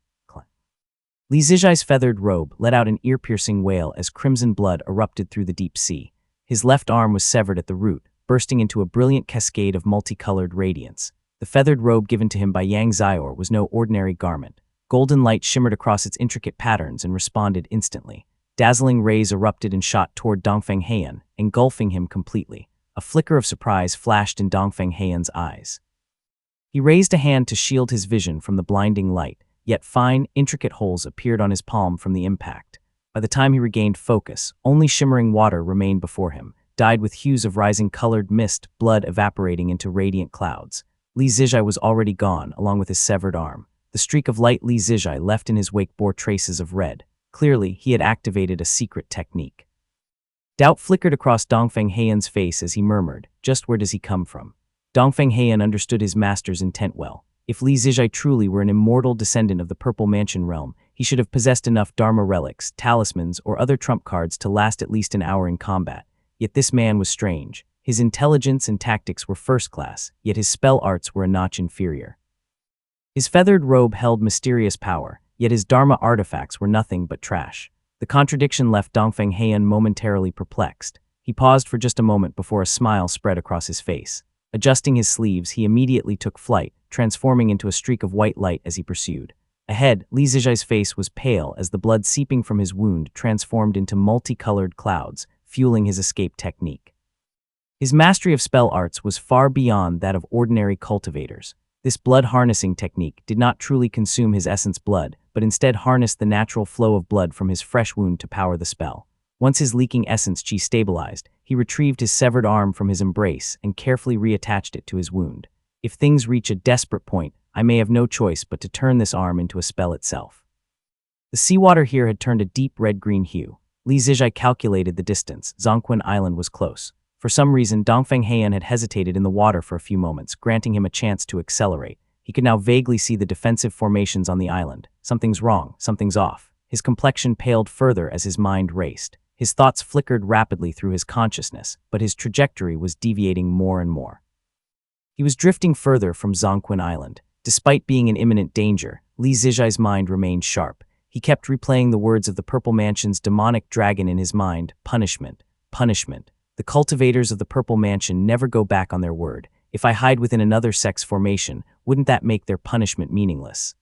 Li Zijai's feathered robe let out an ear-piercing wail as crimson blood erupted through the deep sea. His left arm was severed at the root, bursting into a brilliant cascade of multicolored radiance. The feathered robe given to him by Yang Xior was no ordinary garment. Golden light shimmered across its intricate patterns and responded instantly. Dazzling rays erupted and shot toward Dongfeng Heian, engulfing him completely. A flicker of surprise flashed in Dongfeng Heian's eyes. He raised a hand to shield his vision from the blinding light, yet fine, intricate holes appeared on his palm from the impact. By the time he regained focus, only shimmering water remained before him, dyed with hues of rising colored mist, blood evaporating into radiant clouds. Li Zijai was already gone, along with his severed arm. The streak of light Li Zijai left in his wake bore traces of red. Clearly, he had activated a secret technique. Doubt flickered across Dongfeng Heian's face as he murmured, "Just where does he come from?" Dongfeng Heian understood his master's intent well. If Li Zijai truly were an immortal descendant of the Purple Mansion realm, he should have possessed enough Dharma relics, talismans, or other trump cards to last at least an hour in combat. Yet this man was strange. His intelligence and tactics were first class, yet his spell arts were a notch inferior. His feathered robe held mysterious power, yet his Dharma artifacts were nothing but trash. The contradiction left Dongfeng Heian momentarily perplexed. He paused for just a moment before a smile spread across his face. Adjusting his sleeves, he immediately took flight, transforming into a streak of white light as he pursued. Ahead, Li Zijai's face was pale as the blood seeping from his wound transformed into multicolored clouds, fueling his escape technique. His mastery of spell arts was far beyond that of ordinary cultivators. This blood harnessing technique did not truly consume his essence blood, but instead harnessed the natural flow of blood from his fresh wound to power the spell. Once his leaking essence qi stabilized, he retrieved his severed arm from his embrace and carefully reattached it to his wound. If things reach a desperate point, I may have no choice but to turn this arm into a spell itself. The seawater here had turned a deep red-green hue. Li Zijai calculated the distance. Zhongquan Island was close. For some reason, Dongfeng Heian had hesitated in the water for a few moments, granting him a chance to accelerate. He could now vaguely see the defensive formations on the island. Something's wrong, something's off. His complexion paled further as his mind raced. His thoughts flickered rapidly through his consciousness, but his trajectory was deviating more and more. He was drifting further from Zhongquan Island. Despite being in imminent danger, Li Zijai's mind remained sharp. He kept replaying the words of the Purple Mansion's demonic dragon in his mind, punishment, punishment. The cultivators of the Purple Mansion never go back on their word. If I hide within another sex formation, wouldn't that make their punishment meaningless?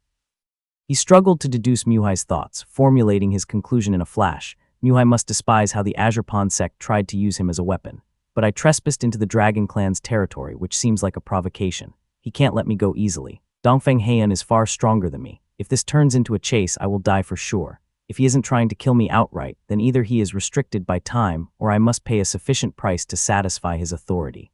He struggled to deduce Muhai's thoughts, formulating his conclusion in a flash. Muhai must despise how the Azure Pawn sect tried to use him as a weapon. But I trespassed into the Dragon Clan's territory, which seems like a provocation. He can't let me go easily. Dongfeng Heian is far stronger than me. If this turns into a chase, I will die for sure. If he isn't trying to kill me outright, then either he is restricted by time, or I must pay a sufficient price to satisfy his authority.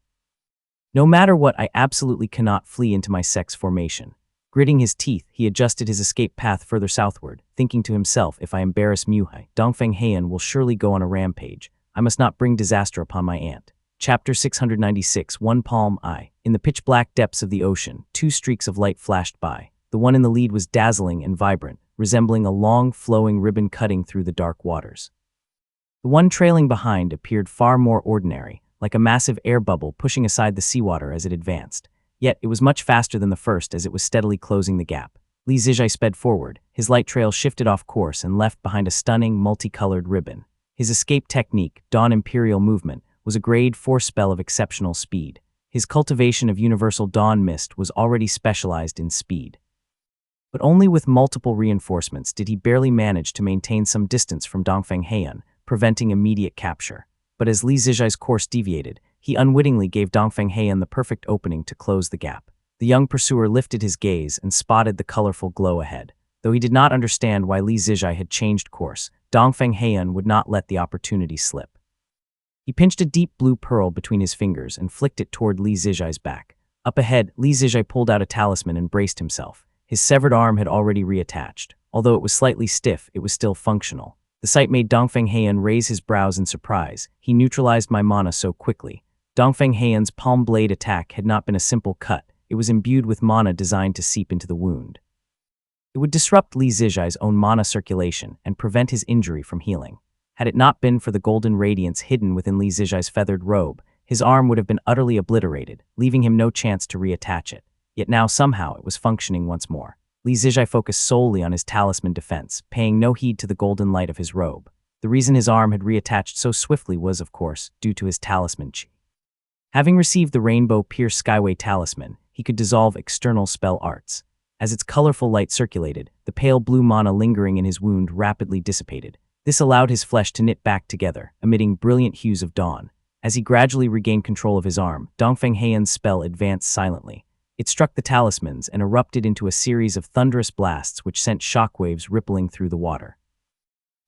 No matter what, I absolutely cannot flee into my sect's formation. Gritting his teeth, he adjusted his escape path further southward, thinking to himself, if I embarrass Muhai, Dongfeng Heian will surely go on a rampage. I must not bring disaster upon my aunt. Chapter 696, One Palm Eye. In the pitch-black depths of the ocean, two streaks of light flashed by. The one in the lead was dazzling and vibrant, resembling a long, flowing ribbon cutting through the dark waters. The one trailing behind appeared far more ordinary, like a massive air bubble pushing aside the seawater as it advanced. Yet it was much faster than the first as it was steadily closing the gap. Li Zijai sped forward. His light trail shifted off course and left behind a stunning, multicolored ribbon. His escape technique, Dawn Imperial Movement, was a grade 4 spell of exceptional speed. His cultivation of Universal Dawn Mist was already specialized in speed. But only with multiple reinforcements did he barely manage to maintain some distance from Dongfeng Heian, preventing immediate capture. But as Li Zijai's course deviated, he unwittingly gave Dongfeng Heian the perfect opening to close the gap. The young pursuer lifted his gaze and spotted the colorful glow ahead. Though he did not understand why Li Zijai had changed course, Dongfeng Heian would not let the opportunity slip. He pinched a deep blue pearl between his fingers and flicked it toward Li Zijai's back. Up ahead, Li Zijai pulled out a talisman and braced himself. His severed arm had already reattached. Although it was slightly stiff, it was still functional. The sight made Dongfeng Heian raise his brows in surprise. He neutralized my mana so quickly. Dongfeng Heian's palm blade attack had not been a simple cut. It was imbued with mana designed to seep into the wound. It would disrupt Li Zijai's own mana circulation and prevent his injury from healing. Had it not been for the golden radiance hidden within Li Zijai's feathered robe, his arm would have been utterly obliterated, leaving him no chance to reattach it. Yet now somehow it was functioning once more. Li Zijai focused solely on his talisman defense, paying no heed to the golden light of his robe. The reason his arm had reattached so swiftly was, of course, due to his talisman chi. Having received the Rainbow Pierce Skyway talisman, he could dissolve external spell arts. As its colorful light circulated, the pale blue mana lingering in his wound rapidly dissipated. This allowed his flesh to knit back together, emitting brilliant hues of dawn. As he gradually regained control of his arm, Dongfeng Heian's spell advanced silently. It struck the talismans and erupted into a series of thunderous blasts which sent shockwaves rippling through the water.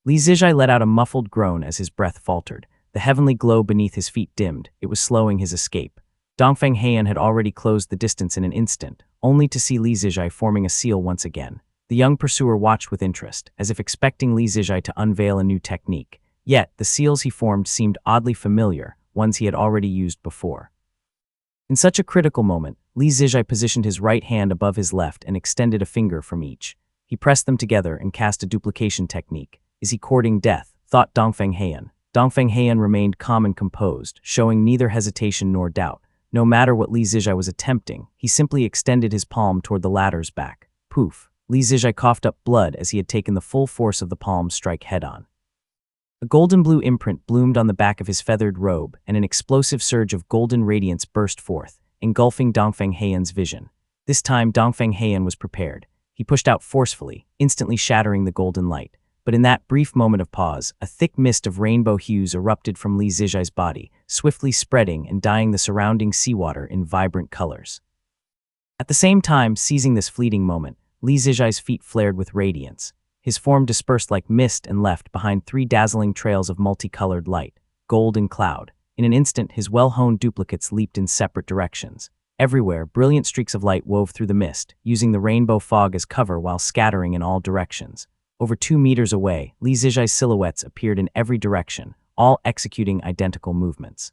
Li Zijai let out a muffled groan as his breath faltered. The heavenly glow beneath his feet dimmed. It was slowing his escape. Dongfeng Heian had already closed the distance in an instant, only to see Li Zijai forming a seal once again. The young pursuer watched with interest, as if expecting Li Zijai to unveil a new technique. Yet, the seals he formed seemed oddly familiar, ones he had already used before. In such a critical moment, Li Zijai positioned his right hand above his left and extended a finger from each. He pressed them together and cast a duplication technique. Is he courting death? Thought Dongfeng Heian. Dongfeng Heian remained calm and composed, showing neither hesitation nor doubt. No matter what Li Zijai was attempting, he simply extended his palm toward the latter's back. Poof! Li Zijai coughed up blood as he had taken the full force of the palm strike head-on. A golden blue imprint bloomed on the back of his feathered robe, and an explosive surge of golden radiance burst forth, engulfing Dongfeng Heian's vision. This time, Dongfeng Heian was prepared. He pushed out forcefully, instantly shattering the golden light. But in that brief moment of pause, a thick mist of rainbow hues erupted from Li Zijai's body, swiftly spreading and dyeing the surrounding seawater in vibrant colors. At the same time, seizing this fleeting moment, Li Zijai's feet flared with radiance. His form dispersed like mist and left behind 3 dazzling trails of multicolored light, gold and cloud. In an instant, his well-honed duplicates leaped in separate directions. Everywhere, brilliant streaks of light wove through the mist, using the rainbow fog as cover while scattering in all directions. Over 2 meters away, Li Zijai's silhouettes appeared in every direction, all executing identical movements.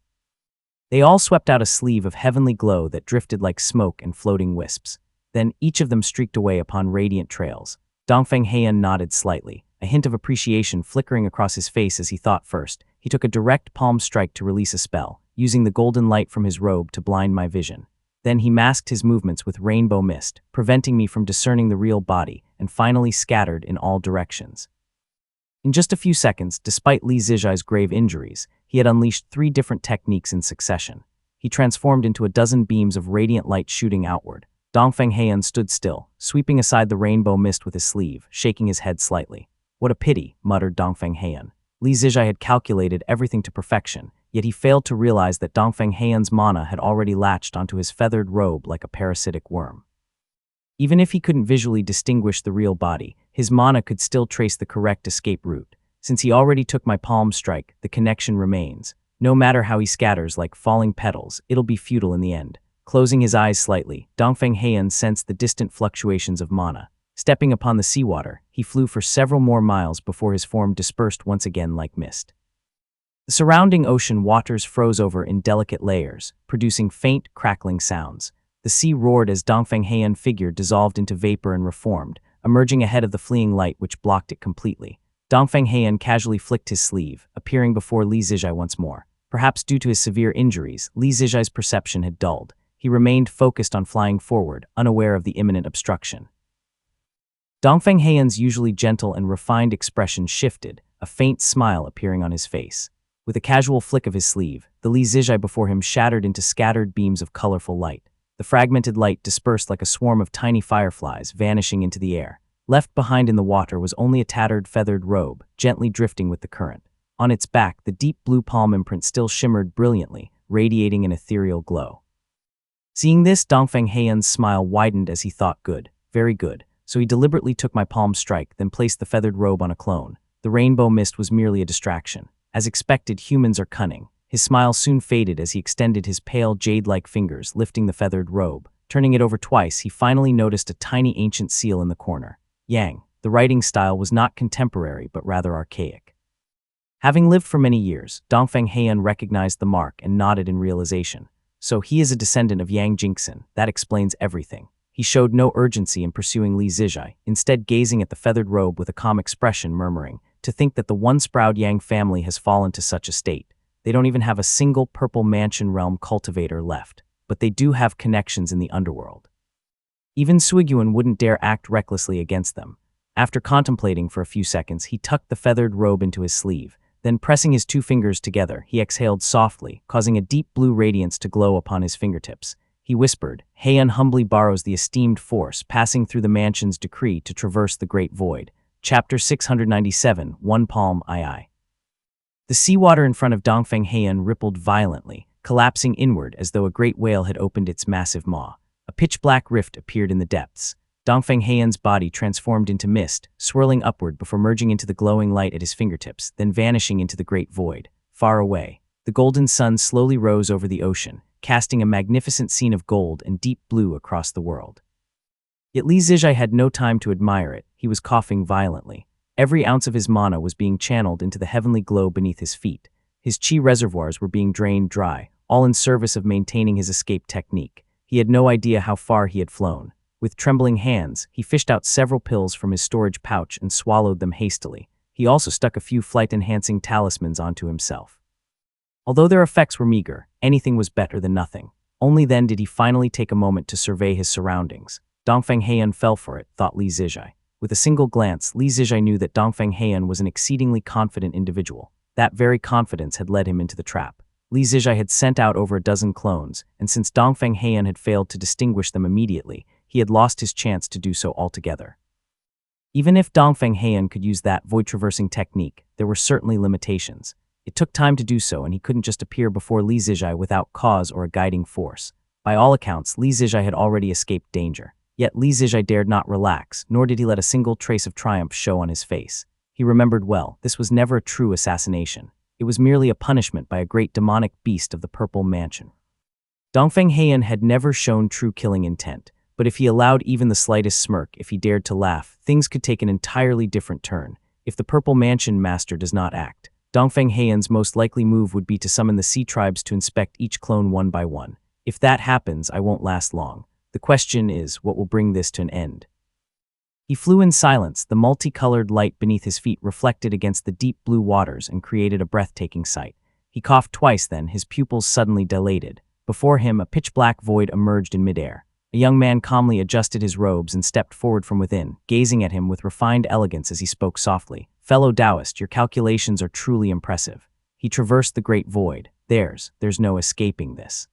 They all swept out a sleeve of heavenly glow that drifted like smoke and floating wisps. Then each of them streaked away upon radiant trails. Dongfeng Heian nodded slightly, a hint of appreciation flickering across his face as he thought first. He took a direct palm strike to release a spell, using the golden light from his robe to blind my vision. Then he masked his movements with rainbow mist, preventing me from discerning the real body, and finally scattered in all directions. In just a few seconds, despite Li Zijai's grave injuries, he had unleashed 3 different techniques in succession. He transformed into a dozen beams of radiant light shooting outward. Dongfeng Heian stood still, sweeping aside the rainbow mist with his sleeve, shaking his head slightly. What a pity, muttered Dongfeng Heian. Li Zijia had calculated everything to perfection, yet he failed to realize that Dongfeng Heian's mana had already latched onto his feathered robe like a parasitic worm. Even if he couldn't visually distinguish the real body, his mana could still trace the correct escape route. Since he already took my palm strike, the connection remains. No matter how he scatters like falling petals, it'll be futile in the end. Closing his eyes slightly, Dongfeng Heian sensed the distant fluctuations of mana. Stepping upon the seawater, he flew for several more miles before his form dispersed once again like mist. The surrounding ocean waters froze over in delicate layers, producing faint, crackling sounds. The sea roared as Dongfeng Heian figure dissolved into vapor and reformed, emerging ahead of the fleeing light which blocked it completely. Dongfeng Heian casually flicked his sleeve, appearing before Li Zijia once more. Perhaps due to his severe injuries, Li Zijia's perception had dulled. He remained focused on flying forward, unaware of the imminent obstruction. Dongfeng Heian's usually gentle and refined expression shifted, a faint smile appearing on his face. With a casual flick of his sleeve, the Li Zijia before him shattered into scattered beams of colorful light. The fragmented light dispersed like a swarm of tiny fireflies, vanishing into the air. Left behind in the water was only a tattered feathered robe, gently drifting with the current. On its back, the deep blue palm imprint still shimmered brilliantly, radiating an ethereal glow. Seeing this, Dongfeng Heian's smile widened as he thought, good, very good. So he deliberately took my palm strike, then placed the feathered robe on a clone. The rainbow mist was merely a distraction. As expected, humans are cunning. His smile soon faded as he extended his pale jade-like fingers, lifting the feathered robe. Turning it over twice, he finally noticed a tiny ancient seal in the corner. Yang. The writing style was not contemporary, but rather archaic. Having lived for many years, Dongfeng Heian recognized the mark and nodded in realization. So he is a descendant of Yang Jingxin. That explains everything. He showed no urgency in pursuing Li Zijia, instead gazing at the feathered robe with a calm expression, murmuring, to think that the once-proud Yang family has fallen to such a state. They don't even have a single purple mansion realm cultivator left, but they do have connections in the underworld. Even Suiguan wouldn't dare act recklessly against them. After contemplating for a few seconds, he tucked the feathered robe into his sleeve. Then, pressing his two fingers together, he exhaled softly, causing a deep blue radiance to glow upon his fingertips. He whispered, Heian humbly borrows the esteemed force, passing through the mansion's decree to traverse the great void. Chapter 697, One Palm II. The seawater in front of Dongfeng Heian rippled violently, collapsing inward as though a great whale had opened its massive maw. A pitch-black rift appeared in the depths. Dongfeng Heian's body transformed into mist, swirling upward before merging into the glowing light at his fingertips, then vanishing into the great void. Far away, the golden sun slowly rose over the ocean, casting a magnificent scene of gold and deep blue across the world. Yet Li Zijia had no time to admire it. He was coughing violently. Every ounce of his mana was being channeled into the heavenly glow beneath his feet. His chi reservoirs were being drained dry, all in service of maintaining his escape technique. He had no idea how far he had flown. With trembling hands, he fished out several pills from his storage pouch and swallowed them hastily. He also stuck a few flight-enhancing talismans onto himself. Although their effects were meager, anything was better than nothing. Only then did he finally take a moment to survey his surroundings. Dongfeng Heian fell for it, thought Li Zijia. With a single glance, Li Zijia knew that Dongfeng Heian was an exceedingly confident individual. That very confidence had led him into the trap. Li Zijia had sent out over a dozen clones, and since Dongfeng Heian had failed to distinguish them immediately, he had lost his chance to do so altogether. Even if Dongfeng Heian could use that void-traversing technique, there were certainly limitations. It took time to do so, and he couldn't just appear before Li Zijia without cause or a guiding force. By all accounts, Li Zijia had already escaped danger. Yet Li Zijia dared not relax, nor did he let a single trace of triumph show on his face. He remembered well, this was never a true assassination. It was merely a punishment by a great demonic beast of the Purple Mansion. Dongfeng Heian had never shown true killing intent, but if he allowed even the slightest smirk, if he dared to laugh, things could take an entirely different turn. If the Purple Mansion master does not act, Dongfeng Heian's most likely move would be to summon the sea tribes to inspect each clone one by one. If that happens, I won't last long. The question is, what will bring this to an end? He flew in silence, the multicolored light beneath his feet reflected against the deep blue waters and created a breathtaking sight. He coughed twice then, his pupils suddenly dilated. Before him, a pitch-black void emerged in midair. A young man calmly adjusted his robes and stepped forward from within, gazing at him with refined elegance as he spoke softly. Fellow Taoist, your calculations are truly impressive. He traversed the great void. There's no escaping this.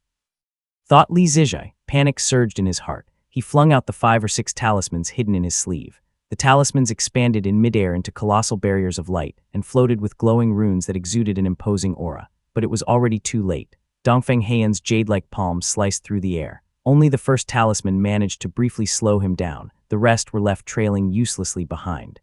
Thought Li Zijia. Panic surged in his heart. He flung out the 5 or 6 talismans hidden in his sleeve. The talismans expanded in midair into colossal barriers of light and floated with glowing runes that exuded an imposing aura. But it was already too late. Dongfeng Heian's jade-like palm sliced through the air. Only the first talisman managed to briefly slow him down. The rest were left trailing uselessly behind.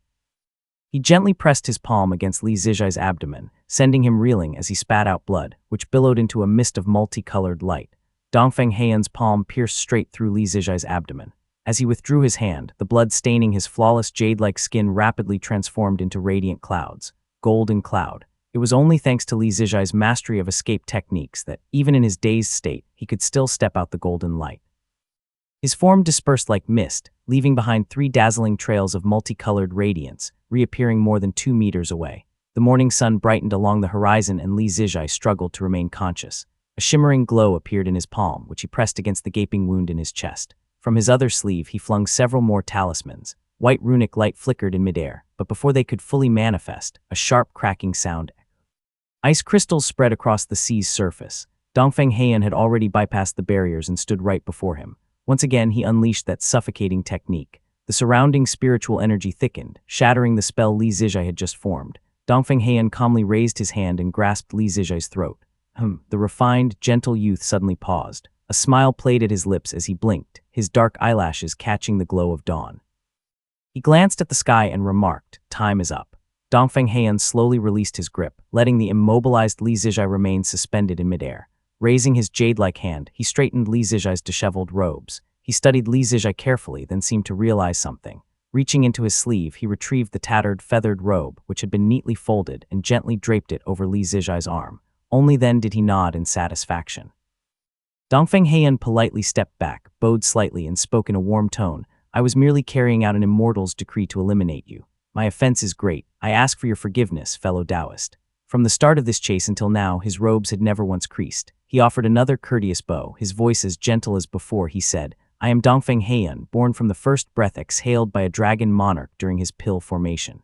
He gently pressed his palm against Li Zijai's abdomen, sending him reeling as he spat out blood, which billowed into a mist of multicolored light. Dongfeng Heian's palm pierced straight through Li Zijai's abdomen. As he withdrew his hand, the blood staining his flawless jade-like skin rapidly transformed into radiant clouds. Golden cloud. It was only thanks to Li Zijai's mastery of escape techniques that, even in his dazed state, he could still step out the golden light. His form dispersed like mist, leaving behind 3 dazzling trails of multicolored radiance, reappearing more than 2 meters away. The morning sun brightened along the horizon and Li Zijai struggled to remain conscious. A shimmering glow appeared in his palm, which he pressed against the gaping wound in his chest. From his other sleeve he flung several more talismans. White runic light flickered in midair, but before they could fully manifest, a sharp cracking sound. Ice crystals spread across the sea's surface. Dongfeng Heian had already bypassed the barriers and stood right before him. Once again he unleashed that suffocating technique. The surrounding spiritual energy thickened, shattering the spell Li Zijai had just formed. Dongfeng Heian calmly raised his hand and grasped Li Zijai's throat. The refined, gentle youth suddenly paused. A smile played at his lips as he blinked, his dark eyelashes catching the glow of dawn. He glanced at the sky and remarked, "Time is up." Dongfeng Heian slowly released his grip, letting the immobilized Li Zijai remain suspended in midair. Raising his jade-like hand, he straightened Li Zijai's disheveled robes. He studied Li Zijai carefully, then seemed to realize something. Reaching into his sleeve, he retrieved the tattered, feathered robe, which had been neatly folded, and gently draped it over Li Zijai's arm. Only then did he nod in satisfaction. Dongfeng Heian politely stepped back, bowed slightly, and spoke in a warm tone. "I was merely carrying out an immortal's decree to eliminate you. My offense is great. I ask for your forgiveness, fellow Taoist." From the start of this chase until now, his robes had never once creased. He offered another courteous bow, his voice as gentle as before. He said, "I am Dongfeng Heian, born from the first breath exhaled by a dragon monarch during his pill formation.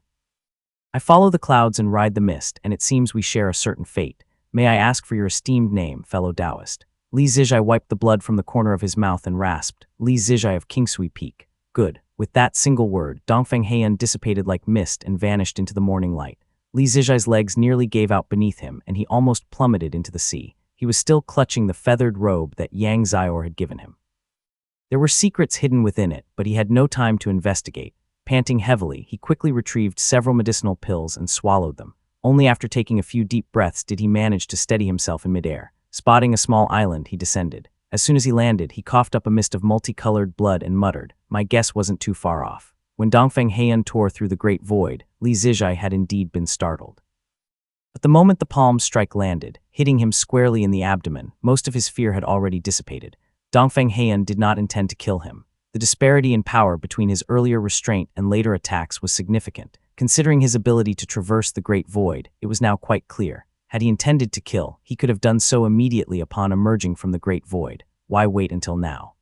I follow the clouds and ride the mist, and it seems we share a certain fate. May I ask for your esteemed name, fellow Taoist?" Li Zijai wiped the blood from the corner of his mouth and rasped, "Li Zijai of Kingsui Peak." "Good." With that single word, Dongfeng Heian dissipated like mist and vanished into the morning light. Li Zijai's legs nearly gave out beneath him, and he almost plummeted into the sea. He was still clutching the feathered robe that Yang Xior had given him. There were secrets hidden within it, but he had no time to investigate. Panting heavily, he quickly retrieved several medicinal pills and swallowed them. Only after taking a few deep breaths did he manage to steady himself in midair. Spotting a small island, he descended. As soon as he landed, he coughed up a mist of multicolored blood and muttered, "My guess wasn't too far off." When Dongfeng Heian tore through the great void, Li Zijai had indeed been startled. But the moment the palm strike landed, hitting him squarely in the abdomen, most of his fear had already dissipated. Dongfeng Heian did not intend to kill him. The disparity in power between his earlier restraint and later attacks was significant. Considering his ability to traverse the great void, it was now quite clear. Had he intended to kill, he could have done so immediately upon emerging from the great void. Why wait until now?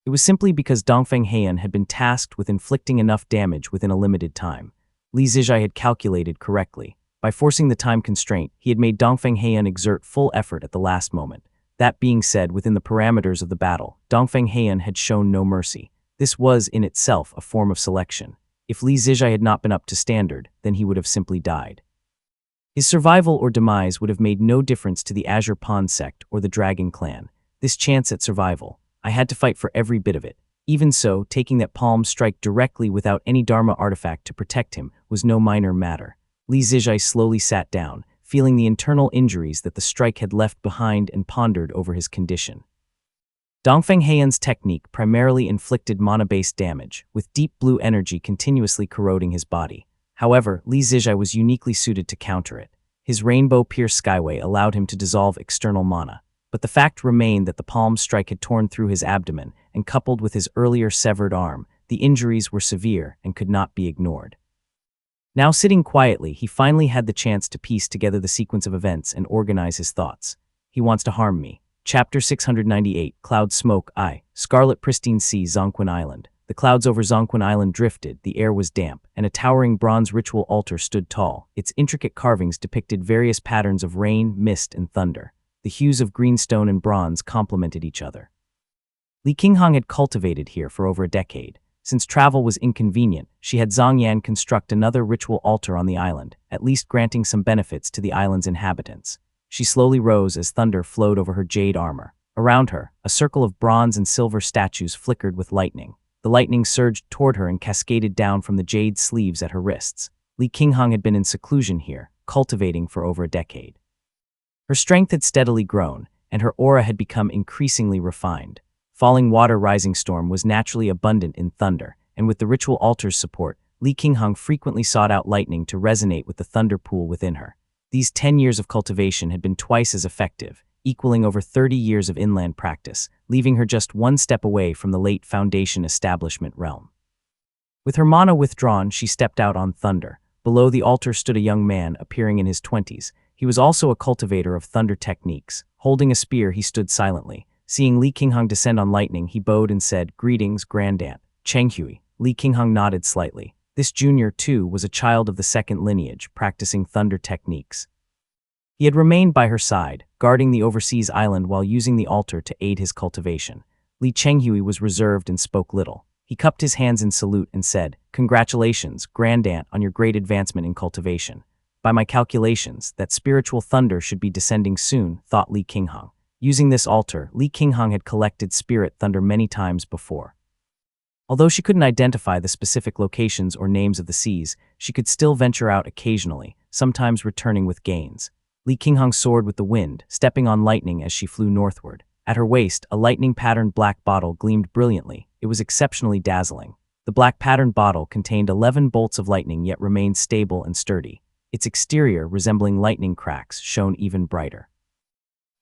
It was simply because Dongfeng Heian had been tasked with inflicting enough damage within a limited time. Li Zijai had calculated correctly. By forcing the time constraint, he had made Dongfeng Heian exert full effort at the last moment. That being said, within the parameters of the battle, Dongfeng Heian had shown no mercy. This was, in itself, a form of selection. If Li Zijai had not been up to standard, then he would have simply died. His survival or demise would have made no difference to the Azure Pond sect or the Dragon clan. This chance at survival, I had to fight for every bit of it. Even so, taking that palm strike directly without any Dharma artifact to protect him was no minor matter. Li Zijai slowly sat down, feeling the internal injuries that the strike had left behind, and pondered over his condition. Dongfeng Heian's technique primarily inflicted mana-based damage, with deep blue energy continuously corroding his body. However, Li Zijai was uniquely suited to counter it. His rainbow-pierced skyway allowed him to dissolve external mana. But the fact remained that the palm strike had torn through his abdomen, and coupled with his earlier severed arm, the injuries were severe and could not be ignored. Now sitting quietly, he finally had the chance to piece together the sequence of events and organize his thoughts. He wants to harm me. Chapter 698, Cloud Smoke I. Scarlet Pristine Sea, Zonquin Island. The clouds over Zonquin Island drifted, the air was damp, and a towering bronze ritual altar stood tall. Its intricate carvings depicted various patterns of rain, mist, and thunder. The hues of greenstone and bronze complemented each other. Li Qinghong had cultivated here for over a decade. Since travel was inconvenient, she had Zhang Yan construct another ritual altar on the island, at least granting some benefits to the island's inhabitants. She slowly rose as thunder flowed over her jade armor. Around her, a circle of bronze and silver statues flickered with lightning. The lightning surged toward her and cascaded down from the jade sleeves at her wrists. Li Qinghong had been in seclusion here, cultivating for over a decade. Her strength had steadily grown, and her aura had become increasingly refined. Falling water rising storm was naturally abundant in thunder, and with the ritual altar's support, Li Qinghong frequently sought out lightning to resonate with the thunder pool within her. These 10 years of cultivation had been twice as effective, equaling over 30 years of inland practice, leaving her just one step away from the late Foundation establishment realm. With her mana withdrawn, she stepped out on thunder. Below the altar stood a young man, appearing in his 20s. He was also a cultivator of thunder techniques. Holding a spear, he stood silently. Seeing Li Qinghong descend on lightning, he bowed and said, "Greetings, Grand Aunt Chenghui." Li Qinghong nodded slightly. This junior, too, was a child of the second lineage, practicing thunder techniques. He had remained by her side, guarding the overseas island while using the altar to aid his cultivation. Li Chenghui was reserved and spoke little. He cupped his hands in salute and said, "Congratulations, Grand Aunt, on your great advancement in cultivation. By my calculations, that spiritual thunder should be descending soon," thought Li Qinghong. Using this altar, Li Qinghong had collected spirit thunder many times before. Although she couldn't identify the specific locations or names of the seas, she could still venture out occasionally, sometimes returning with gains. Li Qinghong soared with the wind, stepping on lightning as she flew northward. At her waist, a lightning-patterned black bottle gleamed brilliantly. It was exceptionally dazzling. The black-patterned bottle contained 11 bolts of lightning yet remained stable and sturdy. Its exterior, resembling lightning cracks, shone even brighter.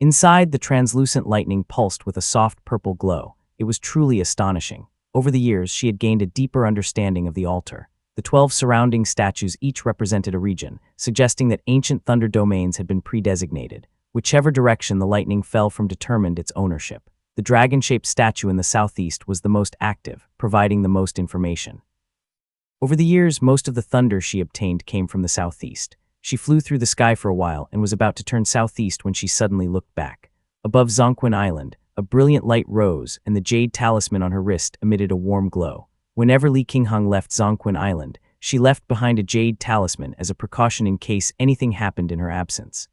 Inside, the translucent lightning pulsed with a soft purple glow. It was truly astonishing. Over the years, she had gained a deeper understanding of the altar. The 12 surrounding statues each represented a region, suggesting that ancient thunder domains had been pre-designated. Whichever direction the lightning fell from determined its ownership. The dragon-shaped statue in the southeast was the most active, providing the most information. Over the years, most of the thunder she obtained came from the southeast. She flew through the sky for a while and was about to turn southeast when she suddenly looked back. Above Zonquin Island, a brilliant light rose, and the jade talisman on her wrist emitted a warm glow. Whenever Li Qinghong left Zonquin Island, she left behind a jade talisman as a precaution in case anything happened in her absence.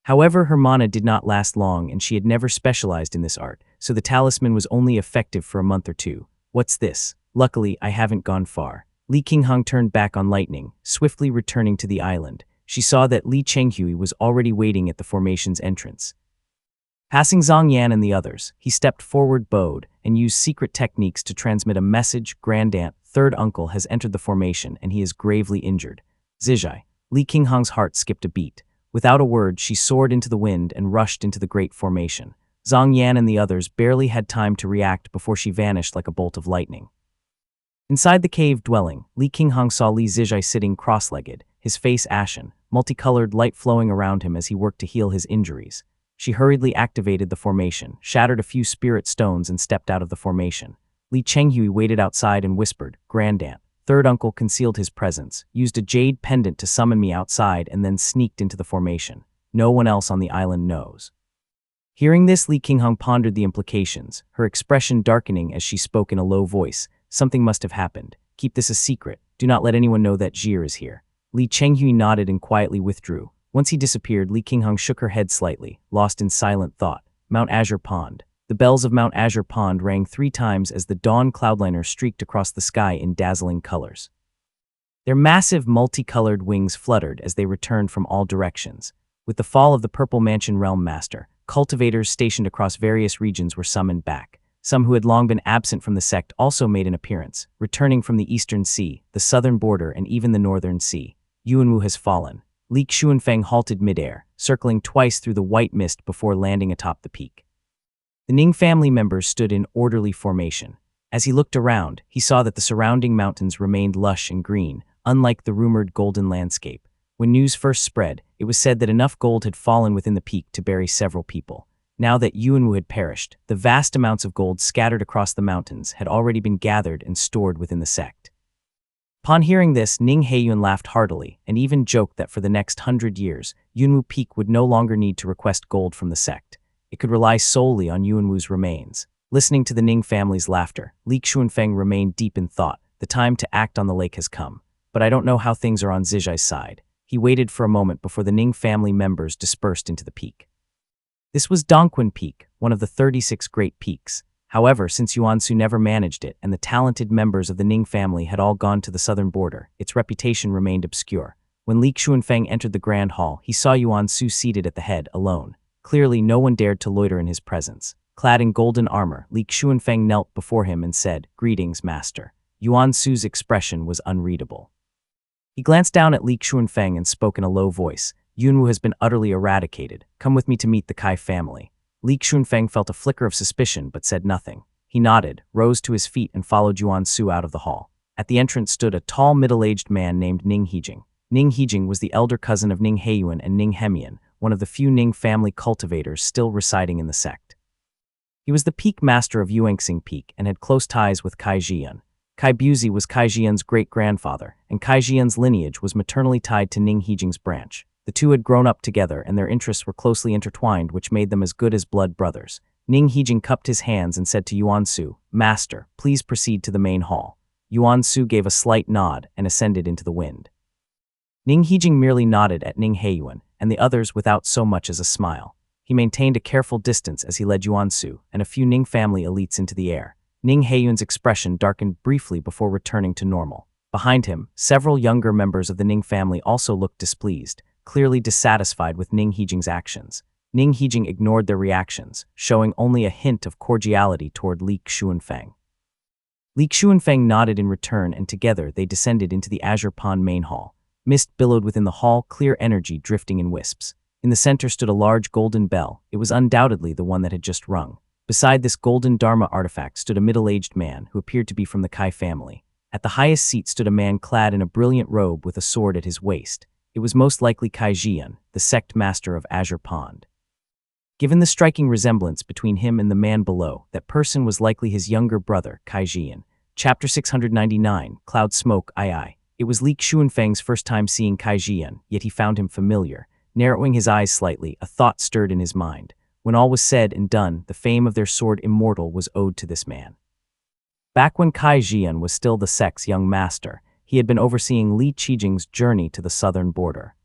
However, her mana did not last long and she had never specialized in this art, so the talisman was only effective for a month or two. "What's this? Luckily, I haven't gone far." Li Qinghong turned back on lightning, swiftly returning to the island. She saw that Li Chenghui was already waiting at the formation's entrance. Passing Zhang Yan and the others, he stepped forward, bowed, and used secret techniques to transmit a message. "Grand Aunt, third uncle has entered the formation and he is gravely injured." Zizhai. Li Qinghong's heart skipped a beat. Without a word, she soared into the wind and rushed into the great formation. Zhang Yan and the others barely had time to react before she vanished like a bolt of lightning. Inside the cave dwelling, Li Qinghong saw Li Zizhai sitting cross-legged, his face ashen, multicolored light flowing around him as he worked to heal his injuries. She hurriedly activated the formation, shattered a few spirit stones and stepped out of the formation. Li Chenghui waited outside and whispered, "Grand Aunt." Third uncle concealed his presence, used a jade pendant to summon me outside and then sneaked into the formation. No one else on the island knows. Hearing this, Li Qinghong pondered the implications, her expression darkening as she spoke in a low voice. "Something must have happened. Keep this a secret. Do not let anyone know that Jir is here." Li Chenghui nodded and quietly withdrew. Once he disappeared, Li Qinghong shook her head slightly, lost in silent thought. Mount Azure Pond. The bells of Mount Azure Pond rang 3 times as the dawn cloudliner streaked across the sky in dazzling colors. Their massive, multicolored wings fluttered as they returned from all directions. With the fall of the Purple Mansion Realm Master, cultivators stationed across various regions were summoned back. Some who had long been absent from the sect also made an appearance, returning from the Eastern Sea, the southern border, and even the Northern Sea. Yuanwu has fallen. Li Xuanfeng halted midair, circling twice through the white mist before landing atop the peak. The Ning family members stood in orderly formation. As he looked around, he saw that the surrounding mountains remained lush and green, unlike the rumored golden landscape. When news first spread, it was said that enough gold had fallen within the peak to bury several people. Now that Yuanwu had perished, the vast amounts of gold scattered across the mountains had already been gathered and stored within the sect. Upon hearing this, Ning Heiyuan laughed heartily and even joked that for the next 100 years, Yuanwu Peak would no longer need to request gold from the sect. It could rely solely on Yuanwu's remains. Listening to the Ning family's laughter, Li Xuanfeng remained deep in thought. The time to act on the lake has come. But I don't know how things are on Zijai's side. He waited for a moment before the Ning family members dispersed into the peak. This was Dongquan Peak, one of the 36 Great Peaks. However, since Yuansu never managed it and the talented members of the Ning family had all gone to the southern border, its reputation remained obscure. When Li Xuanfeng entered the Grand Hall, he saw Yuansu seated at the head, alone. Clearly, no one dared to loiter in his presence. Clad in golden armor, Li Xuanfeng knelt before him and said, "Greetings, master." Yuansu's expression was unreadable. He glanced down at Li Xuanfeng and spoke in a low voice. "Yunwu has been utterly eradicated. Come with me to meet the Kai family." Li Xuanfeng felt a flicker of suspicion but said nothing. He nodded, rose to his feet and followed Yuansu out of the hall. At the entrance stood a tall middle-aged man named Ning Hejing. Ning Hejing was the elder cousin of Ning Heiyuan and Ning Hemian, one of the few Ning family cultivators still residing in the sect. He was the peak master of Yuanxing Peak and had close ties with Kai Jian. Kai Buzi was Kai Jian's great-grandfather, and Kai Jian's lineage was maternally tied to Ning Hejing's branch. The two had grown up together and their interests were closely intertwined, which made them as good as blood brothers. Ning Hejing cupped his hands and said to Yuansu, "Master, please proceed to the main hall." Yuansu gave a slight nod and ascended into the wind. Ning Hejing merely nodded at Ning Heiyuan and the others without so much as a smile. He maintained a careful distance as he led Yuansu and a few Ning family elites into the air. Ning Heiyuan's expression darkened briefly before returning to normal. Behind him, several younger members of the Ning family also looked displeased, clearly dissatisfied with Ning Hejing's actions. Ning Hejing ignored their reactions, showing only a hint of cordiality toward Li Xuanfeng. Li Xuanfeng nodded in return and together they descended into the Azure Pond main hall. Mist billowed within the hall, clear energy drifting in wisps. In the center stood a large golden bell. It was undoubtedly the one that had just rung. Beside this golden Dharma artifact stood a middle-aged man who appeared to be from the Kai family. At the highest seat stood a man clad in a brilliant robe with a sword at his waist. It was most likely Kai Jian, the sect master of Azure Pond. Given the striking resemblance between him and the man below, that person was likely his younger brother, Kai Jian. Chapter 699, Cloud Smoke II. It was Li Xuanfeng's first time seeing Kai Jian, yet he found him familiar. Narrowing his eyes slightly, a thought stirred in his mind. When all was said and done, the fame of their sword immortal was owed to this man. Back when Kai Jian was still the sect's young master, he had been overseeing Li Qijing's journey to the southern border.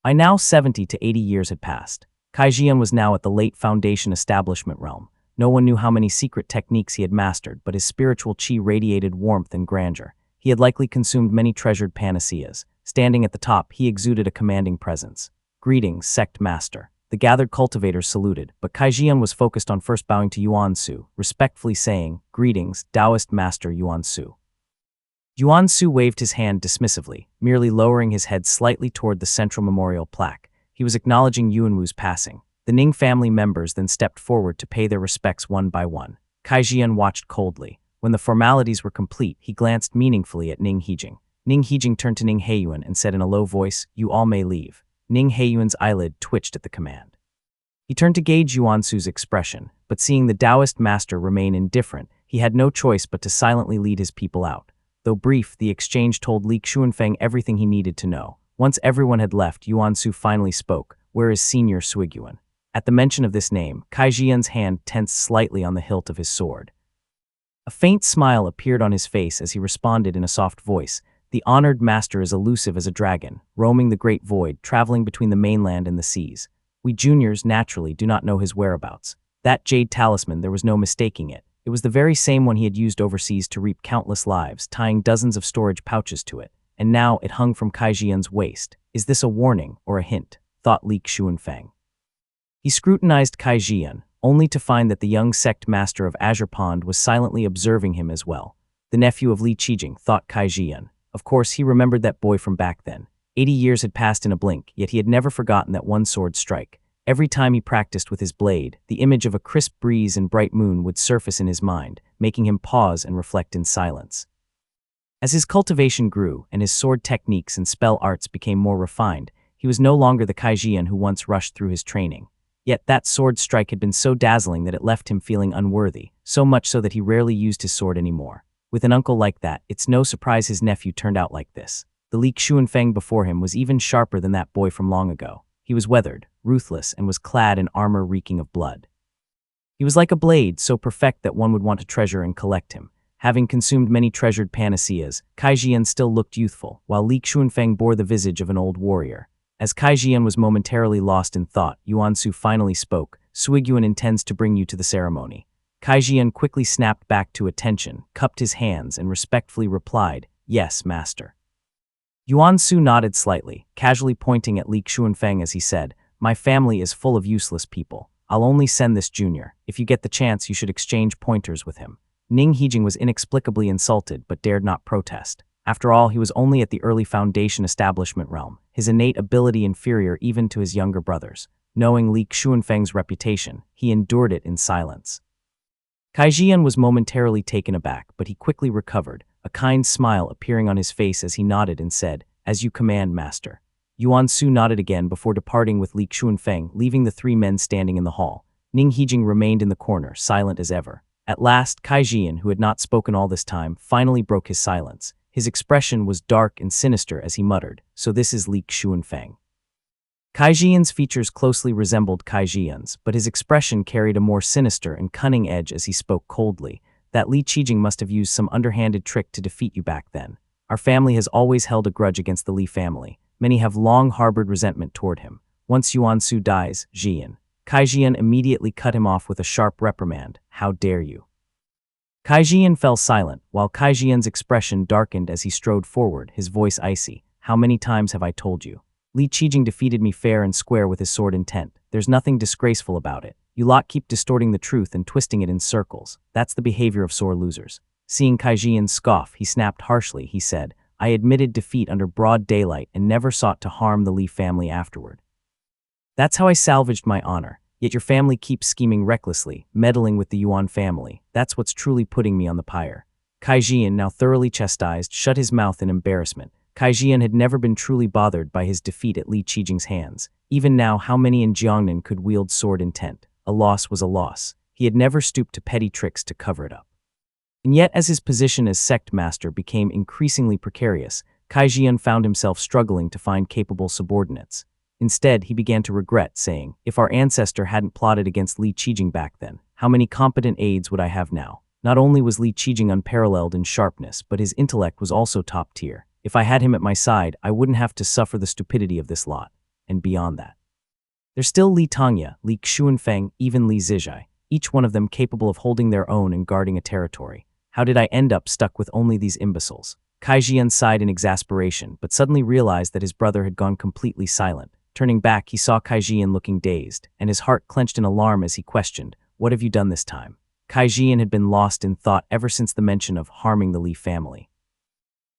By now 70 to 80 years had passed. Kai Jian was now at the late Foundation establishment realm. No one knew how many secret techniques he had mastered, but his spiritual qi radiated warmth and grandeur. He had likely consumed many treasured panaceas. Standing at the top, he exuded a commanding presence. "Greetings, sect master." The gathered cultivators saluted, but Kai Jian was focused on first bowing to Yuansu, respectfully saying, "Greetings, Taoist master Yuansu." Yuansu waved his hand dismissively, merely lowering his head slightly toward the central memorial plaque. He was acknowledging Yuanwu's passing. The Ning family members then stepped forward to pay their respects one by one. Kai Jian watched coldly. When the formalities were complete, he glanced meaningfully at Ning Hejing. Ning Hejing turned to Ning Heiyuan and said in a low voice, "You all may leave." Ning Heiyuan's eyelid twitched at the command. He turned to gauge Yuansu's expression, but seeing the Taoist master remain indifferent, he had no choice but to silently lead his people out. Though brief, the exchange told Li Xuanfeng everything he needed to know. Once everyone had left, Yuansu finally spoke, "Where is Senior Suiguan?" At the mention of this name, Kai Jian's hand tensed slightly on the hilt of his sword. A faint smile appeared on his face as he responded in a soft voice, "The honored master is elusive as a dragon, roaming the great void, traveling between the mainland and the seas. We juniors, naturally, do not know his whereabouts. That jade talisman, there was no mistaking it. It was the very same one he had used overseas to reap countless lives, tying dozens of storage pouches to it. And now it hung from Kai Jian's waist. Is this a warning or a hint? Thought Li Xuanfeng. He scrutinized Kai Jian, only to find that the young sect master of Azure Pond was silently observing him as well. The nephew of Li Qijing, thought Kai Jian. Of course, he remembered that boy from back then. 80 years had passed in a blink, yet he had never forgotten that one sword strike. Every time he practiced with his blade, the image of a crisp breeze and bright moon would surface in his mind, making him pause and reflect in silence. As his cultivation grew and his sword techniques and spell arts became more refined, he was no longer the Kai Jian who once rushed through his training. Yet that sword strike had been so dazzling that it left him feeling unworthy, so much so that he rarely used his sword anymore. With an uncle like that, it's no surprise his nephew turned out like this. The Li Xuanfeng before him was even sharper than that boy from long ago. He was weathered, ruthless, and was clad in armor reeking of blood. He was like a blade, so perfect that one would want to treasure and collect him. Having consumed many treasured panaceas, Kai Jian still looked youthful, while Li Xuanfeng bore the visage of an old warrior. As Kai Jian was momentarily lost in thought, Yuan Su finally spoke. Suiguan intends to bring you to the ceremony. Kai Jian quickly snapped back to attention, cupped his hands, and respectfully replied, "Yes, master." Yuan Su nodded slightly, casually pointing at Li Xuanfeng as he said, "My family is full of useless people. I'll only send this junior. If you get the chance, you should exchange pointers with him." Ning Hijing was inexplicably insulted but dared not protest. After all, he was only at the early Foundation establishment realm, his innate ability inferior even to his younger brothers. Knowing Li Xuanfeng's reputation, he endured it in silence. Kai Jian was momentarily taken aback, but he quickly recovered, a kind smile appearing on his face as he nodded and said, "As you command, master." Yuan Su nodded again before departing with Li Xuanfeng, leaving the three men standing in the hall. Ning Hijing remained in the corner, silent as ever. At last, Kai Jian, who had not spoken all this time, finally broke his silence. His expression was dark and sinister as he muttered, "So this is Li Xuanfeng." Kai Jian's features closely resembled Kai Jian's, but his expression carried a more sinister and cunning edge as he spoke coldly. "That Li Qijing must have used some underhanded trick to defeat you back then. Our family has always held a grudge against the Li family. Many have long harbored resentment toward him. Once Yuan Su dies, Jian." Kai Jian immediately cut him off with a sharp reprimand. "How dare you?" Kai Jian fell silent, while Kai Jian's expression darkened as he strode forward, his voice icy. "How many times have I told you? Li Qijing defeated me fair and square with his sword intent. There's nothing disgraceful about it. You lot keep distorting the truth and twisting it in circles. That's the behavior of sore losers." Seeing Kai Jian scoff, he snapped harshly. He said, "I admitted defeat under broad daylight and never sought to harm the Li family afterward. That's how I salvaged my honor. Yet your family keeps scheming recklessly, meddling with the Yuan family. That's what's truly putting me on the pyre." Kai Jian, now thoroughly chastised, shut his mouth in embarrassment. Kai Jian had never been truly bothered by his defeat at Li Qijing's hands. Even now, how many in Jiangnan could wield sword intent? A loss was a loss. He had never stooped to petty tricks to cover it up. And yet, as his position as sect master became increasingly precarious, Kai Jian found himself struggling to find capable subordinates. Instead, he began to regret, saying, "If our ancestor hadn't plotted against Li Qijing back then, how many competent aides would I have now?" Not only was Li Qijing unparalleled in sharpness, but his intellect was also top tier. If I had him at my side, I wouldn't have to suffer the stupidity of this lot. And beyond that, there's still Li Tongya, Li Xuanfeng, even Li Zijai, each one of them capable of holding their own and guarding a territory. How did I end up stuck with only these imbeciles? Kai Jian sighed in exasperation, but suddenly realized that his brother had gone completely silent. Turning back, he saw Kai Jian looking dazed, and his heart clenched in alarm as he questioned, "What have you done this time?" Kai Jian had been lost in thought ever since the mention of harming the Li family.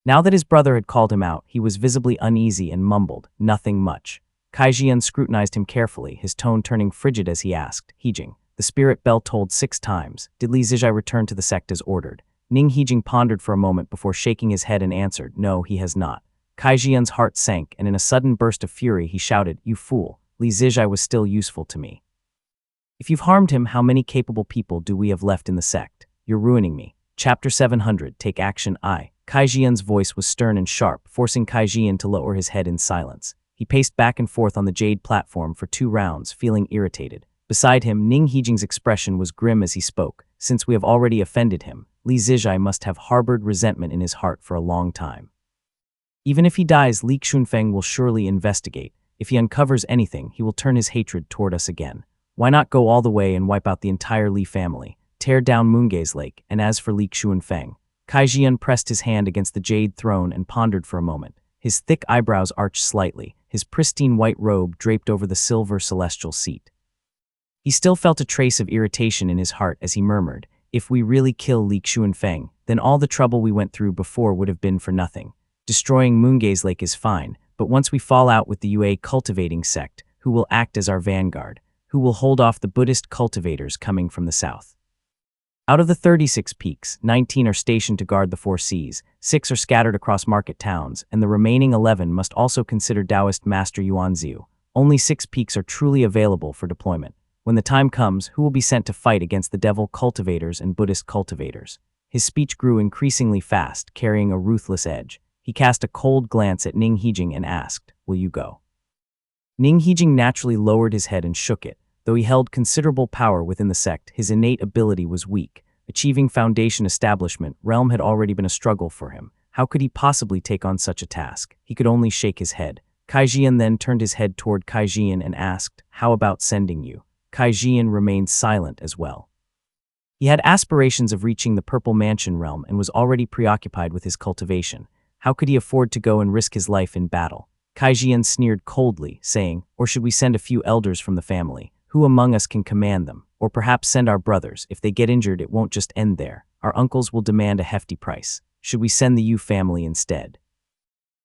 Now that his brother had called him out, he was visibly uneasy and mumbled, "Nothing much." Kai Jian scrutinized him carefully, his tone turning frigid as he asked, "Hijing." The spirit bell tolled 6 times. "Did Li Zijai return to the sect as ordered?" Ning Hijing pondered for a moment before shaking his head and answered, "No, he has not." Kai Jian's heart sank, and in a sudden burst of fury he shouted, "You fool! Li Zijai was still useful to me. If you've harmed him, how many capable people do we have left in the sect? You're ruining me." Chapter 700, Take Action I. Kai Jian's voice was stern and sharp, forcing Kai Jian to lower his head in silence. He paced back and forth on the jade platform for 2 rounds, feeling irritated. Beside him, Ning Hijing's expression was grim as he spoke. "Since we have already offended him, Li Zijai must have harbored resentment in his heart for a long time. Even if he dies, Li Xuanfeng will surely investigate. If he uncovers anything, he will turn his hatred toward us again. Why not go all the way and wipe out the entire Li family, tear down Moongaze Lake? And as for Li Xuanfeng..." Kai Jian pressed his hand against the jade throne and pondered for a moment. His thick eyebrows arched slightly, his pristine white robe draped over the silver celestial seat. He still felt a trace of irritation in his heart as he murmured, "If we really kill Li Xuanfeng, then all the trouble we went through before would have been for nothing. Destroying Moongaze Lake is fine, but once we fall out with the UA cultivating sect, who will act as our vanguard? Who will hold off the Buddhist cultivators coming from the south? Out of the 36 peaks, 19 are stationed to guard the 4 seas, 6 are scattered across market towns, and the remaining 11 must also consider Taoist Master Yuan Ziu. Only 6 peaks are truly available for deployment. When the time comes, who will be sent to fight against the devil cultivators and Buddhist cultivators?" His speech grew increasingly fast, carrying a ruthless edge. He cast a cold glance at Ning Hijing and asked, "Will you go?" Ning Hijing naturally lowered his head and shook it, Though he held considerable power within the sect, his innate ability was weak. Achieving Foundation establishment realm had already been a struggle for him. How could he possibly take on such a task? He could only shake his head. Kaijian then turned his head toward Kaijian and asked, "How about sending you?" Kaijian remained silent as well. He had aspirations of reaching the Purple Mansion realm and was already preoccupied with his cultivation. How could he afford to go and risk his life in battle? Kaijian sneered coldly, saying, "Or should we send a few elders from the family? Who among us can command them? Or perhaps send our brothers. If they get injured, it won't just end there. Our uncles will demand a hefty price. Should we send the Yu family instead?"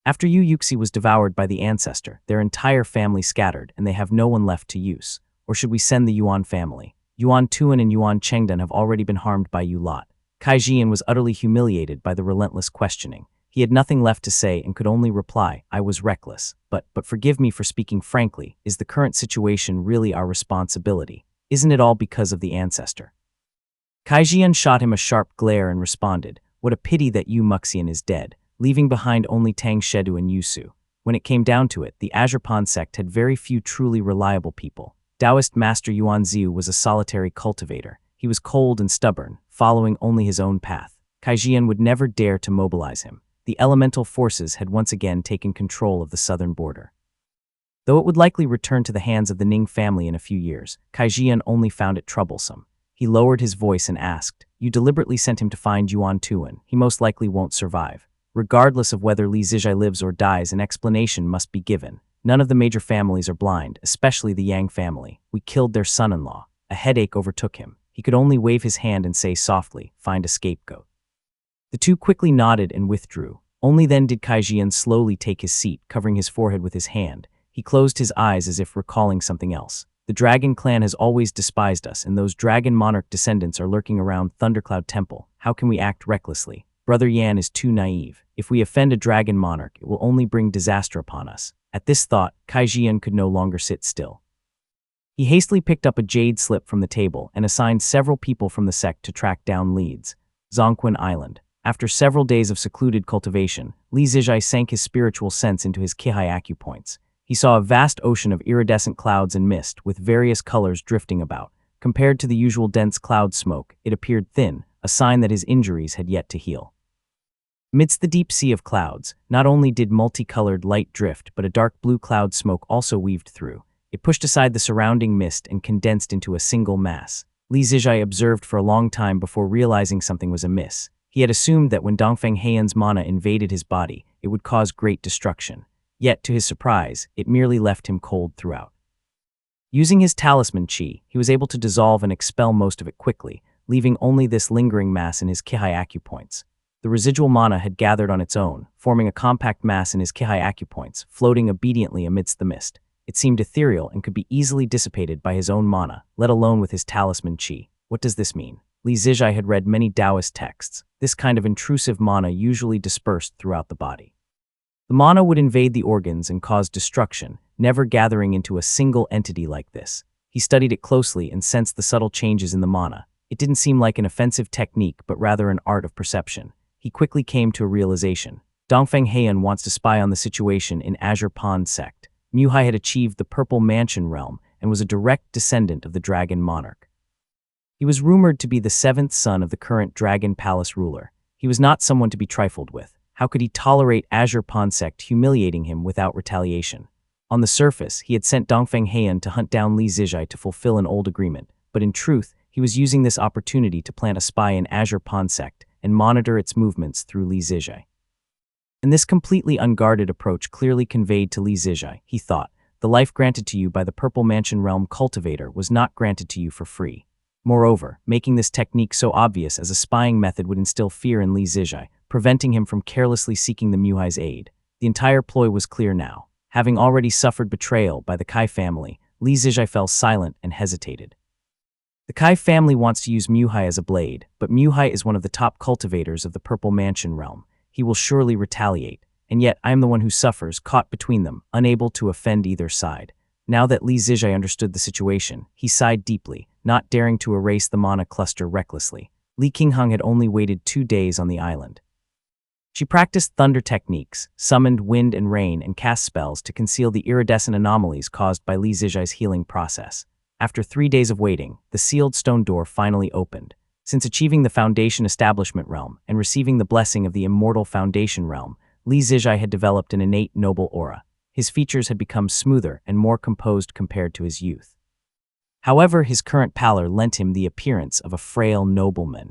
After Yu Yuxi was devoured by the ancestor, their entire family scattered and they have no one left to use. Or should we send the Yuan family? Yuan Tuan and Yuan Chengdan have already been harmed by Yu Lot. Kaijian was utterly humiliated by the relentless questioning. He had nothing left to say and could only reply, "I was reckless. But forgive me for speaking frankly, is the current situation really our responsibility? Isn't it all because of the ancestor?" Kaijian shot him a sharp glare and responded, "What a pity that Yu Muxian is dead, leaving behind only Tang Shedu and Yusu." When it came down to it, the Azure Pan sect had very few truly reliable people. Taoist Master Yuan Ziu was a solitary cultivator. He was cold and stubborn, following only his own path. Kaijian would never dare to mobilize him. The elemental forces had once again taken control of the southern border. Though it would likely return to the hands of the Ning family in a few years, Kaijian only found it troublesome. He lowered his voice and asked, "You deliberately sent him to find Yuan Tuan. He most likely won't survive. Regardless of whether Li Zijai lives or dies, an explanation must be given. None of the major families are blind, especially the Yang family. We killed their son-in-law." A headache overtook him. He could only wave his hand and say softly, "Find a scapegoat." The two quickly nodded and withdrew. Only then did Kaijian slowly take his seat, covering his forehead with his hand. He closed his eyes as if recalling something else. "The Dragon Clan has always despised us, and those Dragon Monarch descendants are lurking around Thundercloud Temple. How can we act recklessly? Brother Yan is too naive. If we offend a Dragon Monarch, it will only bring disaster upon us." At this thought, Kaijian could no longer sit still. He hastily picked up a jade slip from the table and assigned several people from the sect to track down leads. Zongquan Island. After several days of secluded cultivation, Li Zijai sank his spiritual sense into his Kihai acupoints. He saw a vast ocean of iridescent clouds and mist, with various colors drifting about. Compared to the usual dense cloud smoke, it appeared thin, a sign that his injuries had yet to heal. Amidst the deep sea of clouds, not only did multicolored light drift, but a dark blue cloud smoke also weaved through. It pushed aside the surrounding mist and condensed into a single mass. Li Zijai observed for a long time before realizing something was amiss. He had assumed that when Dongfeng Heian's mana invaded his body, it would cause great destruction. Yet, to his surprise, it merely left him cold throughout. Using his talisman qi, he was able to dissolve and expel most of it quickly, leaving only this lingering mass in his Kihai acupoints. The residual mana had gathered on its own, forming a compact mass in his Kihai acupoints, floating obediently amidst the mist. It seemed ethereal and could be easily dissipated by his own mana, let alone with his talisman qi. What does this mean? Li Zijai had read many Taoist texts. This kind of intrusive mana usually dispersed throughout the body. The mana would invade the organs and cause destruction, never gathering into a single entity like this. He studied it closely and sensed the subtle changes in the mana. It didn't seem like an offensive technique, but rather an art of perception. He quickly came to a realization. Dongfeng Heian wants to spy on the situation in Azure Pond sect. Muhai had achieved the Purple Mansion realm and was a direct descendant of the Dragon Monarch. He was rumored to be the seventh son of the current Dragon Palace ruler. He was not someone to be trifled with. How could he tolerate Azure Pond sect humiliating him without retaliation? On the surface, he had sent Dongfeng Heian to hunt down Li Zijai to fulfill an old agreement, but in truth, he was using this opportunity to plant a spy in Azure Pond sect and monitor its movements through Li Zijai. And this completely unguarded approach clearly conveyed to Li Zijai, he thought, the life granted to you by the Purple Mansion Realm cultivator was not granted to you for free. Moreover, making this technique so obvious as a spying method would instill fear in Li Zijai, preventing him from carelessly seeking the Muhai's aid. The entire ploy was clear now. Having already suffered betrayal by the Kai family, Li Zijai fell silent and hesitated. The Kai family wants to use Muhai as a blade, but Muhai is one of the top cultivators of the Purple Mansion realm. He will surely retaliate, and yet I am the one who suffers, caught between them, unable to offend either side. Now that Li Zijai understood the situation, he sighed deeply, not daring to erase the mana cluster recklessly. Li Qingheng had only waited 2 days on the island. She practiced thunder techniques, summoned wind and rain, and cast spells to conceal the iridescent anomalies caused by Li Zijai's healing process. After 3 days of waiting, the sealed stone door finally opened. Since achieving the Foundation Establishment realm and receiving the blessing of the immortal Foundation realm, Li Zijai had developed an innate noble aura. His features had become smoother and more composed compared to his youth. However, his current pallor lent him the appearance of a frail nobleman.